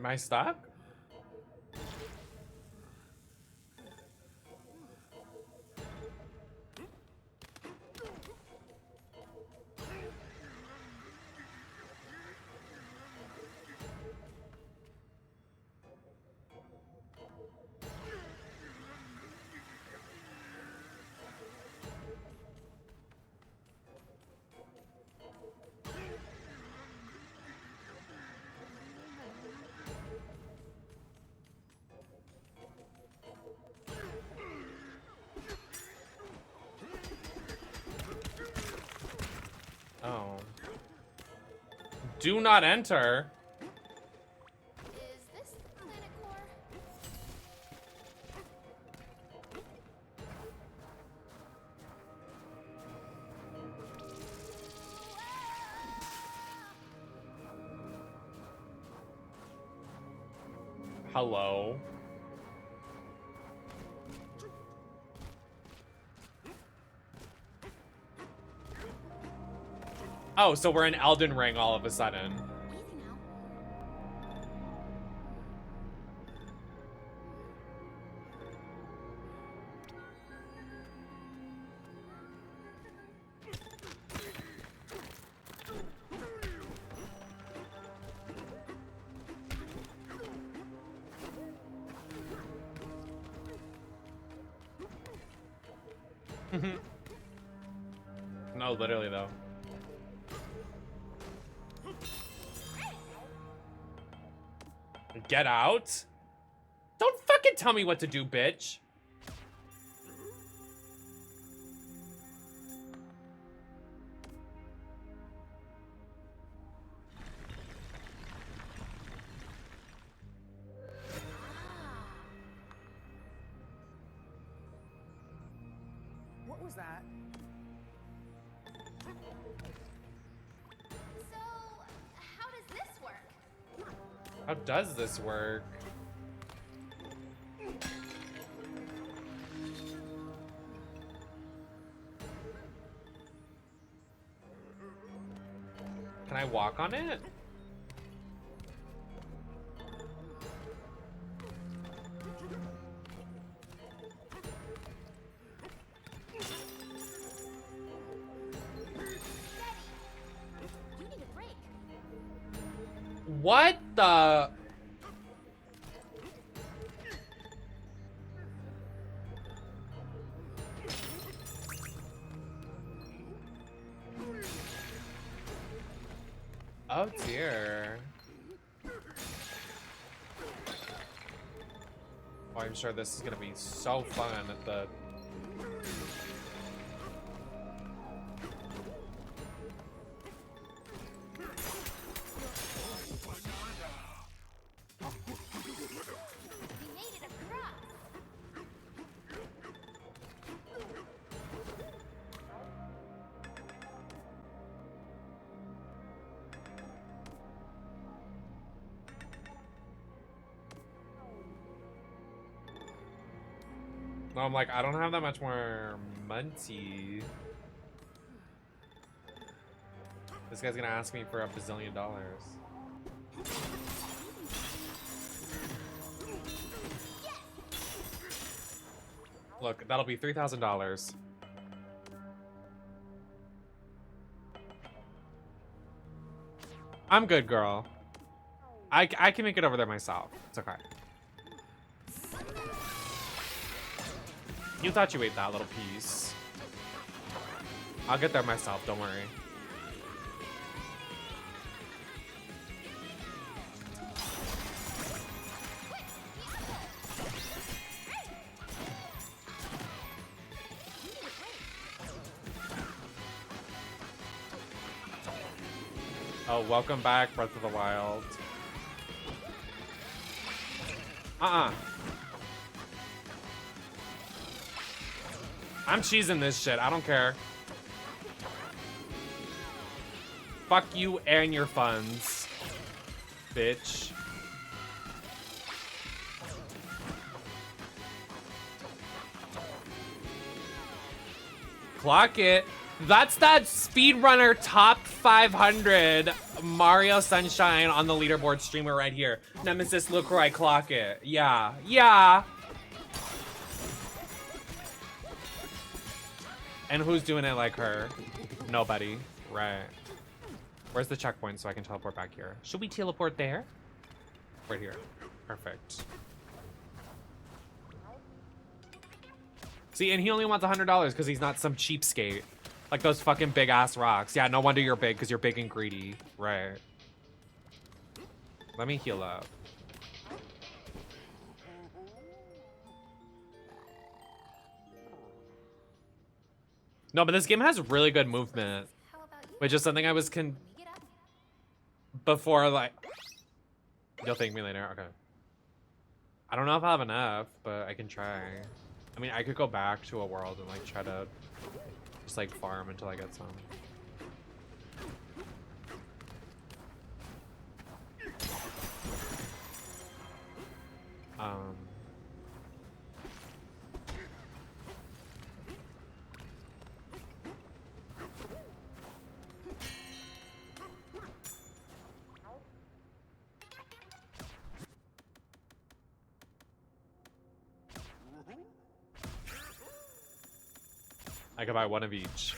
I stuck? Oh. Do not enter. Is this the planet core? Hello. Oh, so we're in Elden Ring all of a sudden. Easy now. No, literally though. Get out? Don't fucking tell me what to do, bitch. What was that? So, how does this work? How does this work? Can I walk on it? You need a break. What the? Oh dear. Oh, I'm sure this is gonna be so fun at the... We made it across. No, I'm like, I don't have that much more money. This guy's gonna ask me for $1 bazillion. Look, that'll be $3,000. I'm good, girl. I can make it over there myself. It's okay. You thought you ate that little piece. I'll get there myself, don't worry. Oh, welcome back, Breath of the Wild. I'm cheesing this shit. I don't care. Fuck you and your funds, bitch. Clock it. That's that speedrunner top 500 Mario Sunshine on the leaderboard streamer right here. NemesisLacroix, clock it. Yeah, yeah. And who's doing it like her? Nobody. Right. Where's the checkpoint so I can teleport back here? Should we teleport there? Right here. Perfect. See, and he only wants $100 because he's not some cheapskate. Like those fucking big ass rocks. Yeah, no wonder you're big because you're big and greedy. Right. Let me heal up. No, but this game has really good movement. How about you? Which is something I was When we get up, before, like... You'll thank me later? Okay. I don't know if I'll have enough, but I can try. I mean, I could go back to a world and like try to just like farm until I get some. I could buy one of each.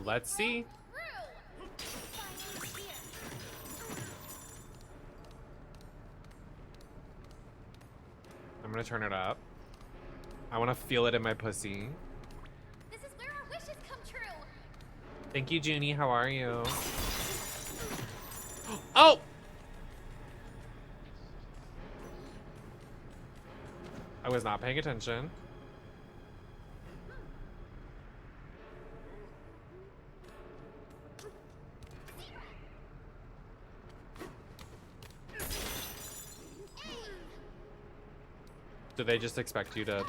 Let's see. I'm gonna turn it up. I wanna feel it in my pussy. This is where our wishes come true. Thank you, Junie. How are you? Oh! I was not paying attention. Do they just expect you to...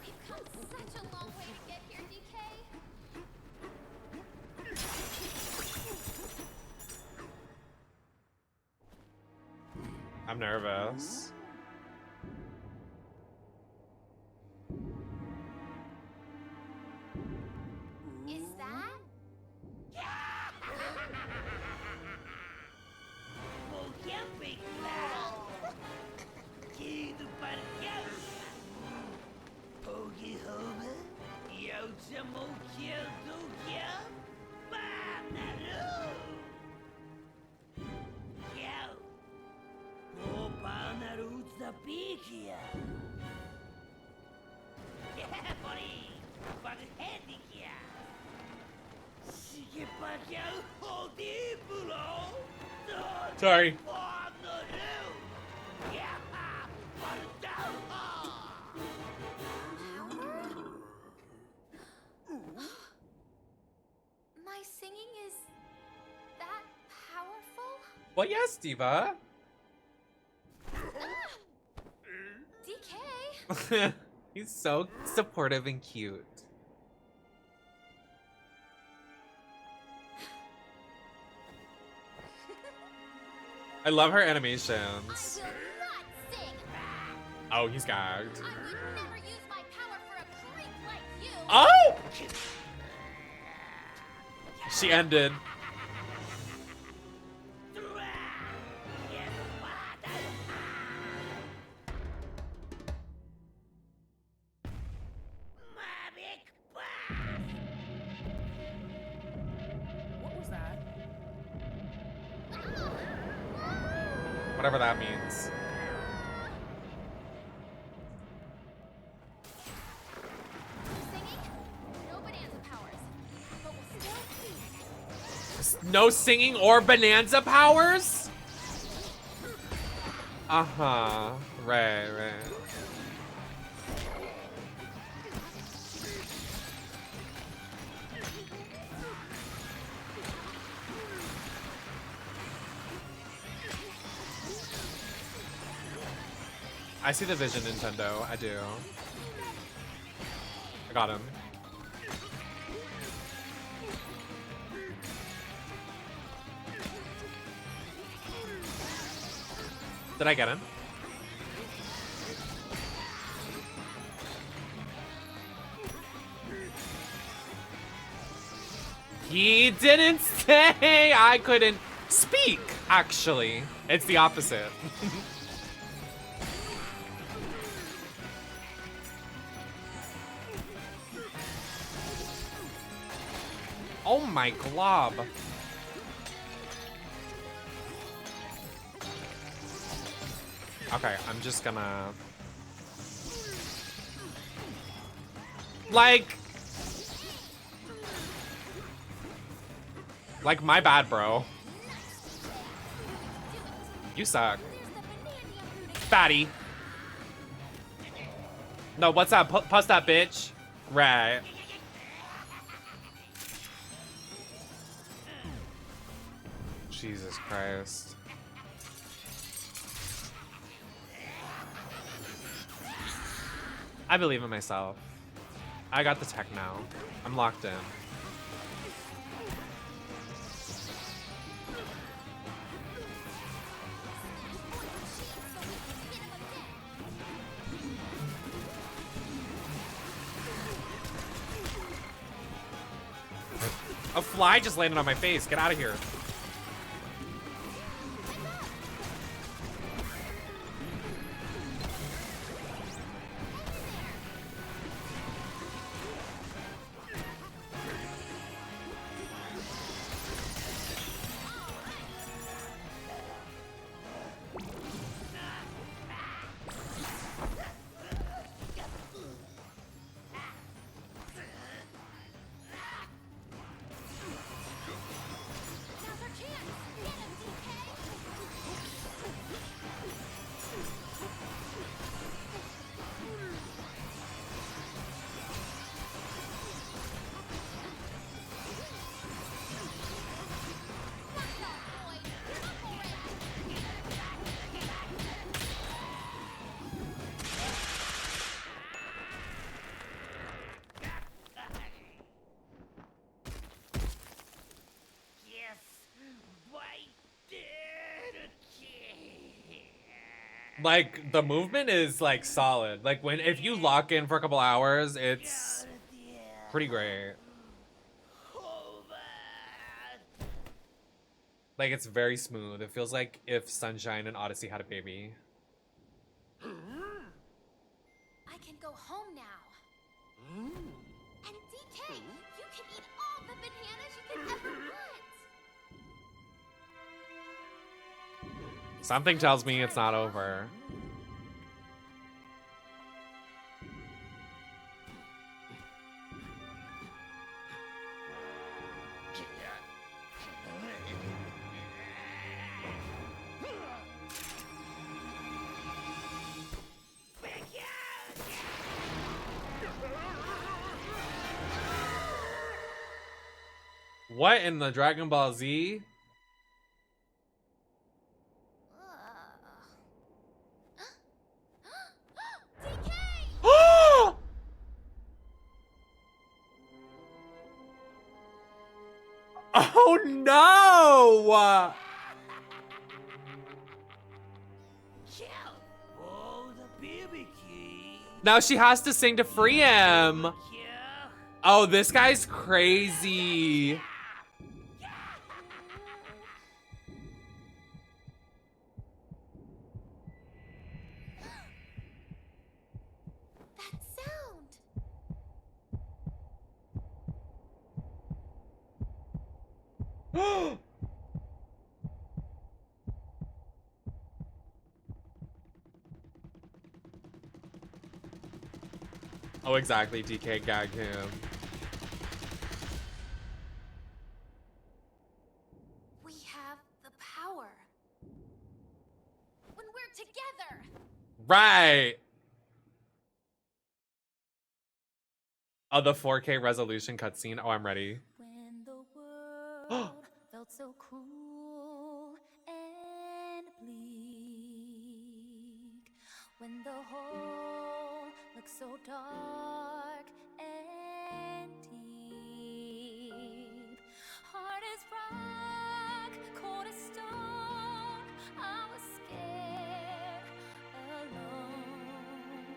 We've come such a long way to get here, DK. I'm nervous. Is that? Sorry. My singing is that powerful? Well, yes, Diva. DK? He's so supportive and cute. I love her animations. I will not sing! Oh, he's gagged. I would never use my power for a creep like you! Oh! She ended. What was that? Whatever that means. Singing? No Bananza powers. But we'll still see. No singing or Bananza powers? Uh-huh. Right, right. I see the vision, Nintendo. I do. I got him. Did I get him? He didn't say I couldn't speak, actually. It's the opposite. Oh my glob. Okay, I'm just gonna... Like, my bad, bro. You suck. Fatty. No, what's that? Puss that bitch. Right. Jesus Christ. I believe in myself. I got the tech now. I'm locked in. A fly just landed on my face. Get out of here. Like, the movement is, like, solid. Like, if you lock in for a couple hours, it's pretty great. Like, it's very smooth. It feels like if Sunshine and Odyssey had a baby. I can go home now. And DK, you can eat all the bananas you could ever want. Something tells me it's not over. What in the Dragon Ball Z? DK! Oh no! Now she has to sing to free him. Oh, this guy's crazy. That sound! Oh, exactly. DK gagged him. We have the power. When we're together! Right. Oh, the 4K resolution cutscene. Oh, I'm ready. When the world felt so cruel and bleak, when the hole looked so dark and deep, hard as rock, cold as stone, I was scared, alone.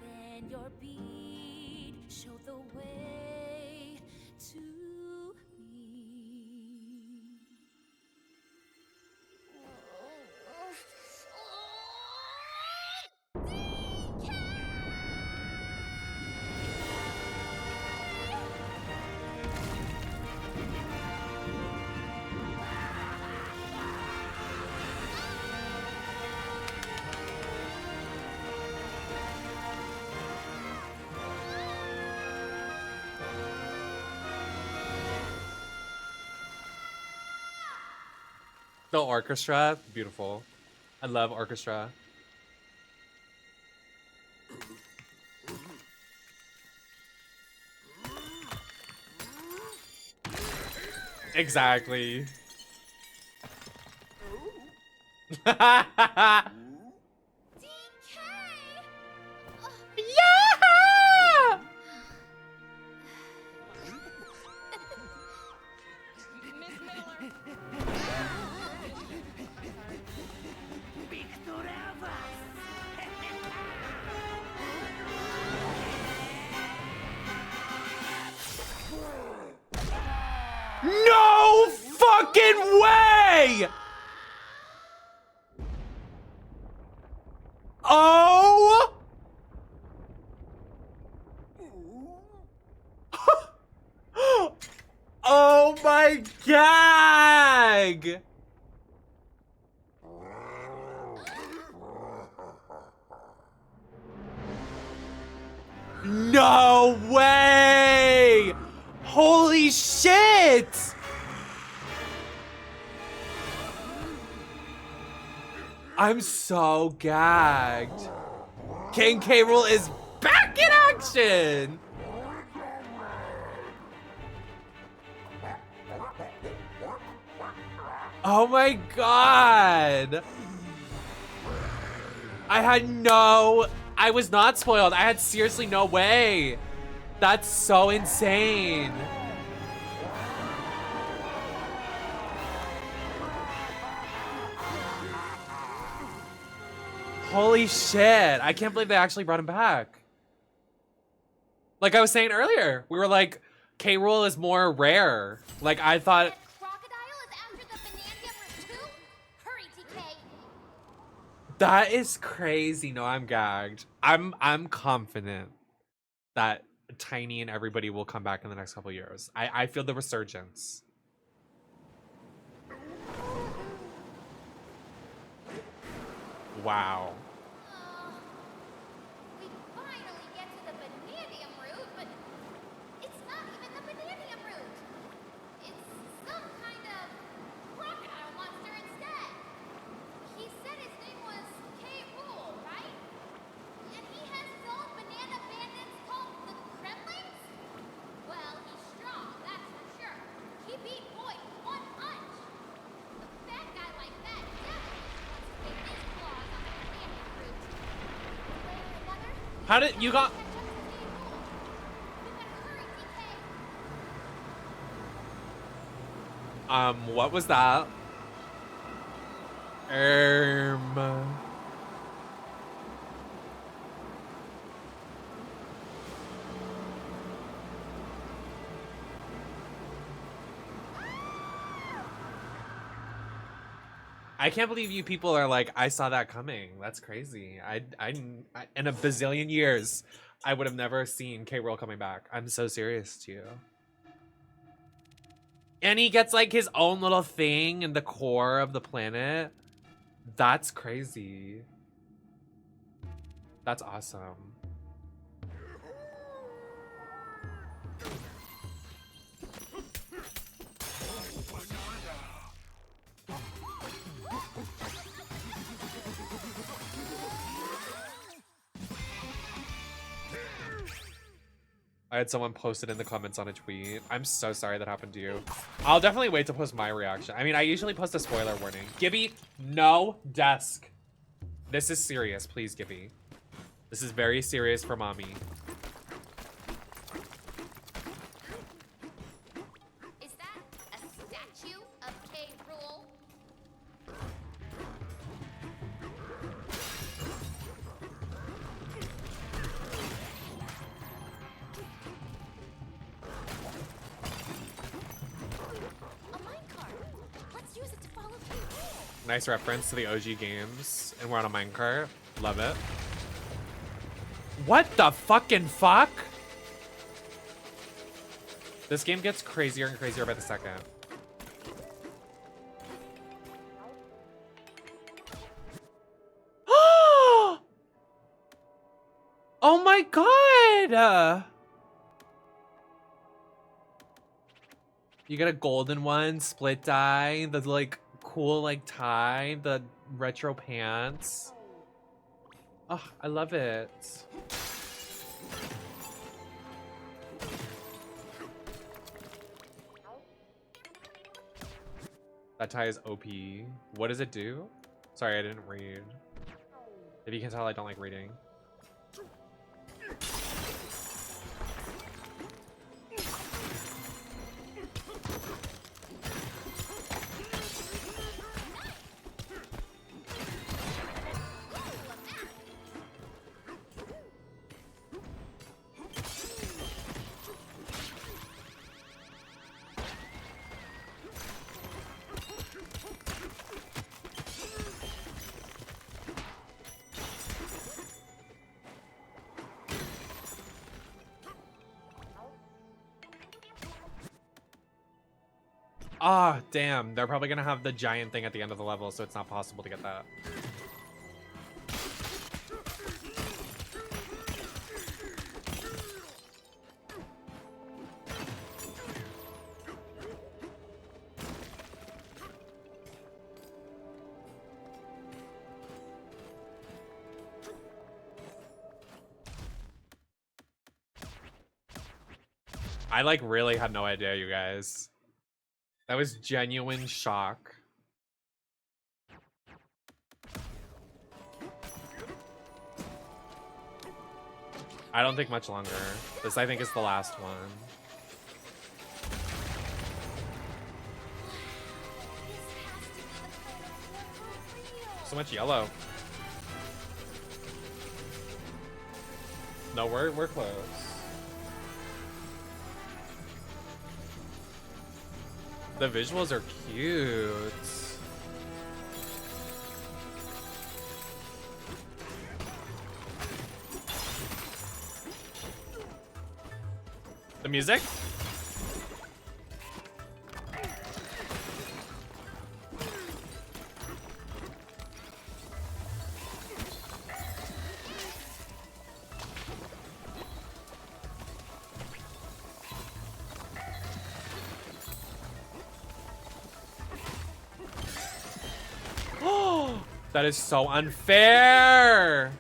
Then your beat showed the way to me. The orchestra, beautiful. I love orchestra. Exactly. DK! Yeah! Miss Miller! No fucking way! Oh! Oh my gag! No way! Holy shit! I'm so gagged. King K. Rool is back in action! Oh my god! I was not spoiled. I had seriously no way. That's so insane. Holy shit. I can't believe they actually brought him back. Like I was saying earlier, we were like, K. Rool is more rare. Like I thought. That crocodile is after the Bananza root too? Hurry, DK. That is crazy. No, I'm gagged. I'm confident that Tiny and everybody will come back in the next couple of years. I feel the resurgence. Wow. We finally get to the Bananza root, but it's not even the Bananza root. It's some kind of crocodile monster instead. He said his name was K. Rool, right? And he has his own banana bandits called the Kremlings? Well, he's strong, that's for sure. He beat Boyd with one punch. A fat guy like that definitely wants to get his claws on the banana fruit. Way or another, How did you got? catch up to K. Rool. We better hurry, DK. What was that? I can't believe you people are like, I saw that coming. That's crazy. I in a bazillion years, I would have never seen K. Rool coming back. I'm so serious to you. And he gets like his own little thing in the core of the planet. That's crazy. That's awesome. I had someone post it in the comments on a tweet. I'm so sorry that happened to you. I'll definitely wait to post my reaction. I mean, I usually post a spoiler warning. Gibby, no desk. This is serious, please, Gibby. This is very serious for mommy. Is that a statue of K. Rool? A minecart. Let's use it to follow K. Rool. Nice reference to the OG games. And we're on a minecart. Love it. What the fucking fuck? This game gets crazier and crazier by the second. Oh my god! You get a golden one, split dye, the like cool like tie, the retro pants. Oh, I love it. That tie is OP. What does it do? Sorry, I didn't read. If you can tell, I don't like reading. Ah, damn. They're probably gonna have the giant thing at the end of the level, so it's not possible to get that. I like really had no idea, you guys. That was genuine shock. I don't think much longer. This, I think, is the last one. So much yellow. No, we're close. The visuals are cute. The music? That is so unfair.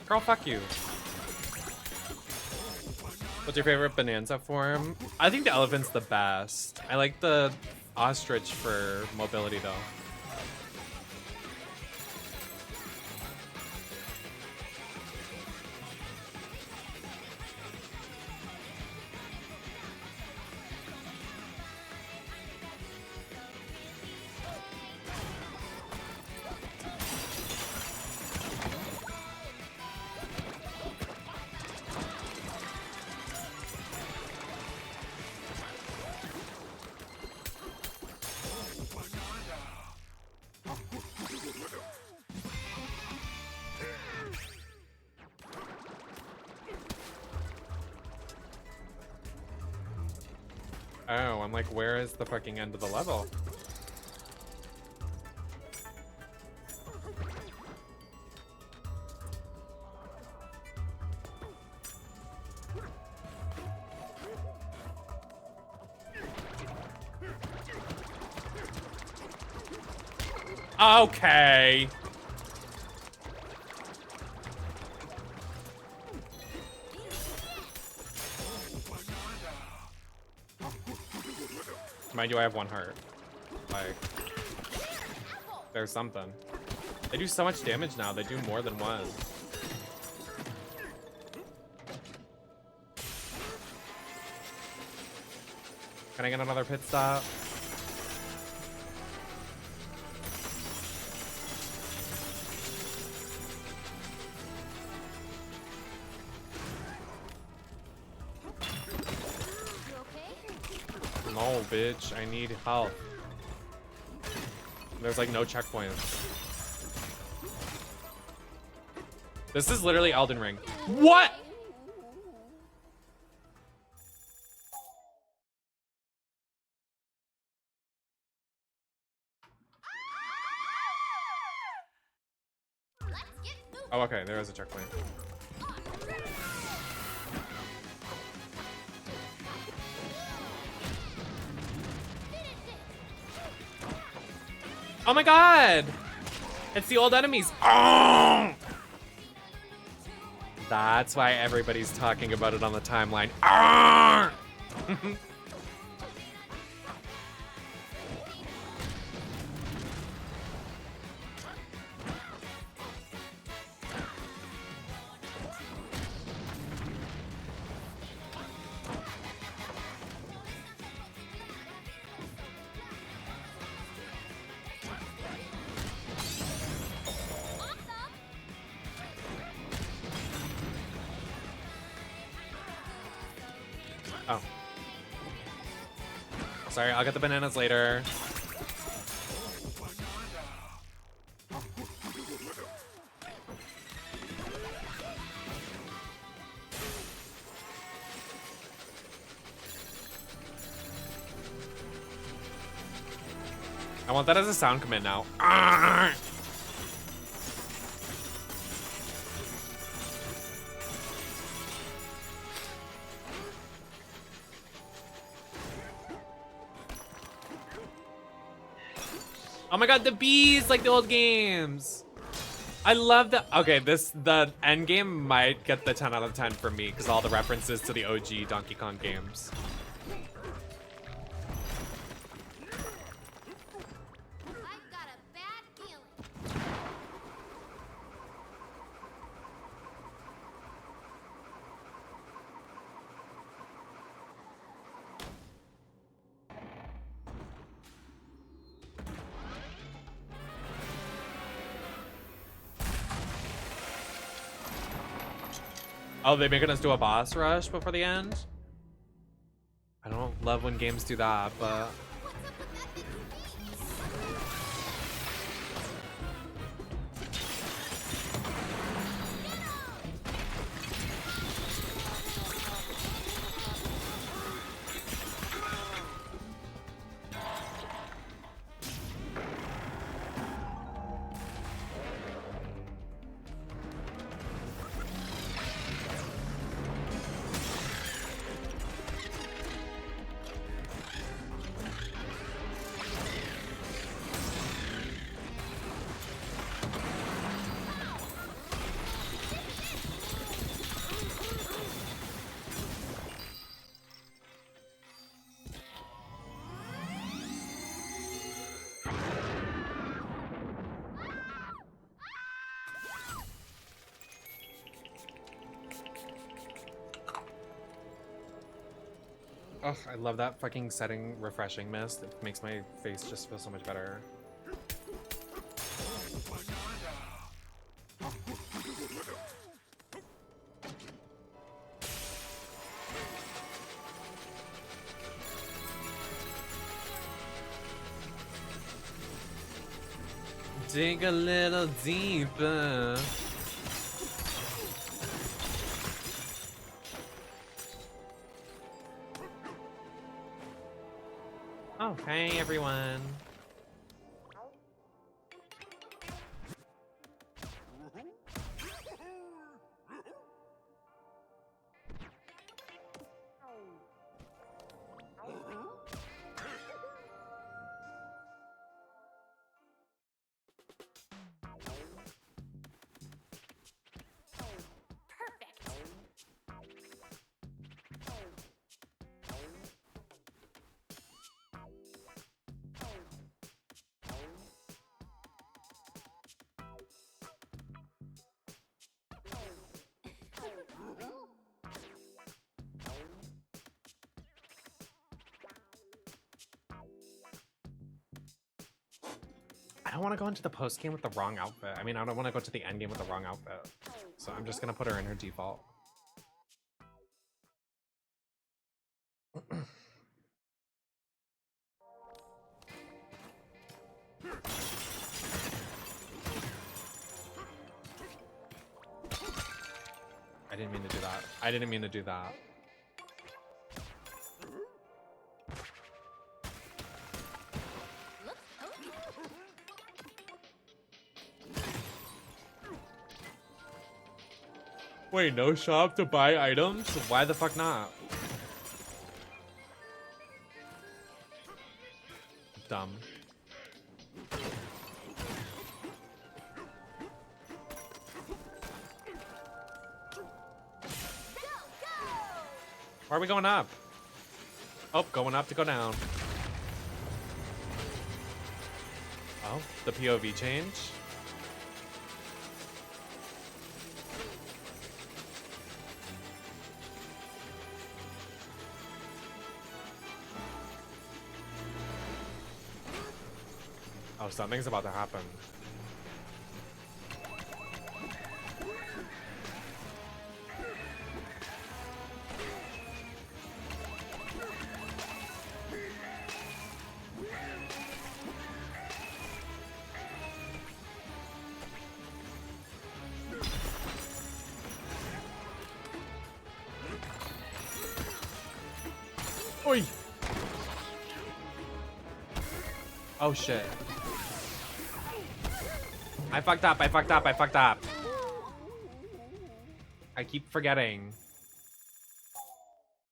Girl, fuck you. What's your favorite Bananza form? I think the elephant's the best. I like the ostrich for mobility though. Oh, I'm like, where is the fucking end of the level? Okay. Mind you, I have one heart. Like, there's something. They do so much damage now. They do more than one. Can I get another pit stop? No, bitch. I need help. There's like no checkpoints. This is literally Elden Ring. What? Oh, okay. There is a checkpoint. Oh my god! It's the old enemies. Oh! That's why everybody's talking about it on the timeline. Oh! Sorry, I'll get the bananas later. I want that as a sound command now. Arrgh! Oh my god, the bees, like the old games. I love that. Okay, the Endgame might get the 10 out of 10 for me because all the references to the OG Donkey Kong games. I've got a bad feeling. Oh, they making us do a boss rush before the end? I don't love when games do that, but... What's up with that big beast? Ugh, I love that fucking setting refreshing mist. It makes my face just feel so much better. Dig a little deeper. Oh, hey everyone. I don't want to go into the post game with the wrong outfit. I mean, I don't want to go to the end game with the wrong outfit. So I'm just gonna put her in her default. I didn't mean to do that. I didn't mean to do that. Wait, no shop to buy items? Why the fuck not? Dumb. Why are we going up? Oh, going up to go down. Oh, the POV change? Oh, something's about to happen. Oi! Oh shit. I fucked up, I fucked up, I fucked up. I keep forgetting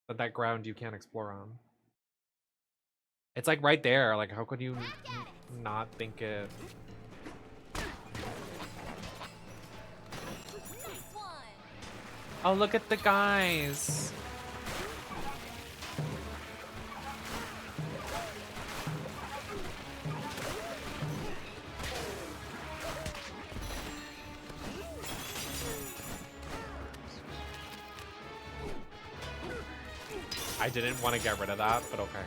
that that ground you can't explore on. It's like right there, like how could you not think it? Oh, look at the guys. I didn't want to get rid of that, but okay.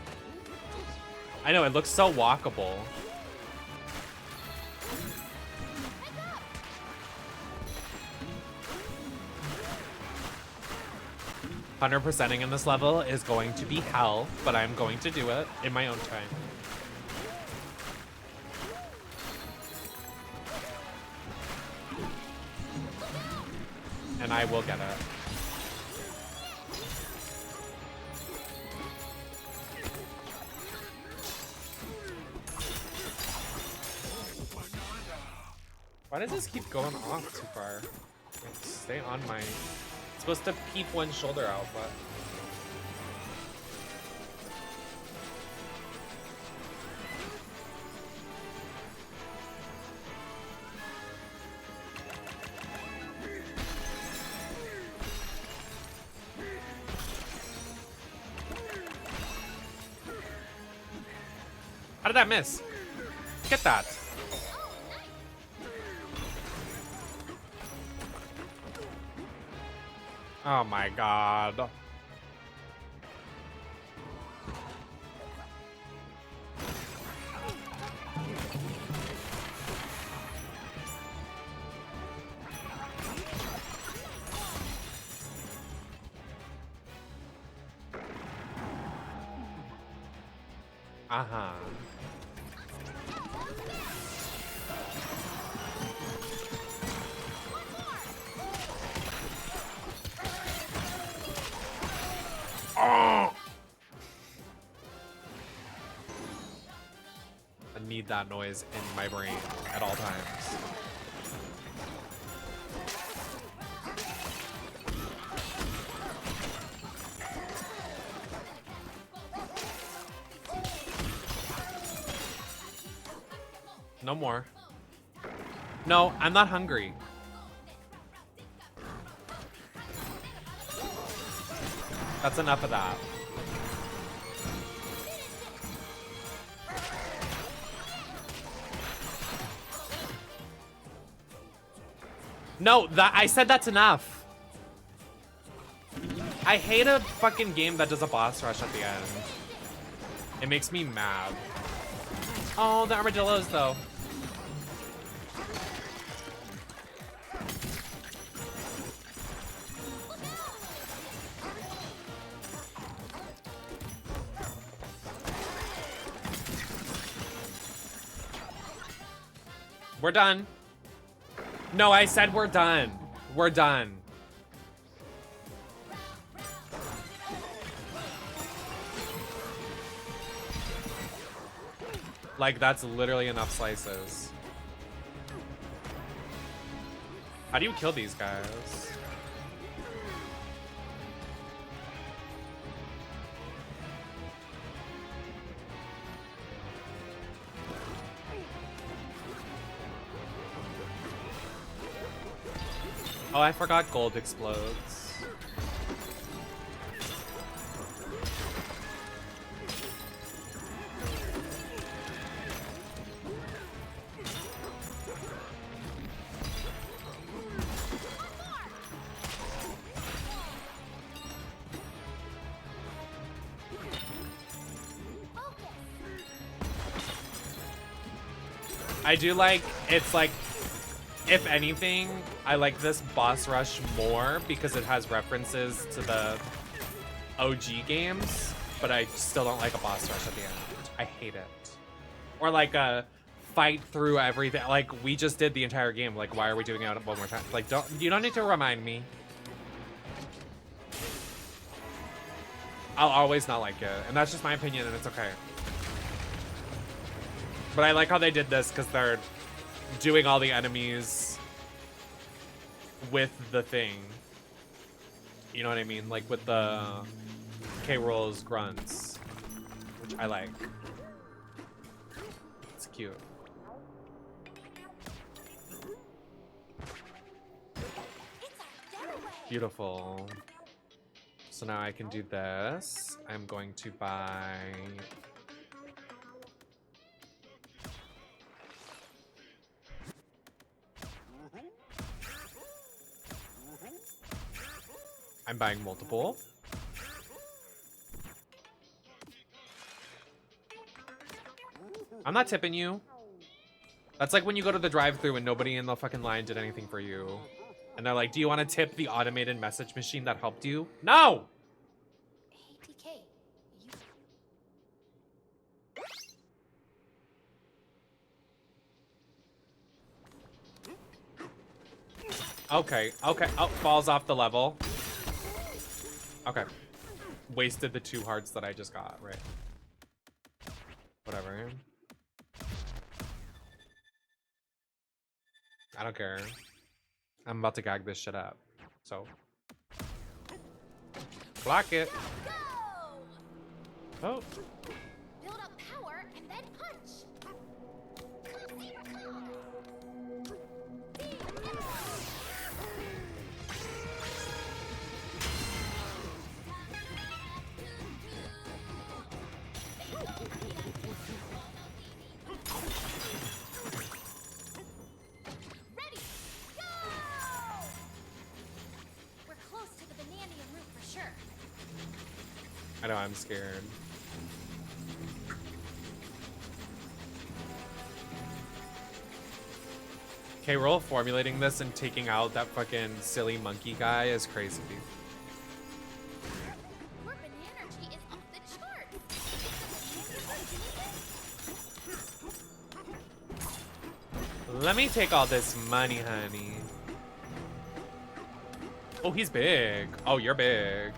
I know, it looks so walkable. 100%ing in this level is going to be hell, but I'm going to do it in my own time. And I will get it. Why does this keep going off too far? Like, stay on my... It's supposed to keep one shoulder out, but... How did that miss? Get that. Oh my god. Uh-huh. Oh! I need that noise in my brain at all times. No more. No, I'm not hungry. That's enough of that. No, I said that's enough. I hate a fucking game that does a boss rush at the end. It makes me mad. Oh, the armadillos though. We're done. No, I said we're done. We're done. Like, that's literally enough slices. How do you kill these guys? Oh, I forgot gold explodes. I do like, it's like, if anything, I like this boss rush more because it has references to the OG games, but I still don't like a boss rush at the end. I hate it. Or like a fight through everything. Like, we just did the entire game. Like, why are we doing it one more time? Like, you don't need to remind me. I'll always not like it, and that's just my opinion, and it's okay. But I like how they did this because they're doing all the enemies with the thing. You know what I mean? Like with the K-Roll's grunts, which I like. It's cute. Beautiful. So now I can do this. I'm going to buy... I'm buying multiple. I'm not tipping you. That's like when you go to the drive-thru and nobody in the fucking line did anything for you. And they're like, do you want to tip the automated message machine that helped you? No! Hey, TK. Okay, okay. Oh, falls off the level. Okay. Wasted the 2 hearts that I just got, right? Whatever. I don't care. I'm about to gag this shit up. So. Block it. Oh. Build up power and then punch. Ready, go! We're close to the Bananza route for sure. I know, I'm scared. K-Roll formulating this and taking out that fucking silly monkey guy is crazy. Your Bananza is off the charts. Let me take all this money, honey. Oh, he's big. Oh, you're big.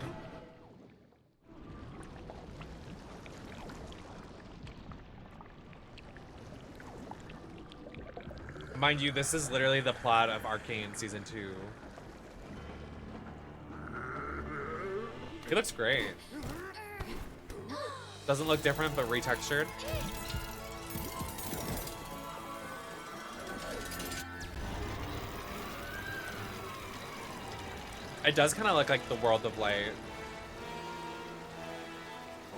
Mind you, this is literally the plot of Arcane Season 2. He looks great. Doesn't look different, but retextured. It does kind of look like the World of Light.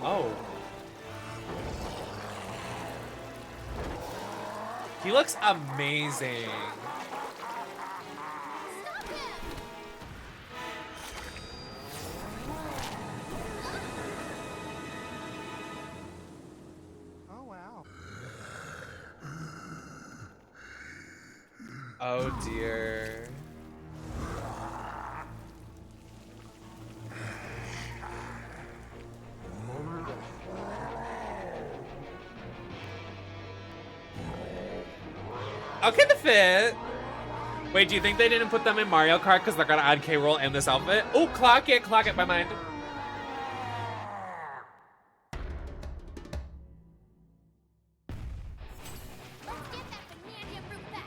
Oh. He looks amazing. Stop him! Oh, wow. Oh dear. Okay, the fit. Wait, do you think they didn't put them in Mario Kart because they're gonna add K-Roll and this outfit? Oh, clock it, my mind. Let's get that Bananza route back.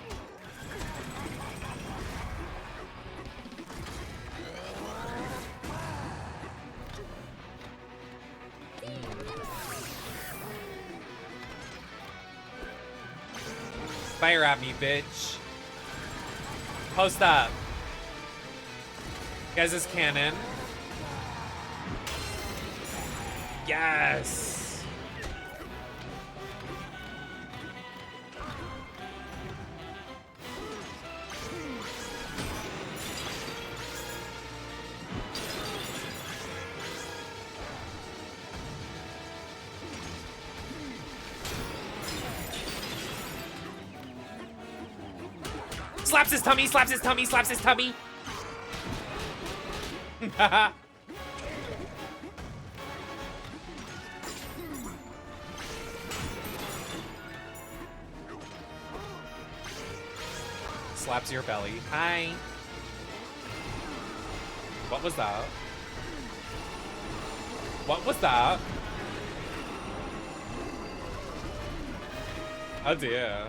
Fire at me, bitch. Post up. Guys, is cannon. Yes. Slaps his tummy, slaps his tummy, slaps his tummy. Slaps your belly. Hi. What was that? What was that? Oh dear.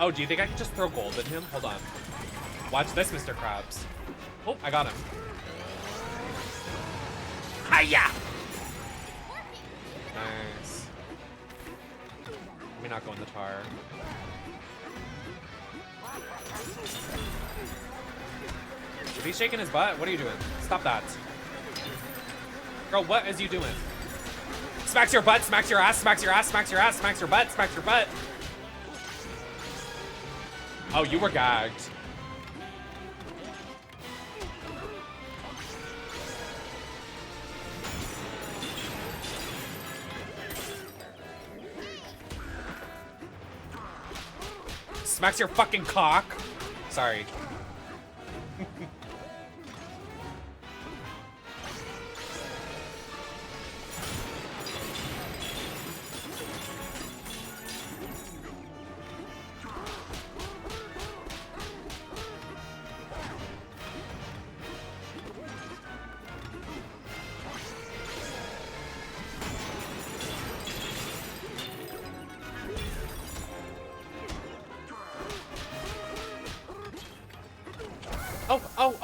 Oh, do you think I can just throw gold at him? Hold on. Watch this, Mr. Krabs. Oh, I got him. Hiya! Nice. Let me not go in the tar. Is he shaking his butt? What are you doing? Stop that. Girl, what is you doing? Smacks your butt, smacks your ass, smacks your ass, smacks your ass, smacks your butt, smacks your butt. Oh, you were gagged. Smacks your fucking cock. Sorry.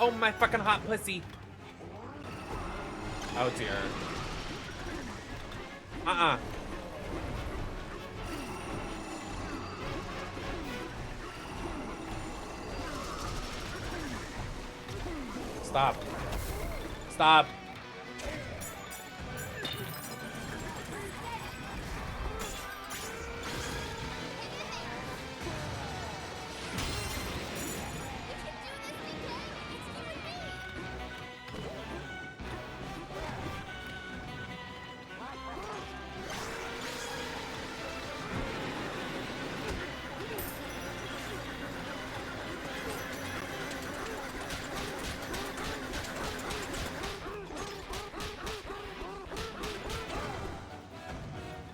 Oh, my fucking hot pussy. Oh, dear. Stop. Stop.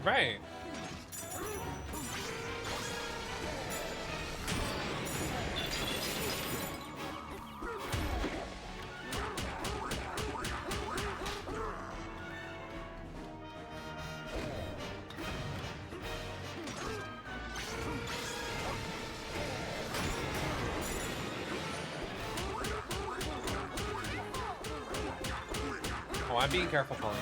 Right. Oh, I'm being careful, Pauline.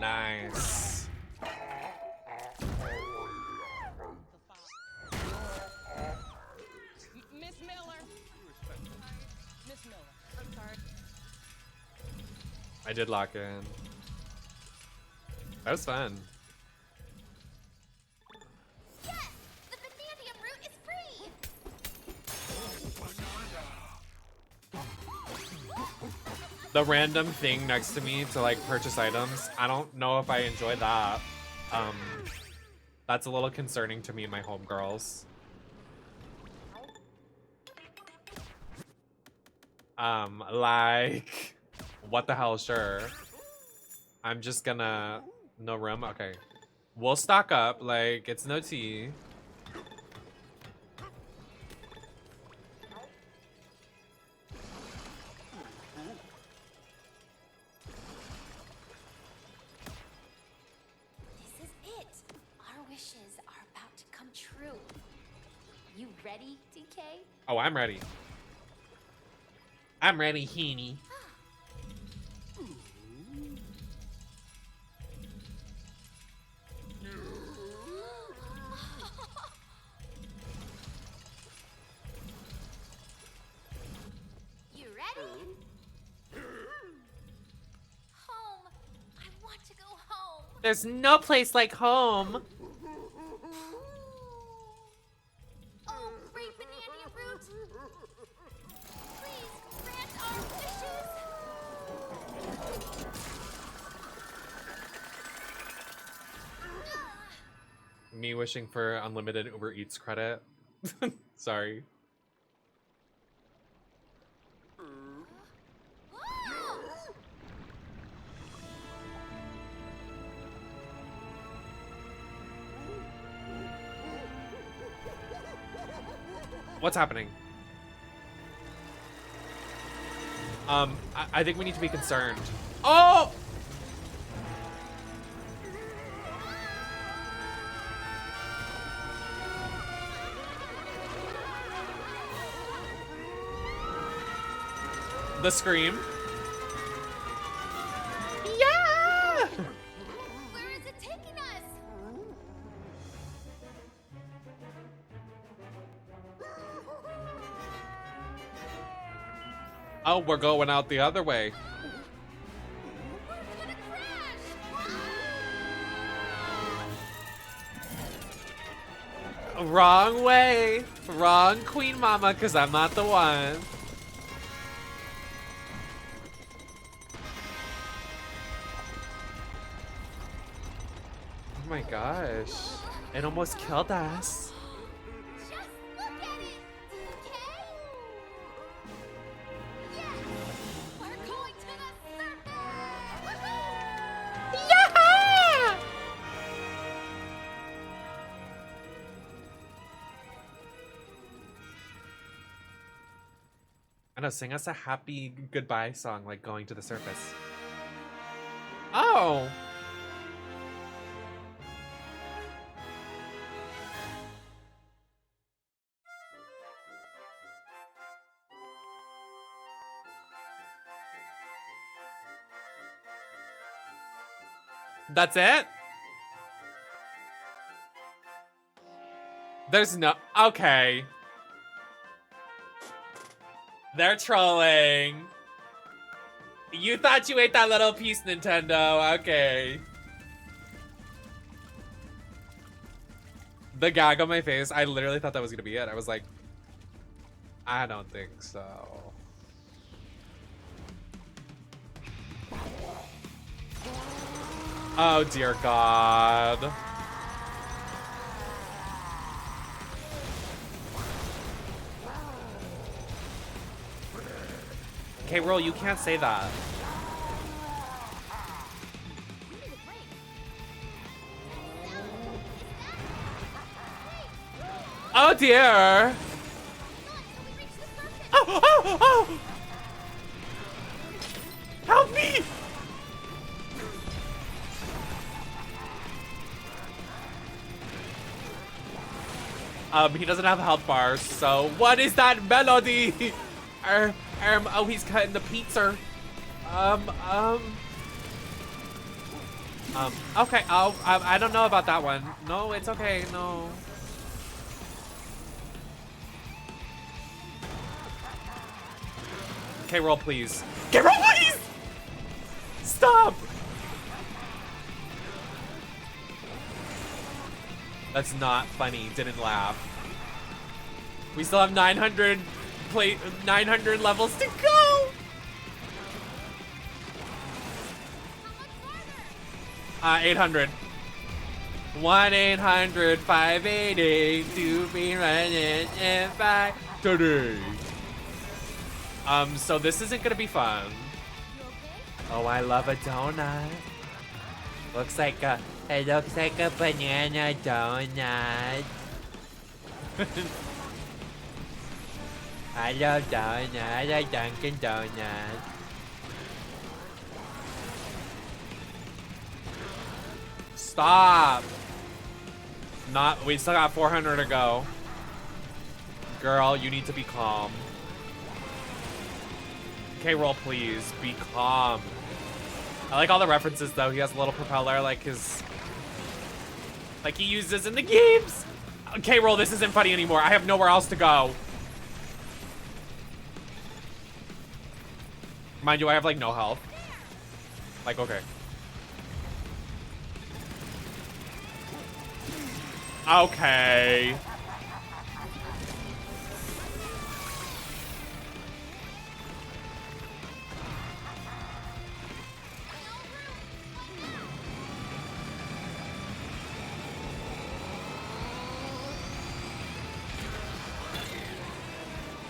Nice. Miss Miller. Miss Miller. I'm sorry. I did lock in. That was fun. Yes! The Bananza route is free! The random thing next to me to like purchase items, I don't know if I enjoy that. That's a little concerning to me and my homegirls. Like, what the hell, sure. I'm just gonna, no room, okay. We'll stock up, like, it's no tea. This is it! Our wishes are about to come true. You ready, DK? Oh, I'm ready. I'm ready, Heaney. You ready? Home. I want to go home. There's no place like home. Oh, great Bananza route. Please grant our wishes. Me wishing for unlimited Uber Eats credit. Sorry. What's happening? I think we need to be concerned. Oh! The scream. Yeah! Where is it taking us? Oh, we're going out the other way. We're gonna crash! Wrong way. Wrong queen mama, because I'm not the one. Oh my gosh. It almost killed us. Just look at it, okay? Yes! We're going to the surface! Woohoo! Yeah! I know, sing us a happy goodbye song, like going to the surface. Oh! That's it? There's no... Okay. They're trolling. You thought you ate that little piece, Nintendo. Okay. The gag on my face, I literally thought that was gonna be it. I was like, I don't think so. Oh dear God. Okay, Roll, you can't say that. Oh dear. Oh, oh, oh! Help me! He doesn't have health bars, so what is that melody? Oh, he's cutting the pizza. Okay, I don't know about that one. No, it's okay, no. Okay, Roll, please. Okay, Roll, please! Stop! That's not funny. Didn't laugh. We still have 900 levels to go. 800. 1-800-588 to be running and by today. So this isn't gonna be fun. Oh, I love a donut. It looks like a banana donut. I love donuts. I like Dunkin' Donuts. Stop. We still got 400 to go. Girl, you need to be calm. Okay, Roll, please. Be calm. I like all the references, though. He has a little propeller, like his... like he uses in the games. Okay, Roll, this isn't funny anymore. I have nowhere else to go. Mind you, I have, like, no health. Like, okay. Okay.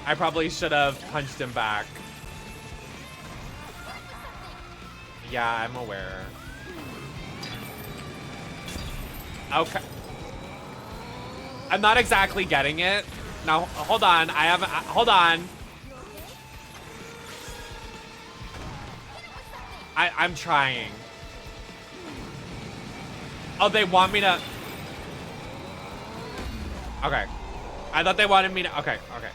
I probably should have punched him back. Yeah, I'm aware. Okay. I'm not exactly getting it. Now, hold on. I have. Hold on. I'm trying. Oh, they want me to. Okay. I thought they wanted me to. Okay. Okay.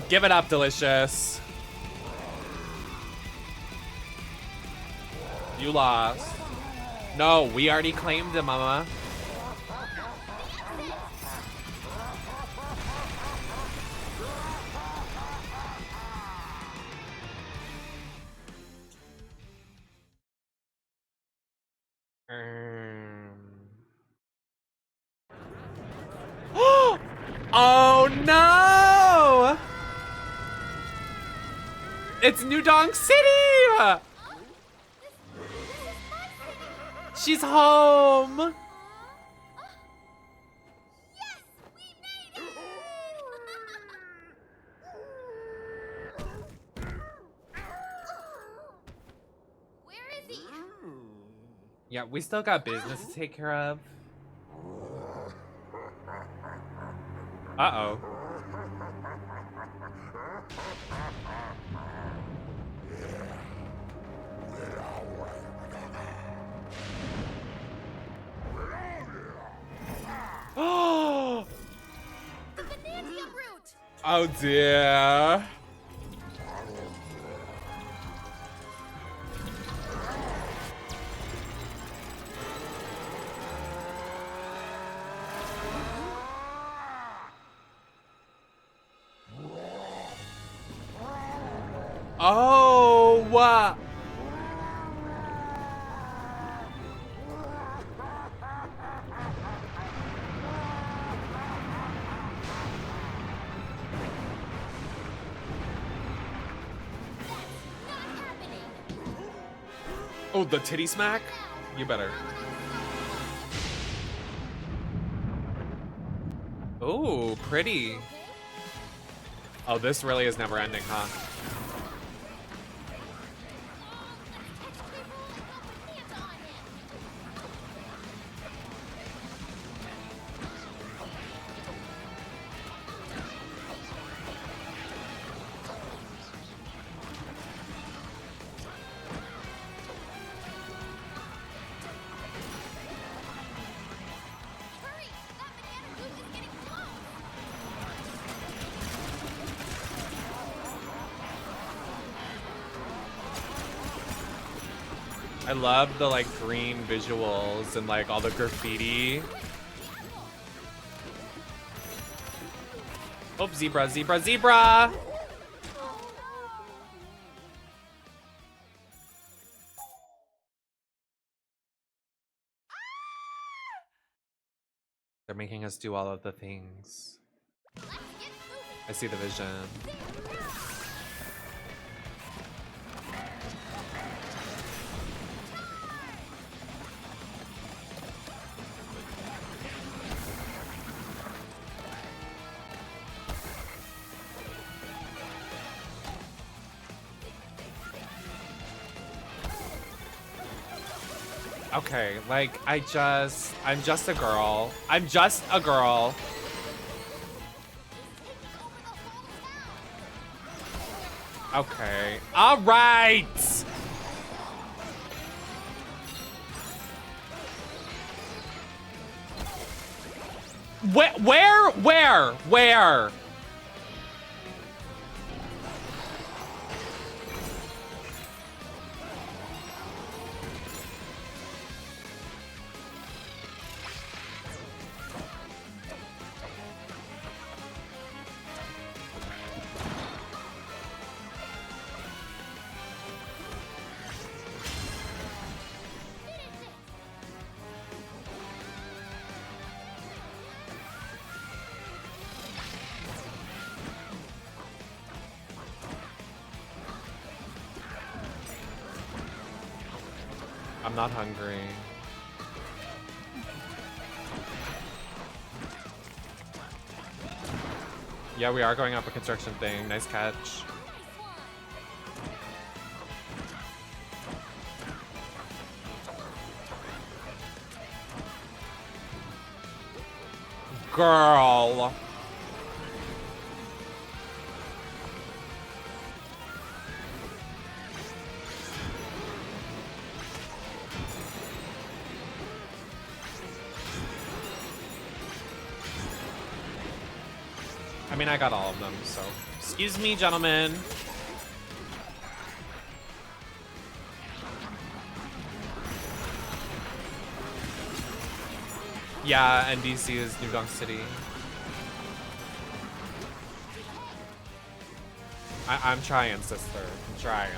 Give it up, Delicious. You lost. No, we already claimed it, Mama. Oh no! It's New Donk City! She's home! Yes, we made it! Where is he? Yeah, we still got business to take care of. Uh-oh. Oh! The Bananza route! Oh dear. Oh, what? Oh, the titty smack? You better. Oh, pretty. Oh, this really is never ending, huh? I love the like green visuals and like all the graffiti. Oh, zebra, zebra, zebra! They're making us do all of the things. I see the vision. Okay, like, I'm just a girl. I'm just a girl. Okay. All right. Where? I'm not hungry. Yeah, we are going up a construction thing. Nice catch. girl. I mean, I got all of them, so. Excuse me, gentlemen. Yeah, NDC is New Donk City. I'm trying, sister. I'm trying.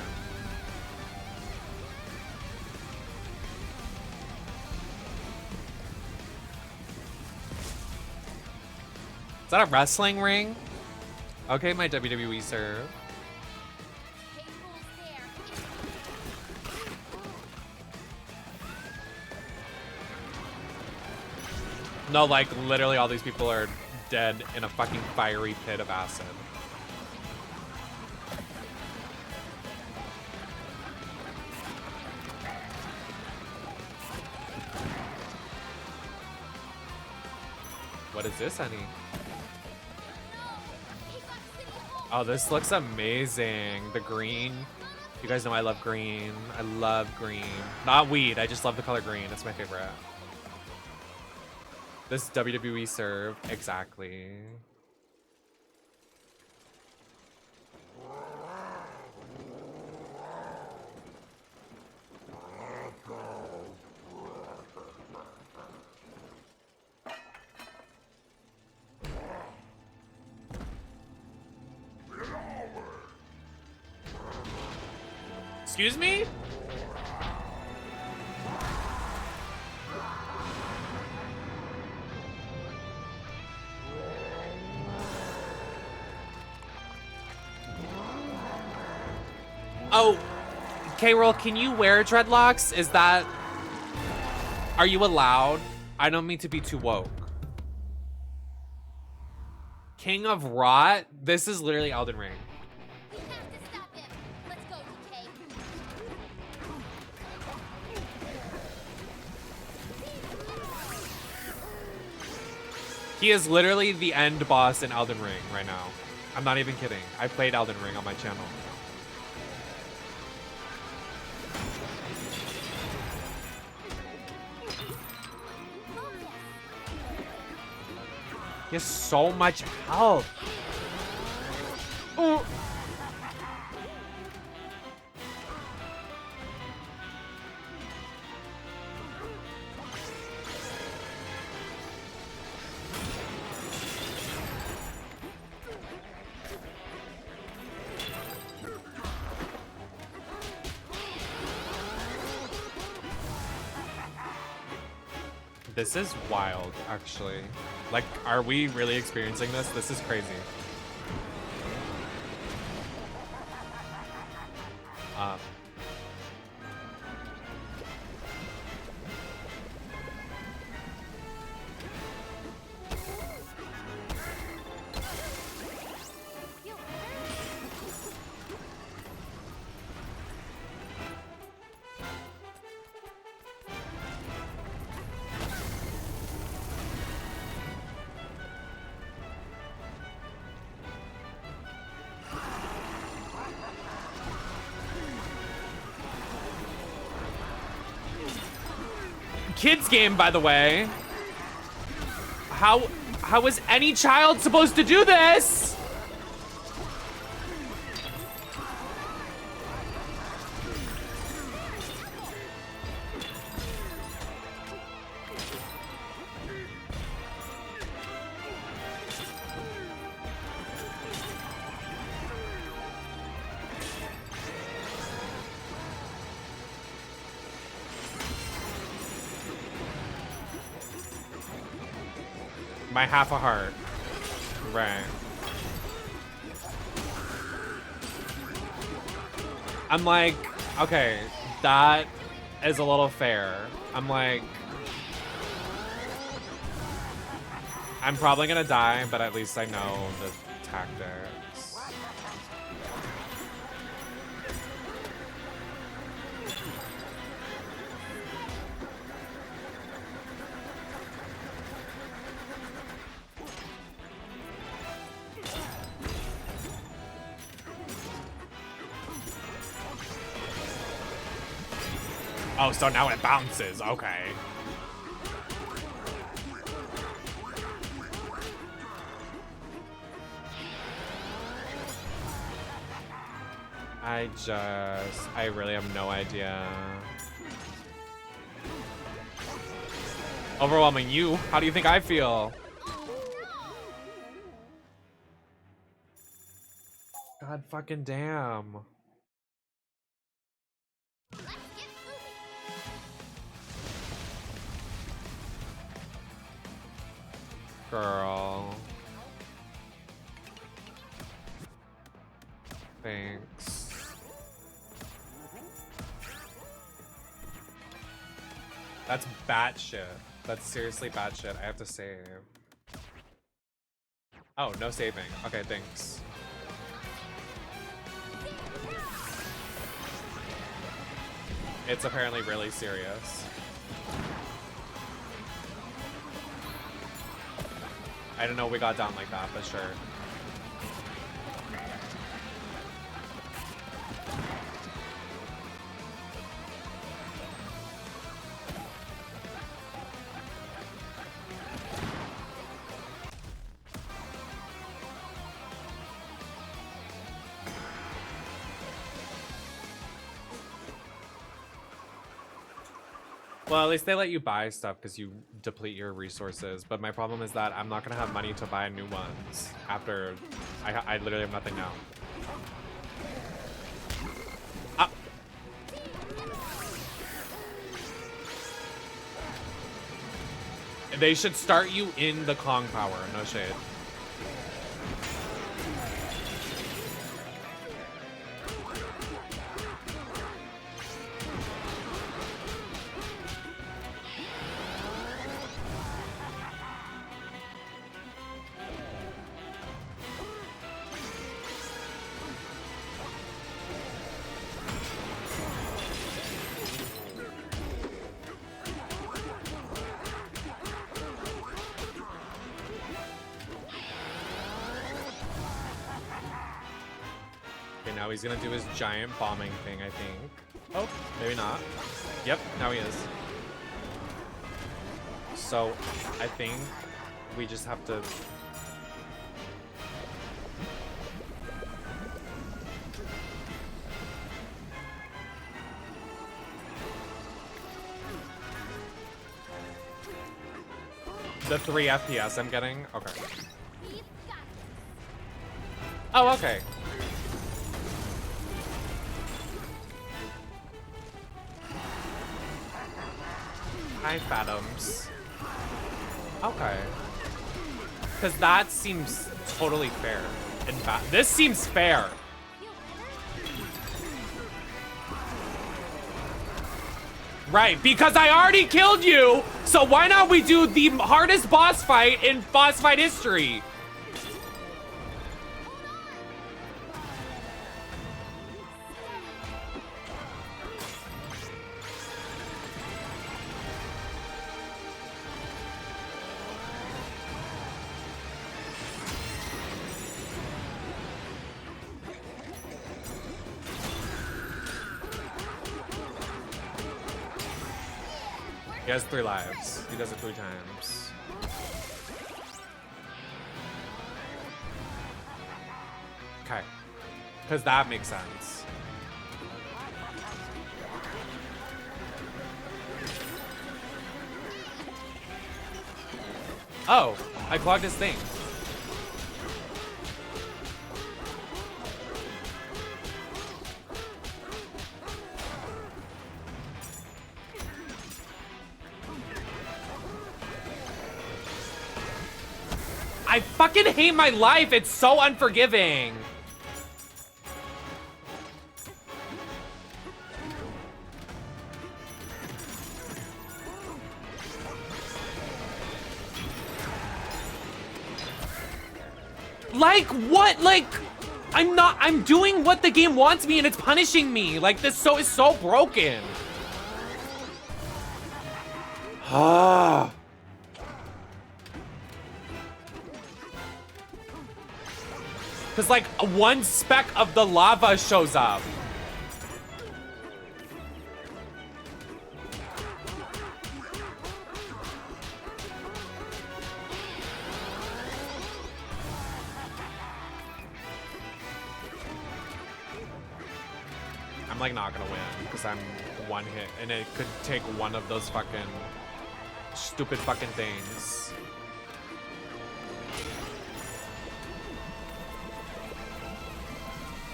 Is that a wrestling ring? Okay, my WWE serve. No, like, literally all these people are dead in a fucking fiery pit of acid. What is this, honey? Oh, this looks amazing. The green. You guys know I love green. I love green. Not weed, I just love the color green. It's my favorite. This WWE serve, exactly. Excuse me? Oh, K-Roll, can you wear dreadlocks? Is that... Are you allowed? I don't mean to be too woke. King of Rot? This is literally Elden Ring. We have to stop him. Let's go, DK. He is literally the end boss in Elden Ring right now. I'm not even kidding. I played Elden Ring on my channel. He has so much health. Ooh. This is wild, actually. Like, are we really experiencing this? This is crazy. Kids game, by the way. How is any child supposed to do this? My half a heart. Right. I'm like, okay, that is a little fair. I'm like, I'm probably gonna die, but at least I know the tactics. Oh, so now it bounces. Okay. I really have no idea. Overwhelming you? How do you think I feel? God fucking damn. Girl. Thanks. That's batshit. That's seriously batshit. I have to save. Oh, no saving. Okay, thanks. It's apparently really serious. I don't know we got down like that, but sure. Well, at least they let you buy stuff because you deplete your resources. But my problem is that I'm not gonna have money to buy new ones after I literally have nothing now. Ah. They should start you in the Kong power. No shade. Now he's gonna do his giant bombing thing, I think. Oh, maybe not. Yep, now he is. So, I think we just have to... The 3 FPS I'm getting? Okay. Oh, okay. Hi, Fathoms. Okay. Because that seems totally fair. In fact, this seems fair. Right, because I already killed you, so why not we do the hardest boss fight in boss fight history? He has 3 lives. He does it 3 times. Okay. Because that makes sense. Oh, I clogged his thing. I fucking hate my life. It's so unforgiving. Like, what? Like, I'm doing what the game wants me and it's punishing me. Like, this is so broken. Ah. Because, like, one speck of the lava shows up. I'm like not gonna win because I'm one hit, and it could take one of those fucking stupid fucking things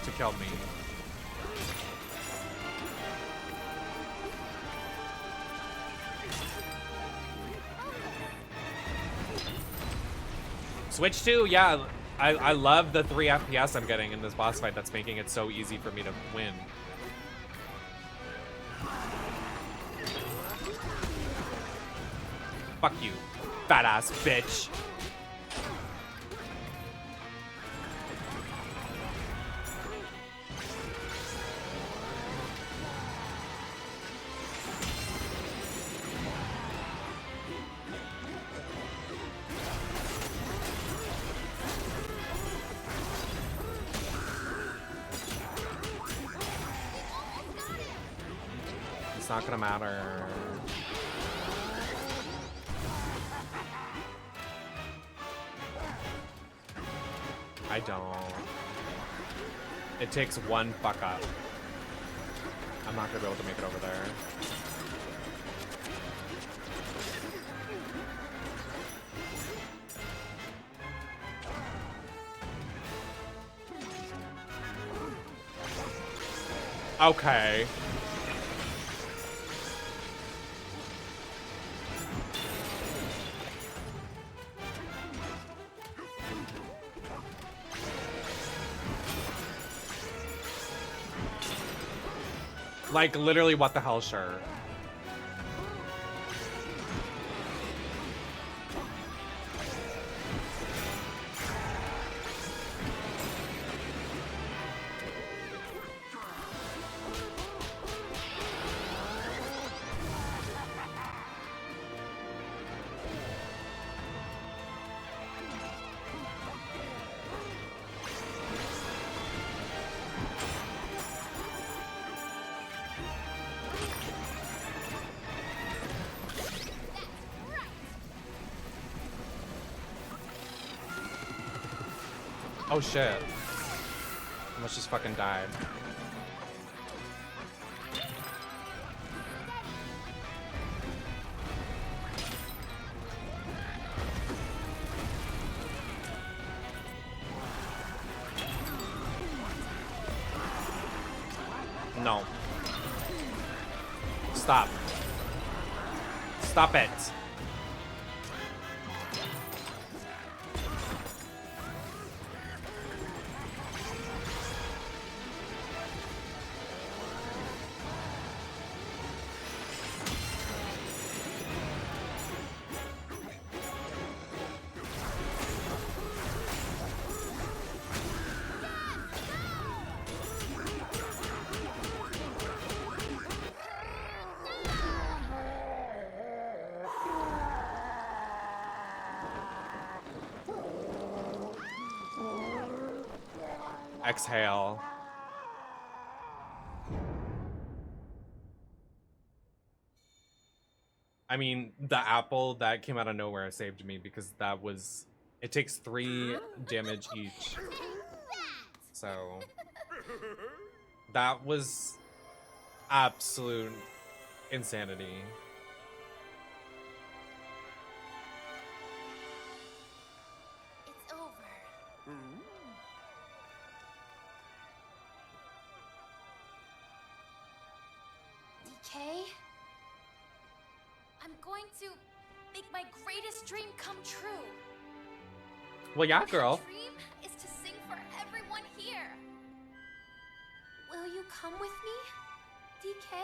to kill me. Switch 2, yeah. I love the 3 FPS I'm getting in this boss fight. That's making it so easy for me to win. Fuck you, fat ass bitch. It's not gonna matter. I don't. It takes one fuck up. I'm not gonna be able to make it over there. Okay. Like, literally, what the hell, sure. Oh shit. Almost just fucking died. No. Stop. Stop it. Exhale. I mean, the apple that came out of nowhere saved me because that was... It takes 3 damage each. So... That was absolute insanity. It's over. DK? I'm going to make my greatest dream come true. Well, yeah, girl. My dream is to sing for everyone here. Will you come with me, DK?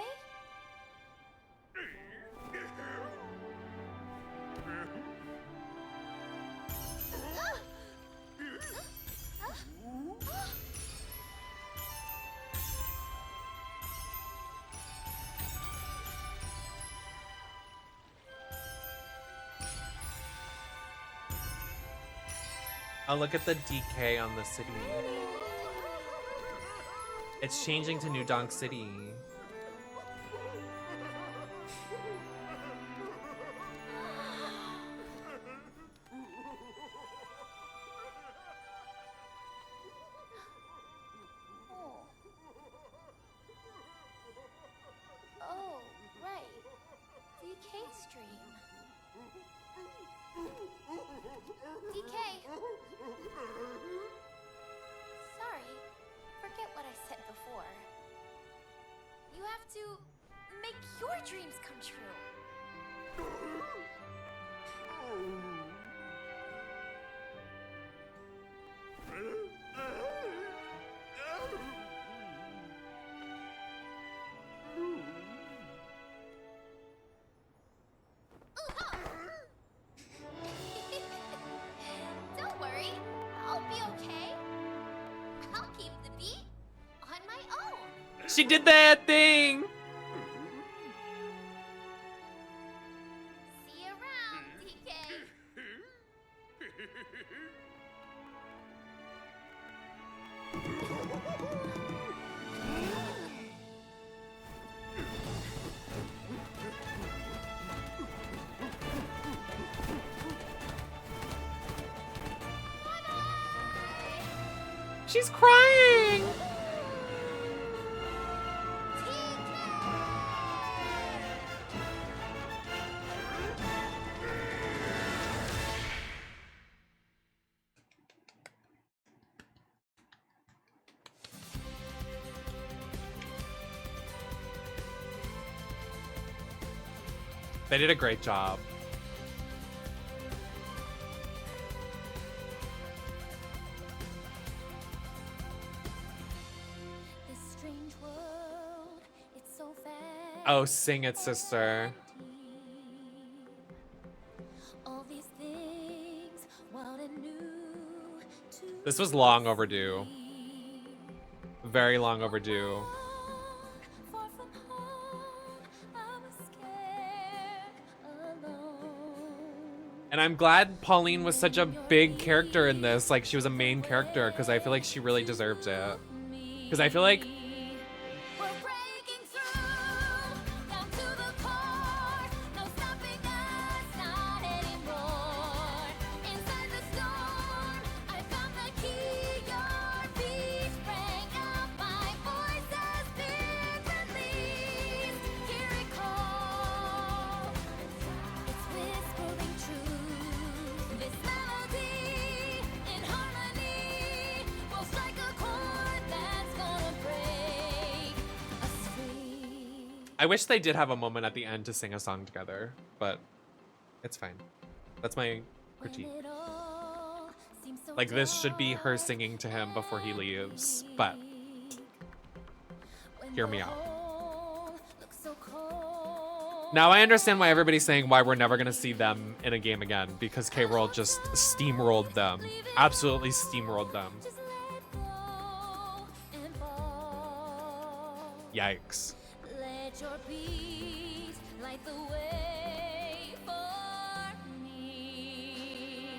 Oh, look at the DK on the city. It's changing to New Donk City. dreams come true. Don't worry, I'll be okay. I'll keep the beat on my own. She did that thing. See you around, DK. She's crying. They did a great job. This strange world, it's so fast. Oh, sing it, sister. All these things, wild and new to This was long overdue. Very long overdue. far from home, I was scared alone. And I'm glad Pauline was such a big character in this. Like, she was a main character, because I feel like she really deserved it. Because I feel like We're breaking through, down to the core. No stopping us, not anymore. Inside the storm, I found the key. Your beat rang out, my voice has been released. Hear it call. It's whispering truth. This melody in harmony will strike a chord that's gonna break us free. I wish they did have a moment at the end to sing a song together, but it's fine. That's my critique. When it all seems so Like, this should be her singing to him before he leaves, but when hear me the out. whole looks so cold. Now I understand why everybody's saying why we're never gonna see them in a game again, because K-Roll just steamrolled them. Absolutely steamrolled them. Just let go and fall. Yikes. Let your beat light the way for me.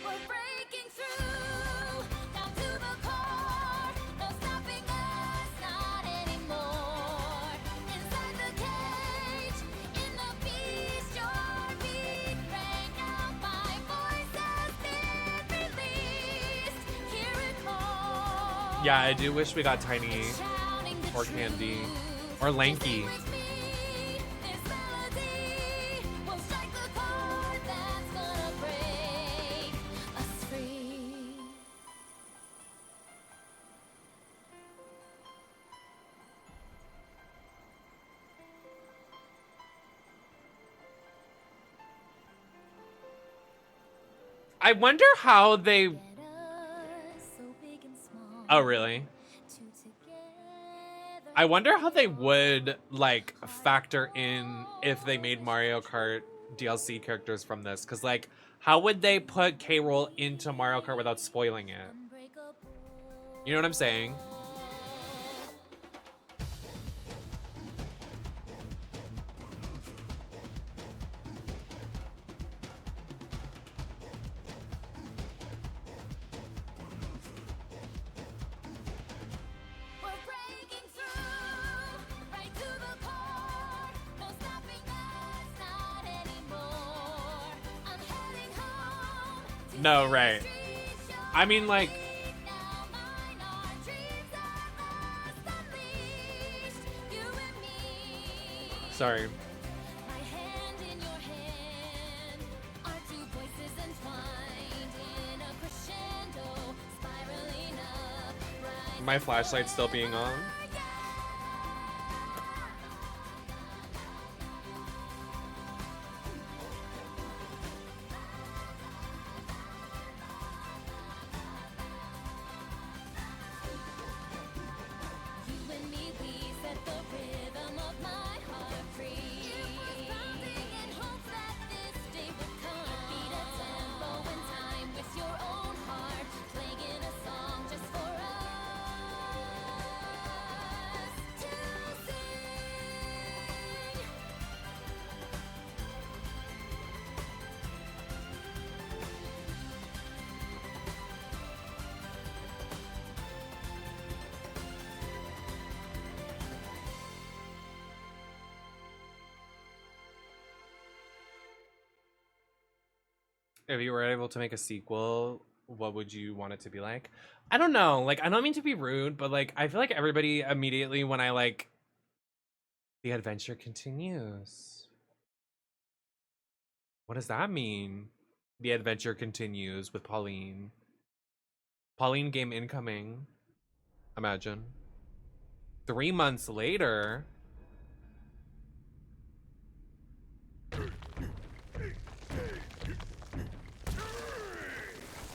We're breaking through, down to the core. No stopping us, not anymore. Inside the cage, in the beast, your beat rang out. My voice has been released. Hear it call. Yeah, I do wish we got Tiny Shouting the or Candy truth. or Lanky. With me, this melody will strike a chord that's gonna break us free. I wonder how they... Let us, so big and small, Oh, really? two together. I wonder how they would, like, factor in if they made Mario Kart DLC characters from this. Because, like, how would they put K-Roll into Mario Kart without spoiling it? Unbreakable. You know what I'm saying? We're breaking through, right to the core. No stopping us, not anymore. I'm heading home to No, the right. streets, your I mean, like, beat now mine. Our dreams are lost, unleashed. You and me. sorry. My hand in your hand, our two voices entwined in a crescendo, spiraling up, rising My flashlight's still being on. If you were able to make a sequel, what would you want it to be like? I don't know. Like, I don't mean to be rude, but like, I feel like everybody immediately when I like, the adventure continues. What does that mean? The adventure continues with Pauline. Pauline game incoming. Imagine. 3 months later.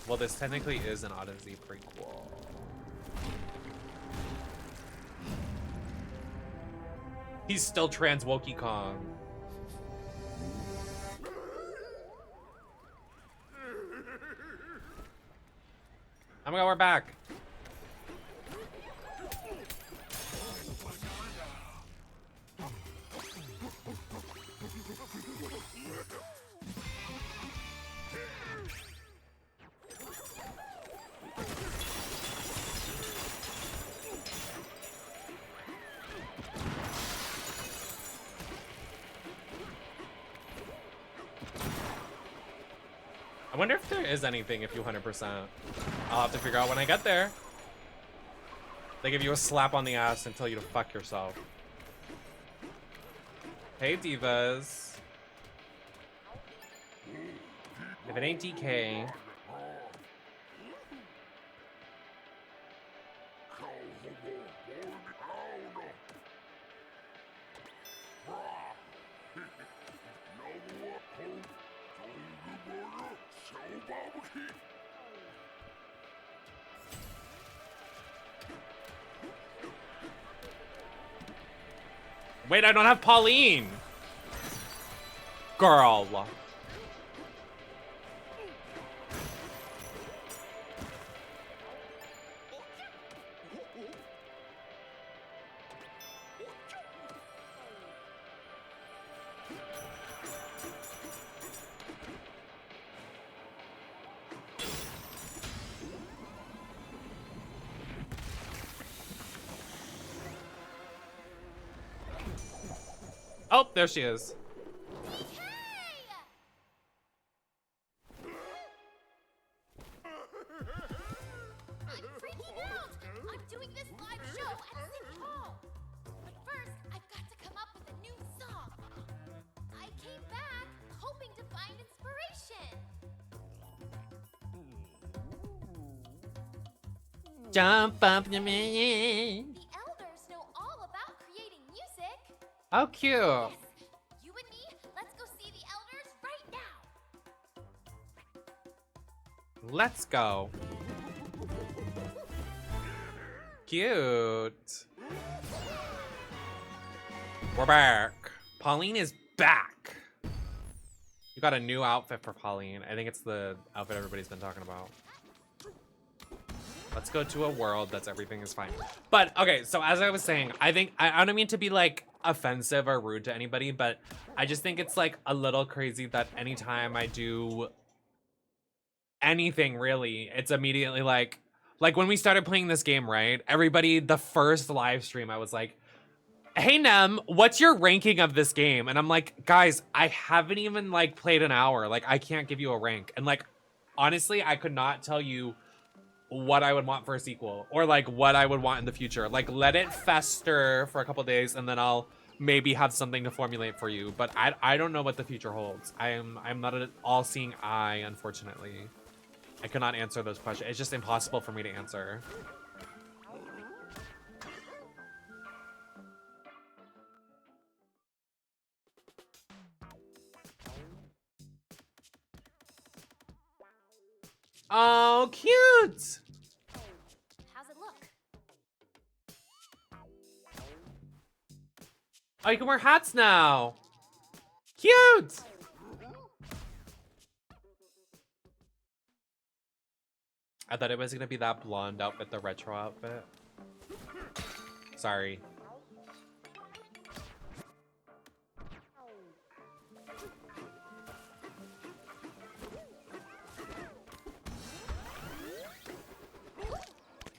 Well, this technically is an Odyssey prequel. He's still trans Wookie Kong. Oh my god, we're back. I wonder if there is anything if you 100%. I'll have to figure out when I get there. They give you a slap on the ass and tell you to fuck yourself. Hey, divas. If it ain't DK. Wait, I don't have Pauline. Girl. Oh, there she is. I'm freaking out! I'm doing this live show at City Hall! But first, I've got to come up with a new song. I came back hoping to find inspiration. Jump up the man. The elders know all about creating music. How cute. Yes, you and me, let's go see the elders right now. Let's go. Cute. We're back. Pauline is back. You got a new outfit for Pauline. I think it's the outfit everybody's been talking about. Let's go to a world that's everything is fine. But okay, so as I was saying, I think I don't mean to be like offensive or rude to anybody, but I just think it's like a little crazy that anytime I do anything really, it's immediately like when we started playing this game, right? Everybody, the first live stream, I was like, hey Nem, what's your ranking of this game? And I'm like, guys, I haven't even like played an hour. Like, I can't give you a rank. And like, honestly, I could not tell you what I would want for a sequel or like what I would want in the future. Like, let it fester for a couple days and then I'll maybe have something to formulate for you. But I don't know what the future holds. I'm not an all-seeing eye, unfortunately. I cannot answer those questions. It's just impossible for me to answer. Oh, cute! How's it look? Oh, you can wear hats now. Cute! I thought it was gonna be that blonde outfit, the retro outfit. Sorry.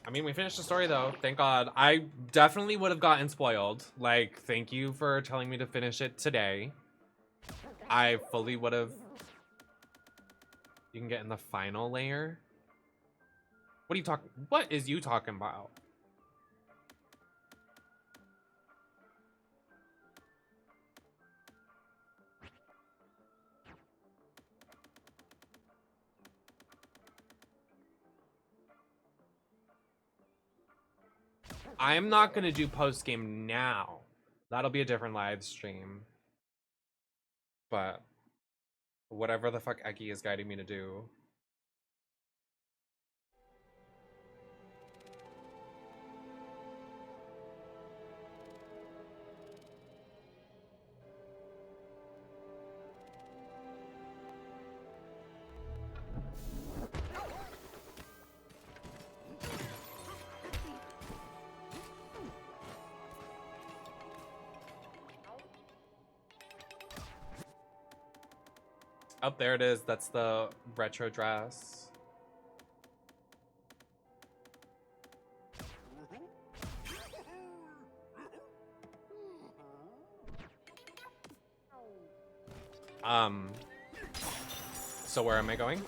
I mean, we finished the story though, thank God. I definitely would have gotten spoiled. Like, thank you for telling me to finish it today. I fully would have You can get in the final layer. What are you talking? What is you talking about? I'm not gonna do post game now. That'll be a different live stream. But whatever the fuck Eki is guiding me to do. Oh, there it is. That's the retro dress. So where am I going?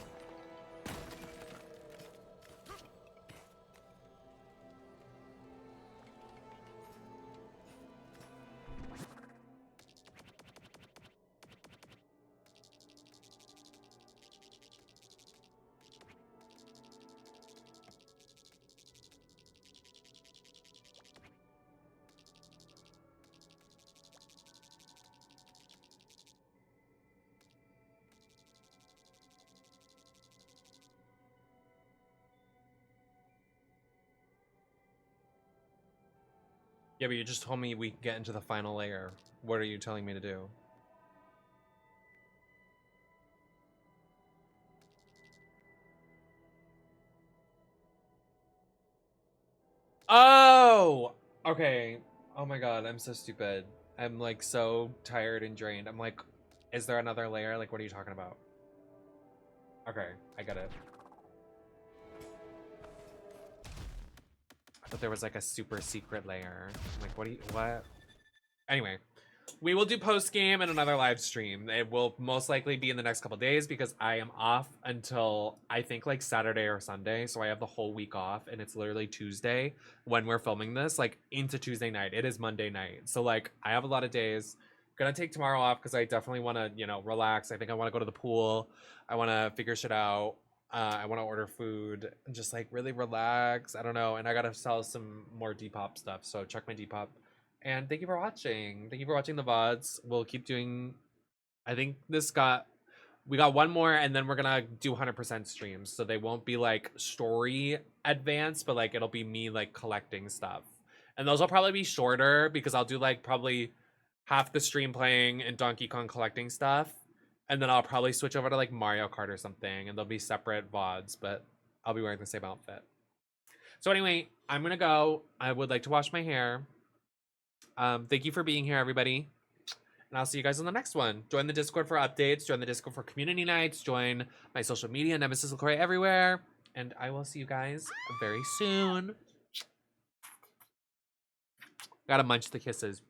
Yeah, but you just told me we can get into the final layer. What are you telling me to do? Oh! Okay. Oh my god, I'm so stupid. I'm like so tired and drained. I'm like, is there another layer? Like, what are you talking about? Okay, I get it. I thought there was like a super secret layer. I'm like, what? Anyway, we will do post game and another live stream. It will most likely be in the next couple days because I am off until I think like Saturday or Sunday. So I have the whole week off and it's literally Tuesday when we're filming this, like into Tuesday night. It is Monday night. So like I have a lot of days. Gonna take tomorrow off because I definitely want to, you know, relax. I think I want to go to the pool. I want to figure shit out. I want to order food and just like really relax. I don't know. And I got to sell some more Depop stuff. So check my Depop. And thank you for watching. Thank you for watching the VODs. We'll keep doing, I think we got one more and then we're gonna do 100% streams. So they won't be like story advanced, but like it'll be me like collecting stuff. And those will probably be shorter because I'll do like probably half the stream playing and Donkey Kong collecting stuff. And then I'll probably switch over to like Mario Kart or something and they'll be separate VODs, but I'll be wearing the same outfit. So anyway, I'm gonna go. I would like to wash my hair. Thank you for being here, everybody. And I'll see you guys on the next one. Join the Discord for updates. Join the Discord for community nights. Join my social media, NemesisLacroix everywhere. And I will see you guys very soon. Gotta munch the kisses.